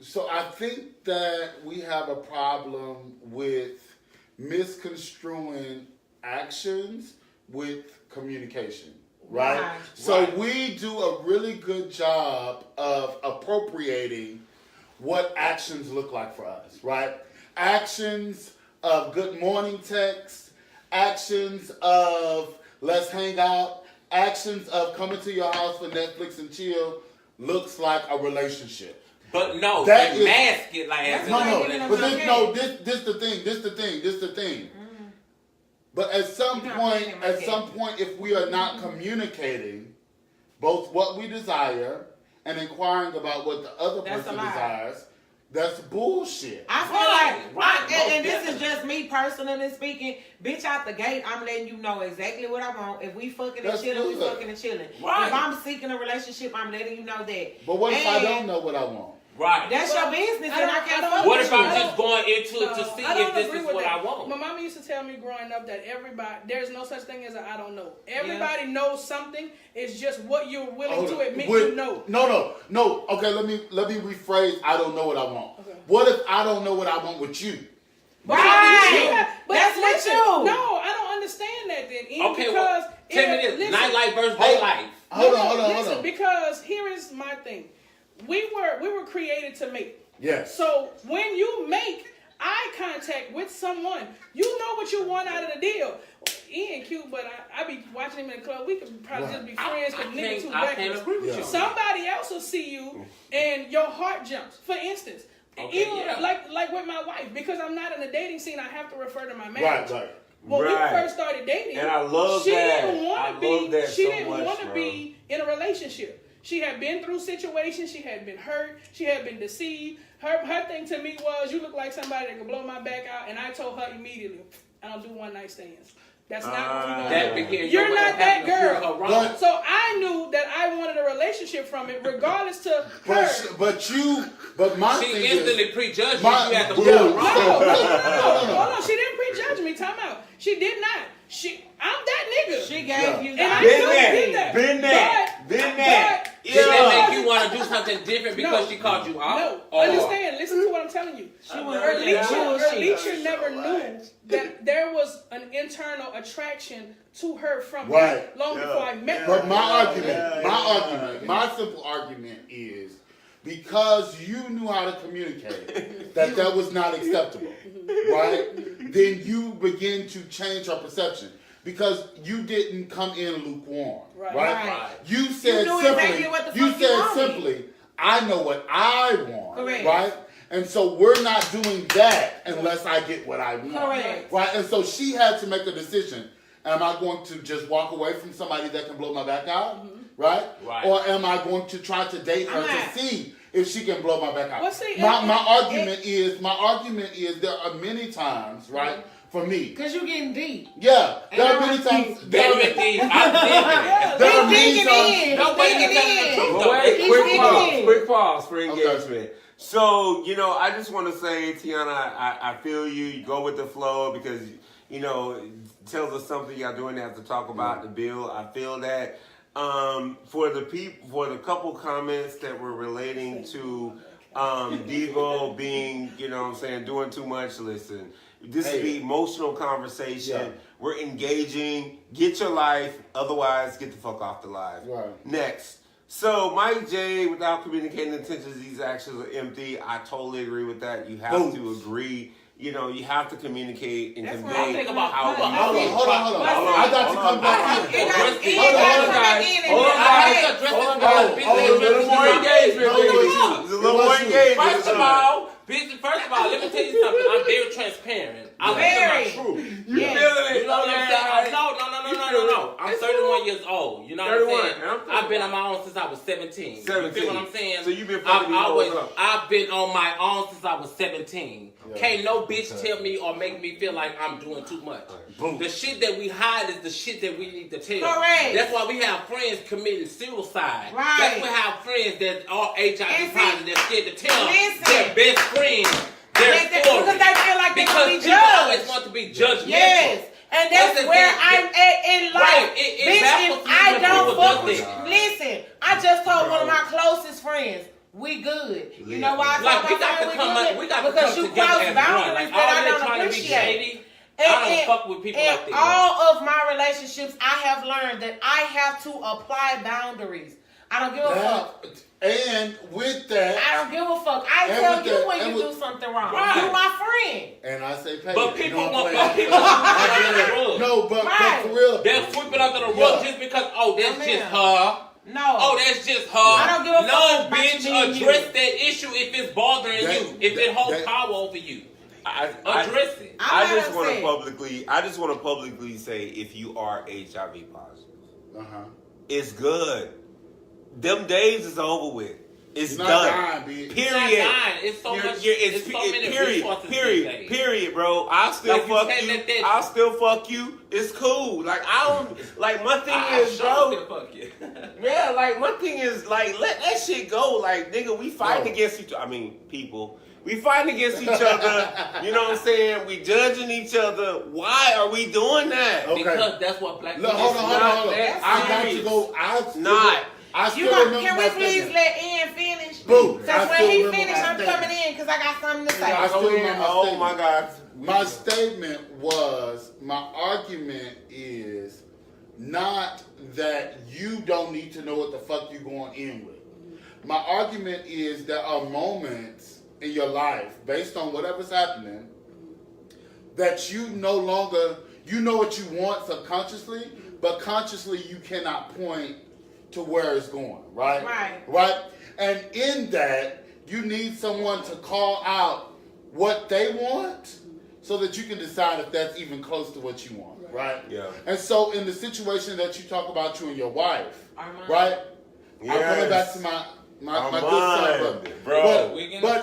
[SPEAKER 3] So I think that we have a problem with misconstruing actions with communication, right? So we do a really good job of appropriating what actions look like for us, right? Actions of good morning text, actions of let's hang out, actions of coming to your house for Netflix and chill looks like a relationship.
[SPEAKER 4] But no,
[SPEAKER 3] that
[SPEAKER 4] they mask it like as
[SPEAKER 3] this the thing. But at some point, if we are not communicating both what we desire and inquiring about what the other person desires, that's bullshit.
[SPEAKER 1] I feel like, and this is just me personally speaking, bitch, out the gate, I'm letting you know exactly what I want. If we fucking and chilling, we fucking and chilling.
[SPEAKER 4] Right.
[SPEAKER 1] If I'm seeking a relationship, I'm letting you know that.
[SPEAKER 3] But what if I don't know what I want?
[SPEAKER 4] Right.
[SPEAKER 1] That's your business, and I can't fuck
[SPEAKER 4] What
[SPEAKER 1] with
[SPEAKER 4] if
[SPEAKER 1] you.
[SPEAKER 4] I'm just going into it to see if this is what I want?
[SPEAKER 5] My mama used to tell me growing up that there's no such thing as I don't know. Everybody knows something. It's just what you're willing to admit you know.
[SPEAKER 3] No. Okay, let me rephrase. I don't know what I want. Okay. What if I don't know what I want with you?
[SPEAKER 1] Right. That's with you.
[SPEAKER 5] No, I don't understand that then.
[SPEAKER 4] Okay, because tell me this: nightlife versus daylife.
[SPEAKER 3] Hold on.
[SPEAKER 5] Because here is my thing. We were created to mate.
[SPEAKER 3] Yes.
[SPEAKER 5] So when you make eye contact with someone, you know what you want out of the deal. Ian cute, but I be watching him in the club. We could probably just be friends because niggas too reckless. Somebody else will see you and your heart jumps. For instance, like with my wife, because I'm not in the dating scene, I have to refer to my marriage.
[SPEAKER 3] Right.
[SPEAKER 5] When we first started dating,
[SPEAKER 6] and I love
[SPEAKER 5] she
[SPEAKER 6] that.
[SPEAKER 5] didn't want to be. She didn't want to
[SPEAKER 6] bro.
[SPEAKER 5] be in a relationship. She had been through situations. She had been hurt. She had been deceived. Her thing to me was, you look like somebody that can blow my back out. And I told her immediately, I don't do one night stands. That's not what we're going to do. You're not that girl. So I knew that I wanted a relationship from it, regardless to her.
[SPEAKER 3] But my
[SPEAKER 4] she
[SPEAKER 3] thing
[SPEAKER 4] instantly
[SPEAKER 3] is,
[SPEAKER 4] prejudged you. You had to
[SPEAKER 5] No. Hold on. She didn't prejudge me. Time out. She did not. I'm that nigga.
[SPEAKER 1] She gave you
[SPEAKER 5] that.
[SPEAKER 6] Been that.
[SPEAKER 4] Did that make you want to do something different because she called you out?
[SPEAKER 5] No. Understand. Listen to what I'm telling you. Alicia never knew that there was an internal attraction to her from me long before I met her.
[SPEAKER 3] But my simple argument is, because you knew how to communicate that was not acceptable, right? Then you begin to change her perception. Because you didn't come in lukewarm, right? You said simply, I know what I want, right? And so we're not doing that unless I get what I want.
[SPEAKER 1] Correct.
[SPEAKER 3] Right? And so she had to make a decision. Am I going to just walk away from somebody that can blow my back out? Right? Or am I going to try to date her to see if she can blow my back out?
[SPEAKER 5] Well, see,
[SPEAKER 3] my argument is there are many times, right, for me.
[SPEAKER 1] Because you're getting deep.
[SPEAKER 3] Yeah. There are many times.
[SPEAKER 4] There are many
[SPEAKER 6] Quick pause for engagement. So, you know, I just want to say, Tiana, I feel you. You go with the flow because, you know, it tells us something y'all doing have to talk about the bill. I feel that. For the couple comments that were relating to Diivo being, you know what I'm saying, doing too much, listen. This is the emotional conversation. Yeah. We're engaging. Get your life. Otherwise, get the fuck off the live.
[SPEAKER 3] Right.
[SPEAKER 6] Next. So, Mike J, without communicating intentions, these actions are empty. I totally agree with that. You have to agree. You know, you have to communicate and convey how you
[SPEAKER 3] Hold on. I got to come back in.
[SPEAKER 6] Hold on, guys. A little more engagement, baby. A little more engagement.
[SPEAKER 4] First of all, let me tell you something. I'm very transparent. I'm very true.
[SPEAKER 6] You feeling it?
[SPEAKER 4] You know what I'm saying? No. I'm 31 years old. You know what I'm saying? I've been on my own since I was 17. You feel what I'm saying?
[SPEAKER 6] So you've been
[SPEAKER 4] I've been on my own since I was 17. Yeah. Can't no bitch tell me or make me feel like I'm doing too much. Boom. The shit that we hide is the shit that we need to tell.
[SPEAKER 1] Correct.
[SPEAKER 4] That's why we have friends committing suicide.
[SPEAKER 1] Right.
[SPEAKER 4] That's why we have friends that are HIV positive that's scared to tell their best friends their story.
[SPEAKER 1] Because they feel like they're going to be judged.
[SPEAKER 4] People always want to be judgmental.
[SPEAKER 1] Yes. And that's where I'm at in life.
[SPEAKER 4] Right.
[SPEAKER 1] Bitch, if I don't fuck with you, listen, I just told one of my closest friends, we good. You know why I
[SPEAKER 4] like,
[SPEAKER 1] we got to
[SPEAKER 4] because
[SPEAKER 1] you
[SPEAKER 4] cross
[SPEAKER 1] boundaries that I don't appreciate.
[SPEAKER 4] I don't fuck with people like that.
[SPEAKER 1] All of my relationships, I have learned that I have to apply boundaries. I don't give a fuck.
[SPEAKER 3] And with that,
[SPEAKER 1] I don't give a fuck. I tell you when you do something wrong.
[SPEAKER 4] Right.
[SPEAKER 1] You my friend.
[SPEAKER 3] And I say, pay.
[SPEAKER 4] But people want to under the rug.
[SPEAKER 3] No, but for real,
[SPEAKER 4] they'll sweep it under the rug just because. That's just her.
[SPEAKER 1] No.
[SPEAKER 4] Oh, that's just her.
[SPEAKER 1] I don't give a fuck.
[SPEAKER 4] No, bitch, address that issue if it's bothering you. If it holds power over you. Address it.
[SPEAKER 6] I just want to publicly say, if you are HIV positive, it's good. Them days is over with. It's done.
[SPEAKER 3] Dying,
[SPEAKER 6] period.
[SPEAKER 4] It's not dying. It's so much. It's so many resources.
[SPEAKER 6] Period, bro. I'll still fuck you. I'll still fuck you. It's cool. Like I don't. Like my thing is, bro.
[SPEAKER 4] Still fuck you.
[SPEAKER 6] Yeah. Like my thing is, like let that shit go. Like nigga, we fighting against each. I mean, people. We fighting against each other. You know what I'm saying? We judging each other. Why are we doing that?
[SPEAKER 3] Okay.
[SPEAKER 4] Because that's what black people.
[SPEAKER 3] Hold on. I got to go.
[SPEAKER 1] Can we please let Ian finish?
[SPEAKER 3] Boo.
[SPEAKER 1] Because when he finished, I'm coming in because I got something to say.
[SPEAKER 6] Oh my God.
[SPEAKER 3] My statement was, my argument is not that you don't need to know what the fuck you're going in with. My argument is there are moments in your life, based on whatever's happening, that you no longer, you know what you want subconsciously, but consciously you cannot point to where it's going, right? Right? And in that, you need someone to call out what they want so that you can decide if that's even close to what you want, right?
[SPEAKER 6] Yeah.
[SPEAKER 3] And so in the situation that you talk about, you and your wife, right?
[SPEAKER 6] Yes.
[SPEAKER 3] I'm coming back to my good son,
[SPEAKER 6] bro.
[SPEAKER 3] But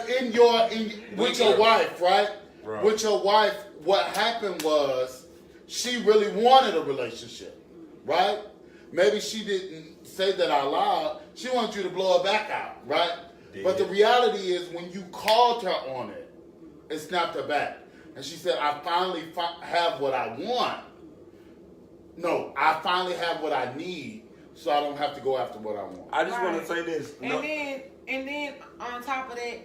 [SPEAKER 3] with your wife, right? Bro. With your wife, what happened was she really wanted a relationship, right? Maybe she didn't say that out loud. She wanted you to blow her back out, right? Yeah. But the reality is when you called her on it, it snapped her back. And she said, I finally have what I want. No, I finally have what I need, so I don't have to go after what I want.
[SPEAKER 6] I just want to say this.
[SPEAKER 1] And then on top of that,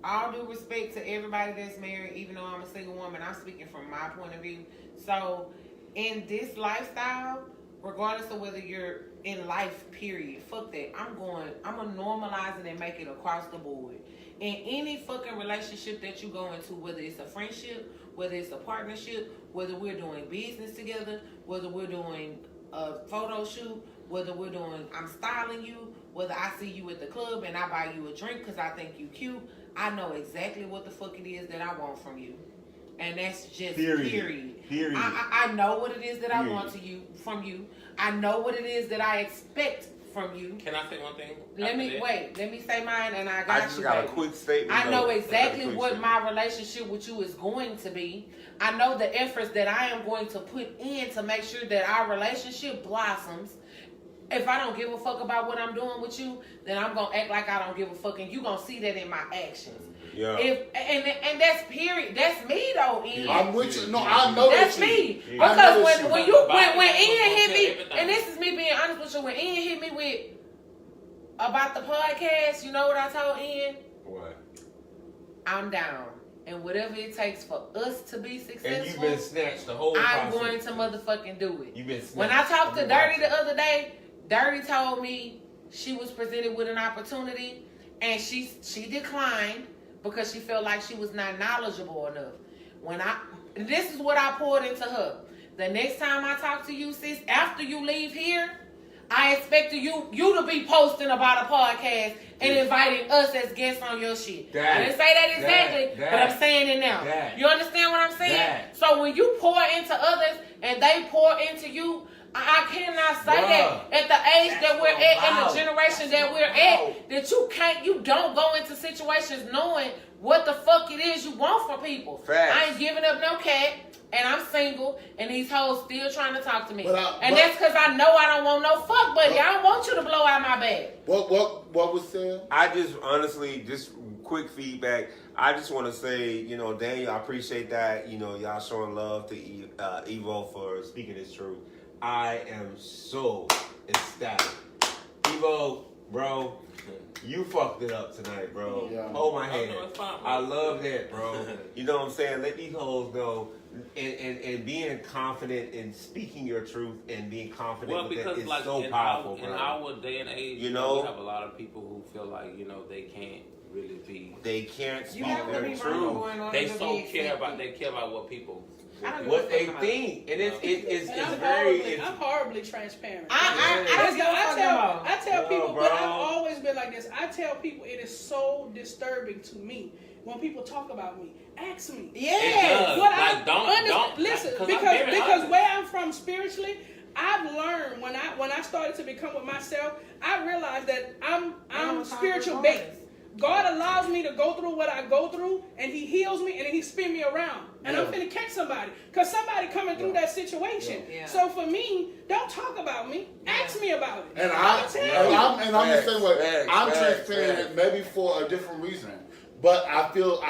[SPEAKER 1] all due respect to everybody that's married, even though I'm a single woman, I'm speaking from my point of view. So in this lifestyle, regardless of whether you're in life, period, fuck that. I'm gonna normalize it and make it across the board. In any fucking relationship that you go into, whether it's a friendship, whether it's a partnership, whether we're doing business together, whether we're doing a photo shoot, whether we're doing, I'm styling you, whether I see you at the club and I buy you a drink because I think you cute, I know exactly what the fuck it is that I want from you. And that's just
[SPEAKER 6] Period.
[SPEAKER 1] I know what it is that I want from you. I know what it is that I expect from you.
[SPEAKER 4] Can I say one thing?
[SPEAKER 1] Let me say mine, and I
[SPEAKER 6] just got a quick statement.
[SPEAKER 1] I know exactly what my relationship with you is going to be. I know the efforts that I am going to put in to make sure that our relationship blossoms. If I don't give a fuck about what I'm doing with you, then I'm gonna act like I don't give a fuck, and you gonna see that in my actions.
[SPEAKER 6] Yeah.
[SPEAKER 1] And that's period. That's me though, Ian.
[SPEAKER 3] I'm with you. No, I know
[SPEAKER 1] that's me. Because when Ian hit me, and this is me being honest with you, when Ian hit me with about the podcast, you know what I told Ian?
[SPEAKER 6] What?
[SPEAKER 1] I'm down. And whatever it takes for us to be successful,
[SPEAKER 6] And you've been snatched the whole
[SPEAKER 1] I'm
[SPEAKER 6] process.
[SPEAKER 1] going to motherfucking do it.
[SPEAKER 6] You've been snatched.
[SPEAKER 1] When I talked to Durrty the other day, Durrty told me she was presented with an opportunity and she declined because she felt like she was not knowledgeable enough. This is what I poured into her. The next time I talk to you, sis, after you leave here, I expect you to be posting about a podcast and inviting us as guests on your shit. I didn't say that exactly, but I'm saying it now. You understand what I'm saying? So when you pour into others and they pour into you, I cannot say that at the age that we're at and the generation that we're at, that you don't go into situations knowing what the fuck it is you want from people.
[SPEAKER 6] Facts.
[SPEAKER 1] I ain't giving up no cat, and I'm single, and these hoes still trying to talk to me. That's because I know I don't want no fuck buddy. I don't want you to blow out my bag. What
[SPEAKER 3] was said?
[SPEAKER 6] I just honestly, just quick feedback. I just want to say, Daniel, I appreciate that. Y'all showing love to Evo for speaking his truth. I am so ecstatic. Evo, bro, you fucked it up tonight, bro.
[SPEAKER 3] Yeah.
[SPEAKER 6] Hold my hand. I love that, bro. You know what I'm saying? Let these hoes know. And being confident in speaking your truth and being confident with that is so powerful, bro.
[SPEAKER 4] In our day and age, we have a lot of people who feel like, they can't really be.
[SPEAKER 6] They can't speak their truth.
[SPEAKER 4] They care about what people.
[SPEAKER 6] What they think, and it's very.
[SPEAKER 5] I'm horribly transparent.
[SPEAKER 1] I
[SPEAKER 5] tell people, but I've always been like this. I tell people it is so disturbing to me when people talk about me. Ask me.
[SPEAKER 1] Yeah.
[SPEAKER 5] Listen, because where I'm from spiritually, I've learned when I started to become with myself, I realized that I'm spiritual based. God allows me to go through what I go through, and He heals me, and then He spin me around. And I'm finna catch somebody. Because somebody coming through that situation. Yeah. So for me, don't talk about me. Ask me about it.
[SPEAKER 3] And I'm the same way. I'm transparent maybe for a different reason. But I feel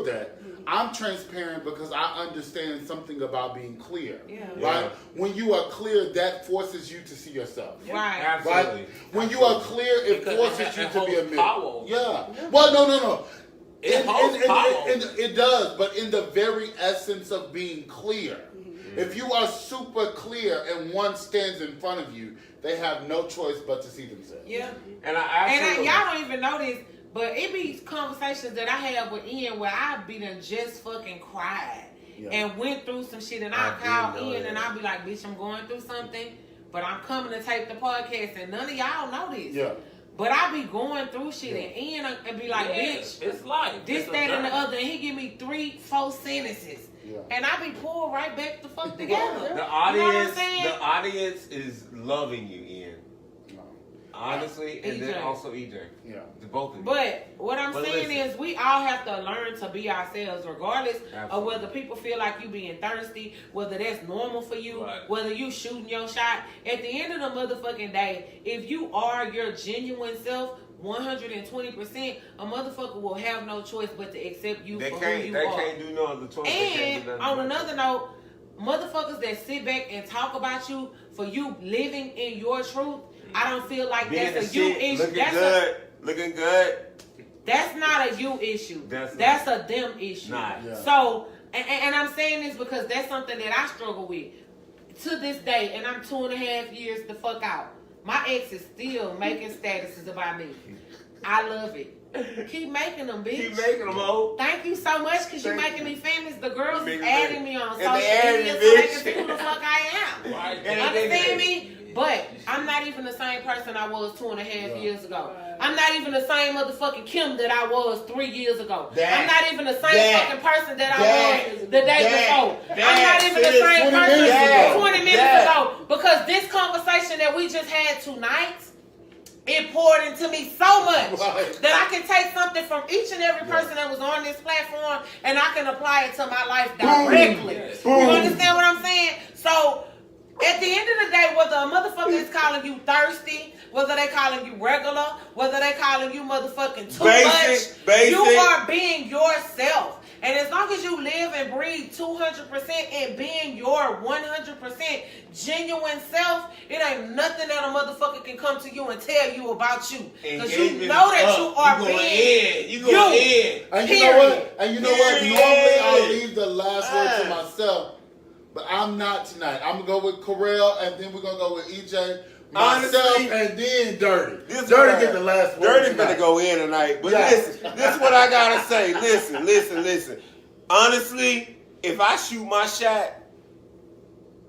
[SPEAKER 3] that I'm transparent because I understand something about being clear. Yeah. Right? When you are clear, that forces you to see yourself.
[SPEAKER 1] Right.
[SPEAKER 6] Absolutely.
[SPEAKER 3] Right? When you are clear, it forces you to be a mirror.
[SPEAKER 6] Yeah.
[SPEAKER 3] Well, no.
[SPEAKER 4] It
[SPEAKER 3] it does, but in the very essence of being clear. Mm-hmm. If you are super clear and one stands in front of you, they have no choice but to see themselves.
[SPEAKER 1] Yeah.
[SPEAKER 6] And
[SPEAKER 1] y'all don't even know this, but it be conversations that I have with Ian where I be done just fucking cried and went through some shit, and I call Ian and I be like, bitch, I'm going through something, but I'm coming to tape the podcast, and none of y'all know this.
[SPEAKER 3] Yeah.
[SPEAKER 1] But I be going through shit, and Ian and be like, bitch,
[SPEAKER 4] it's life.
[SPEAKER 1] This, that, and the other, and he give me 3-4 sentences. Yeah. And I be pulled right back the fuck together.
[SPEAKER 6] The audience is loving you, Ian. Honestly, and then also EJay. Yeah. The both of you.
[SPEAKER 1] But what I'm saying is we all have to learn to be ourselves regardless of whether people feel like you being thirsty, whether that's normal for you, whether you shooting your shot. At the end of the motherfucking day, if you are your genuine self, 120%, a motherfucker will have no choice but to accept you for who you are.
[SPEAKER 6] They can't do no other choice.
[SPEAKER 1] And on another note, motherfuckers that sit back and talk about you for you living in your truth, I don't feel like that's a you issue.
[SPEAKER 6] Looking good.
[SPEAKER 1] That's not a you issue. That's a them issue. So, and I'm saying this because that's something that I struggle with to this day, and I'm 2.5 years the fuck out. My ex is still making statuses about me. I love it. Keep making them, bitch.
[SPEAKER 6] Keep making them, ho.
[SPEAKER 1] Thank you so much because you're making me famous. The girls is adding me on social media so they can see who the fuck I am. Understand me? But I'm not even the same person I was 2.5 years ago. I'm not even the same motherfucking Kim that I was 3 years ago. I'm not even the same fucking person that I was the day before. I'm not even the same person 20 minutes ago. Because this conversation that we just had tonight, it poured into me so much that I can take something from each and every person that was on this platform and I can apply it to my life directly. You understand what I'm saying? So, at the end of the day, whether a motherfucker is calling you thirsty, whether they calling you regular, whether they calling you motherfucking too much, you are being yourself. And as long as you live and breathe 200% and being your 100% genuine self, it ain't nothing that a motherfucker can come to you and tell you about you. Because you know that you are being
[SPEAKER 6] you.
[SPEAKER 3] And you know what? And you know what? Normally I leave the last word to myself, but I'm not tonight. I'm gonna go with Corell, and then we're gonna go with EJay. Myself, honestly, and then Durrty. Durrty get the last word.
[SPEAKER 6] Durrty better go in tonight. But listen, this is what I gotta say. Listen. Honestly, if I shoot my shot,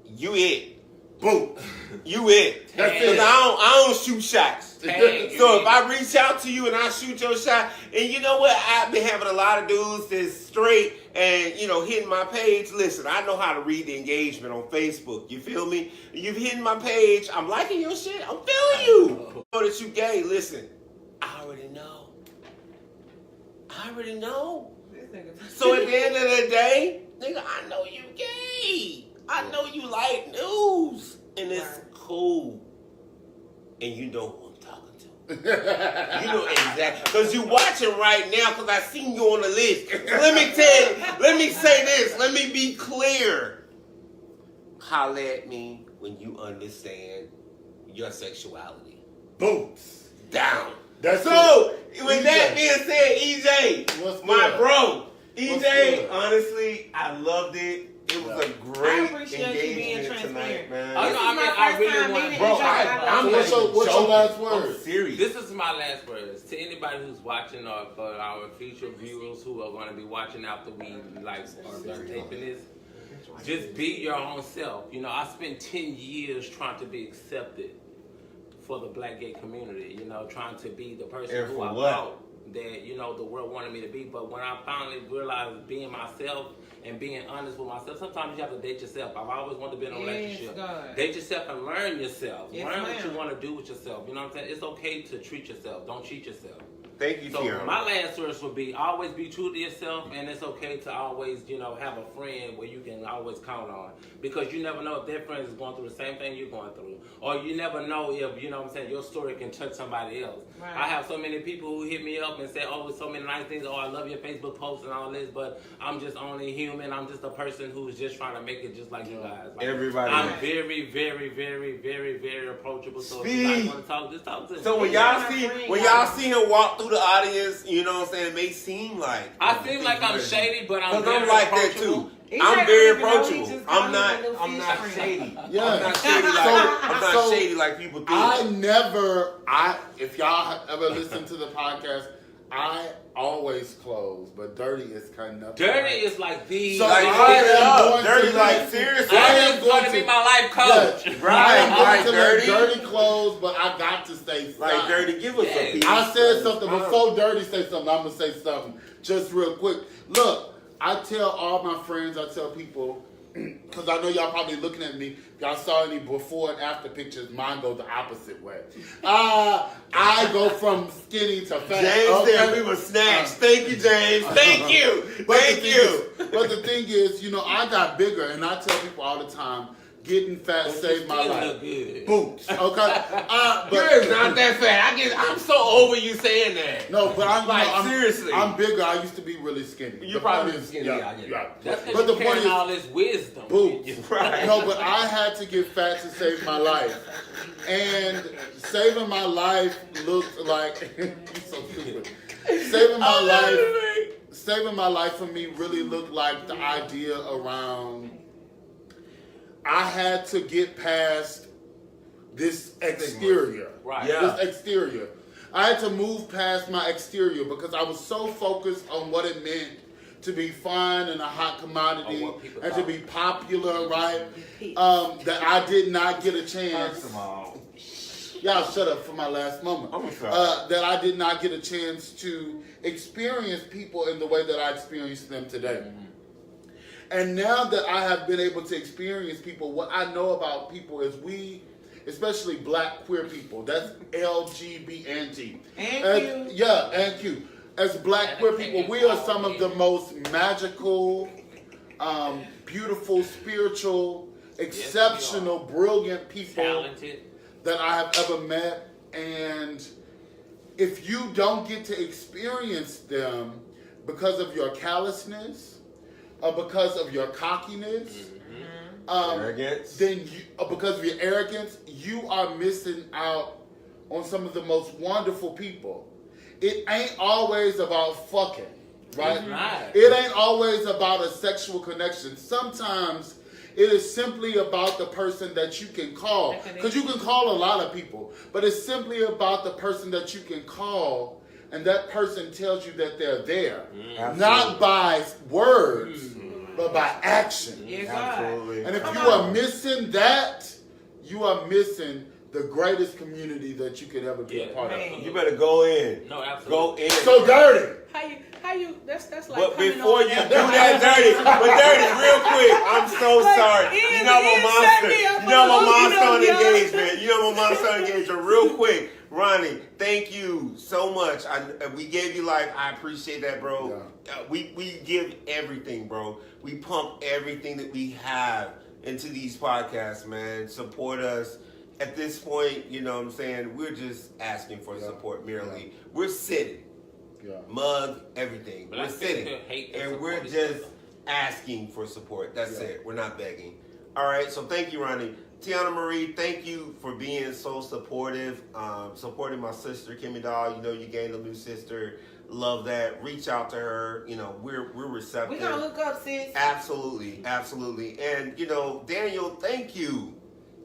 [SPEAKER 6] you it.
[SPEAKER 3] Boom.
[SPEAKER 6] You it.
[SPEAKER 3] That's it.
[SPEAKER 6] Because I don't shoot shots. So if I reach out to you and I shoot your shot, and you know what? I've been having a lot of dudes that's straight and, hitting my page. Listen, I know how to read the engagement on Facebook. You feel me? You've hit my page. I'm liking your shit. I'm feeling you. I know that you gay. Listen, I already know. So at the end of the day, nigga, I know you gay. I know you like news. And it's cool. And you know who I'm talking to. You know exactly. Because you watching right now because I seen you on the list. So let me tell you, let me say this. Let me be clear. Holla at me when you understand your sexuality.
[SPEAKER 3] Boots.
[SPEAKER 6] Down.
[SPEAKER 3] That's
[SPEAKER 6] so,
[SPEAKER 3] it.
[SPEAKER 6] with that being said, EJay, my bro. EJay, honestly, I loved it. It was a great engagement tonight, man.
[SPEAKER 4] I really want,
[SPEAKER 6] bro.
[SPEAKER 3] What's your last word?
[SPEAKER 6] I'm serious.
[SPEAKER 4] This is my last words to anybody who's watching, or for our future viewers who are going to be watching after we are done taping this. Just be your own self. I spent 10 years trying to be accepted for the black gay community. Trying to be the person who I thought that the world wanted me to be. But when I finally realized being myself and being honest with myself, sometimes you have to date yourself. I've always wanted to be in a relationship. Date yourself and learn yourself. Learn what you want to do with yourself. You know what I'm saying? It's okay to treat yourself. Don't cheat yourself.
[SPEAKER 6] Thank you,
[SPEAKER 4] So my last words would be always be true to yourself, and it's okay to always, have a friend where you can always count on. Because you never know if that friend is going through the same thing you're going through. Or you never know if, your story can touch somebody else. Right. I have so many people who hit me up and say, so many nice things. I love your Facebook posts and all this, but I'm just only human. I'm just a person who's just trying to make it just like you guys.
[SPEAKER 6] Everybody.
[SPEAKER 4] I'm very, very, very, very, very approachable. So if you guys want to talk, just talk to me.
[SPEAKER 6] So when y'all see him walk through the audience, it may seem like
[SPEAKER 4] I seem like I'm shady, but I'm very
[SPEAKER 6] like
[SPEAKER 4] approachable.
[SPEAKER 6] that too. I'm very approachable. I'm not shady.
[SPEAKER 3] Yeah.
[SPEAKER 6] I'm not shady like people think.
[SPEAKER 3] If y'all have ever listened to the podcast, I always close, but Durrty is kind of
[SPEAKER 4] Durrty is like the
[SPEAKER 6] Durrty, like seriously.
[SPEAKER 4] I am going to be my life coach.
[SPEAKER 3] Yes. Right, Durrty close, but I got to stay silent.
[SPEAKER 6] Like Durrty, give us a piece.
[SPEAKER 3] I said something before Durrty say something. I'm gonna say something just real quick. Look, I tell all my friends, I tell people, because I know y'all probably looking at me. If y'all saw any before and after pictures, mine go the opposite way. I go from skinny to fat.
[SPEAKER 6] James said we were snatched. Thank you, James. Thank you. Thank you.
[SPEAKER 3] But the thing is, I got bigger, and I tell people all the time, getting fat saved my life. Boots, okay?
[SPEAKER 6] You're not that fat. I'm so over you saying that.
[SPEAKER 3] No, but I'm
[SPEAKER 6] seriously.
[SPEAKER 3] I'm bigger. I used to be really skinny.
[SPEAKER 6] You're probably skinny. Yeah.
[SPEAKER 4] That's because you're carrying all this wisdom.
[SPEAKER 3] Boots.
[SPEAKER 6] Right.
[SPEAKER 3] No, but I had to get fat to save my life. And saving my life looked like you're so stupid. Saving my life for me really looked like the idea around I had to get past this exterior.
[SPEAKER 4] Right.
[SPEAKER 3] Yeah. This exterior. I had to move past my exterior because I was so focused on what it meant to be fun and a hot commodity
[SPEAKER 4] what people
[SPEAKER 3] and to
[SPEAKER 4] thought.
[SPEAKER 3] be popular, right? That I did not get a chance.
[SPEAKER 2] First of all,
[SPEAKER 3] Y'all shut up for my last moment.
[SPEAKER 2] I'm sorry.
[SPEAKER 3] That I did not get a chance to experience people in the way that I experienced them today. And now that I have been able to experience people, what I know about people is we, especially black queer people, that's LGBT.
[SPEAKER 1] And Q.
[SPEAKER 3] Yeah, and Q. As black queer people, we are some of the most magical, beautiful, spiritual, exceptional, brilliant people
[SPEAKER 4] Talented.
[SPEAKER 3] that I have ever met. And if you don't get to experience them because of your callousness or because of your cockiness,
[SPEAKER 6] Arrogance.
[SPEAKER 3] then because of your arrogance, you are missing out on some of the most wonderful people. It ain't always about fucking, right?
[SPEAKER 4] It's not.
[SPEAKER 3] It ain't always about a sexual connection. Sometimes it is simply about the person that you can call. Because you can call a lot of people, but it's simply about the person that you can call, and that person tells you that they're there. Not by words, but by action.
[SPEAKER 1] Yes,
[SPEAKER 6] Absolutely.
[SPEAKER 3] And if you are missing that, you are missing the greatest community that you could ever be a part
[SPEAKER 1] Man.
[SPEAKER 3] of.
[SPEAKER 6] You better go in.
[SPEAKER 4] No,
[SPEAKER 6] Go
[SPEAKER 4] absolutely.
[SPEAKER 6] in.
[SPEAKER 3] So dirty.
[SPEAKER 5] How you that's like
[SPEAKER 6] But
[SPEAKER 5] coming
[SPEAKER 6] before
[SPEAKER 5] on
[SPEAKER 6] you
[SPEAKER 5] that-
[SPEAKER 6] do that, Dirty, real quick, I'm so
[SPEAKER 5] Like,
[SPEAKER 6] sorry.
[SPEAKER 5] Ian-
[SPEAKER 6] You know my
[SPEAKER 5] Ian
[SPEAKER 6] monster.
[SPEAKER 5] set me up
[SPEAKER 6] You know my
[SPEAKER 5] for
[SPEAKER 6] monster on
[SPEAKER 5] hooking up, y'all.
[SPEAKER 6] engagement. You know my monster on engagement. Real quick, Ronnie, thank you so much. We gave you I appreciate that, bro. We give everything, bro. We pump everything that we have into these podcasts, man. Support us. At this point, you know what I'm saying, we're just asking for support merely. We're sitting. Mug, everything.
[SPEAKER 4] But
[SPEAKER 6] We're
[SPEAKER 4] I
[SPEAKER 6] sitting.
[SPEAKER 4] think hate and
[SPEAKER 6] And
[SPEAKER 4] support
[SPEAKER 6] we're
[SPEAKER 4] each
[SPEAKER 6] just
[SPEAKER 4] other.
[SPEAKER 6] asking for support. That's it. We're not begging. All right, so thank you, Ronnie. Tiana Marie, thank you for being so supportive, supporting my sister, Kimmy Doll. You know you gained a new sister. Love that. Reach out to her. You know, we're receptive.
[SPEAKER 1] We gonna hook up, sis.
[SPEAKER 6] Absolutely, absolutely. And, you know, Daniel, thank you.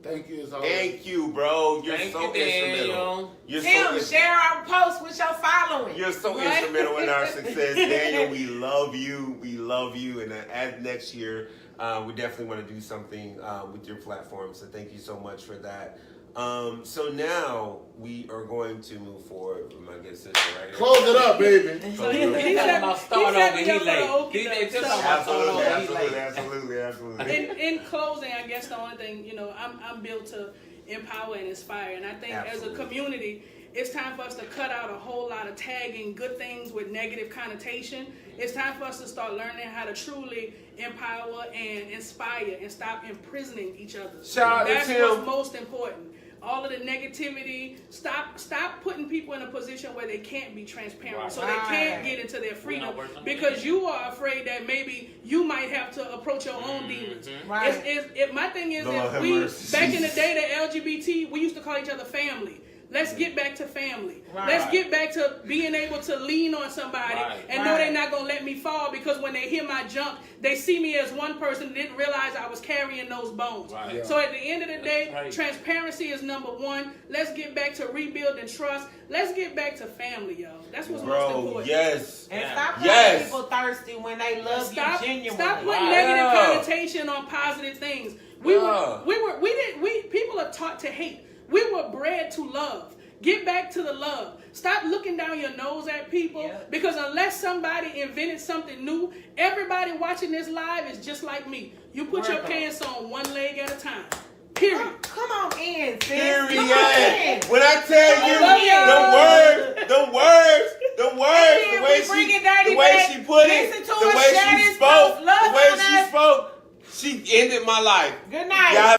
[SPEAKER 3] Thank you as always.
[SPEAKER 6] Thank you, bro. You're
[SPEAKER 4] Thank
[SPEAKER 6] so
[SPEAKER 4] you, Daniel.
[SPEAKER 6] instrumental. You're
[SPEAKER 1] Tim, share our post with your following.
[SPEAKER 6] You're so
[SPEAKER 5] Right?
[SPEAKER 6] instrumental in our success, Daniel. We love you. We love you. And as next year, we definitely want to do something with your platform. So thank you so much for that. So now we are going to move forward with my good sister right here.
[SPEAKER 3] Close it up, baby.
[SPEAKER 5] So
[SPEAKER 4] He
[SPEAKER 5] he
[SPEAKER 4] talking
[SPEAKER 5] set-
[SPEAKER 4] about
[SPEAKER 5] he
[SPEAKER 4] start
[SPEAKER 5] set
[SPEAKER 4] over,
[SPEAKER 5] me
[SPEAKER 4] he
[SPEAKER 5] up for the
[SPEAKER 4] late.
[SPEAKER 5] okie
[SPEAKER 4] He
[SPEAKER 5] doke.
[SPEAKER 4] just
[SPEAKER 5] So-
[SPEAKER 4] talking about start over, he
[SPEAKER 6] Absolutely,
[SPEAKER 4] late.
[SPEAKER 6] absolutely.
[SPEAKER 5] In closing, I guess the only thing, you know, I'm built to empower and inspire. And I think
[SPEAKER 6] Absolutely.
[SPEAKER 5] as a community, it's time for us to cut out a whole lot of tagging good things with negative connotation. It's time for us to start learning how to truly empower and inspire and stop imprisoning each other.
[SPEAKER 6] Shout out to
[SPEAKER 5] That's
[SPEAKER 6] Tim.
[SPEAKER 5] what's most important. All of the negativity, stop putting people in a position where they can't be transparent,
[SPEAKER 4] Right.
[SPEAKER 5] so they can't get into their freedom
[SPEAKER 4] not working on
[SPEAKER 5] because
[SPEAKER 4] it.
[SPEAKER 5] you are afraid that maybe you might have to approach your own demons.
[SPEAKER 1] Right.
[SPEAKER 5] My thing is,
[SPEAKER 6] Lord
[SPEAKER 5] if
[SPEAKER 6] have
[SPEAKER 5] we
[SPEAKER 6] mercy.
[SPEAKER 5] back in the day, the LGBT, we used to call each other family. Let's get back to family.
[SPEAKER 1] Right.
[SPEAKER 5] Let's get back to being able to lean on somebody
[SPEAKER 4] Right.
[SPEAKER 5] and know
[SPEAKER 1] Right.
[SPEAKER 5] they're not gonna let me fall, because when they hear my junk, they see me as one person and didn't realize I was carrying those bones.
[SPEAKER 4] Right. Yeah.
[SPEAKER 5] So at the end of the day,
[SPEAKER 4] right.
[SPEAKER 5] transparency is number one. Let's get back to rebuilding trust. Let's get back to family, y'all. That's what's most
[SPEAKER 6] Bro,
[SPEAKER 5] important.
[SPEAKER 6] yes.
[SPEAKER 1] And
[SPEAKER 4] Yeah.
[SPEAKER 1] stop
[SPEAKER 6] Yes.
[SPEAKER 1] calling people thirsty when they love
[SPEAKER 5] Stop,
[SPEAKER 1] you genuinely.
[SPEAKER 5] stop putting
[SPEAKER 4] Right.
[SPEAKER 5] negative
[SPEAKER 6] Yeah.
[SPEAKER 5] connotation on positive things.
[SPEAKER 6] Yeah.
[SPEAKER 5] People are taught to hate. We were bred to love. Get back to the love. Stop looking down your nose at people,
[SPEAKER 1] Yeah.
[SPEAKER 5] because unless somebody invented something new, everybody watching this live is just like me. You put your
[SPEAKER 1] Word.
[SPEAKER 5] pants on one leg at a time. Period.
[SPEAKER 1] Come on in, sis.
[SPEAKER 6] Period.
[SPEAKER 1] Come on in.
[SPEAKER 6] When I tell you
[SPEAKER 1] love you.
[SPEAKER 6] the words,
[SPEAKER 1] Hey,
[SPEAKER 6] the way
[SPEAKER 1] we bring it dirty
[SPEAKER 6] the way
[SPEAKER 1] back.
[SPEAKER 6] she put it,
[SPEAKER 1] Listen to
[SPEAKER 6] the
[SPEAKER 1] her,
[SPEAKER 6] way
[SPEAKER 1] share
[SPEAKER 6] she
[SPEAKER 1] this
[SPEAKER 6] spoke,
[SPEAKER 1] post. Love
[SPEAKER 6] the way
[SPEAKER 1] on
[SPEAKER 6] she
[SPEAKER 1] us.
[SPEAKER 6] spoke, she ended my life.
[SPEAKER 1] Good night.
[SPEAKER 6] Y'all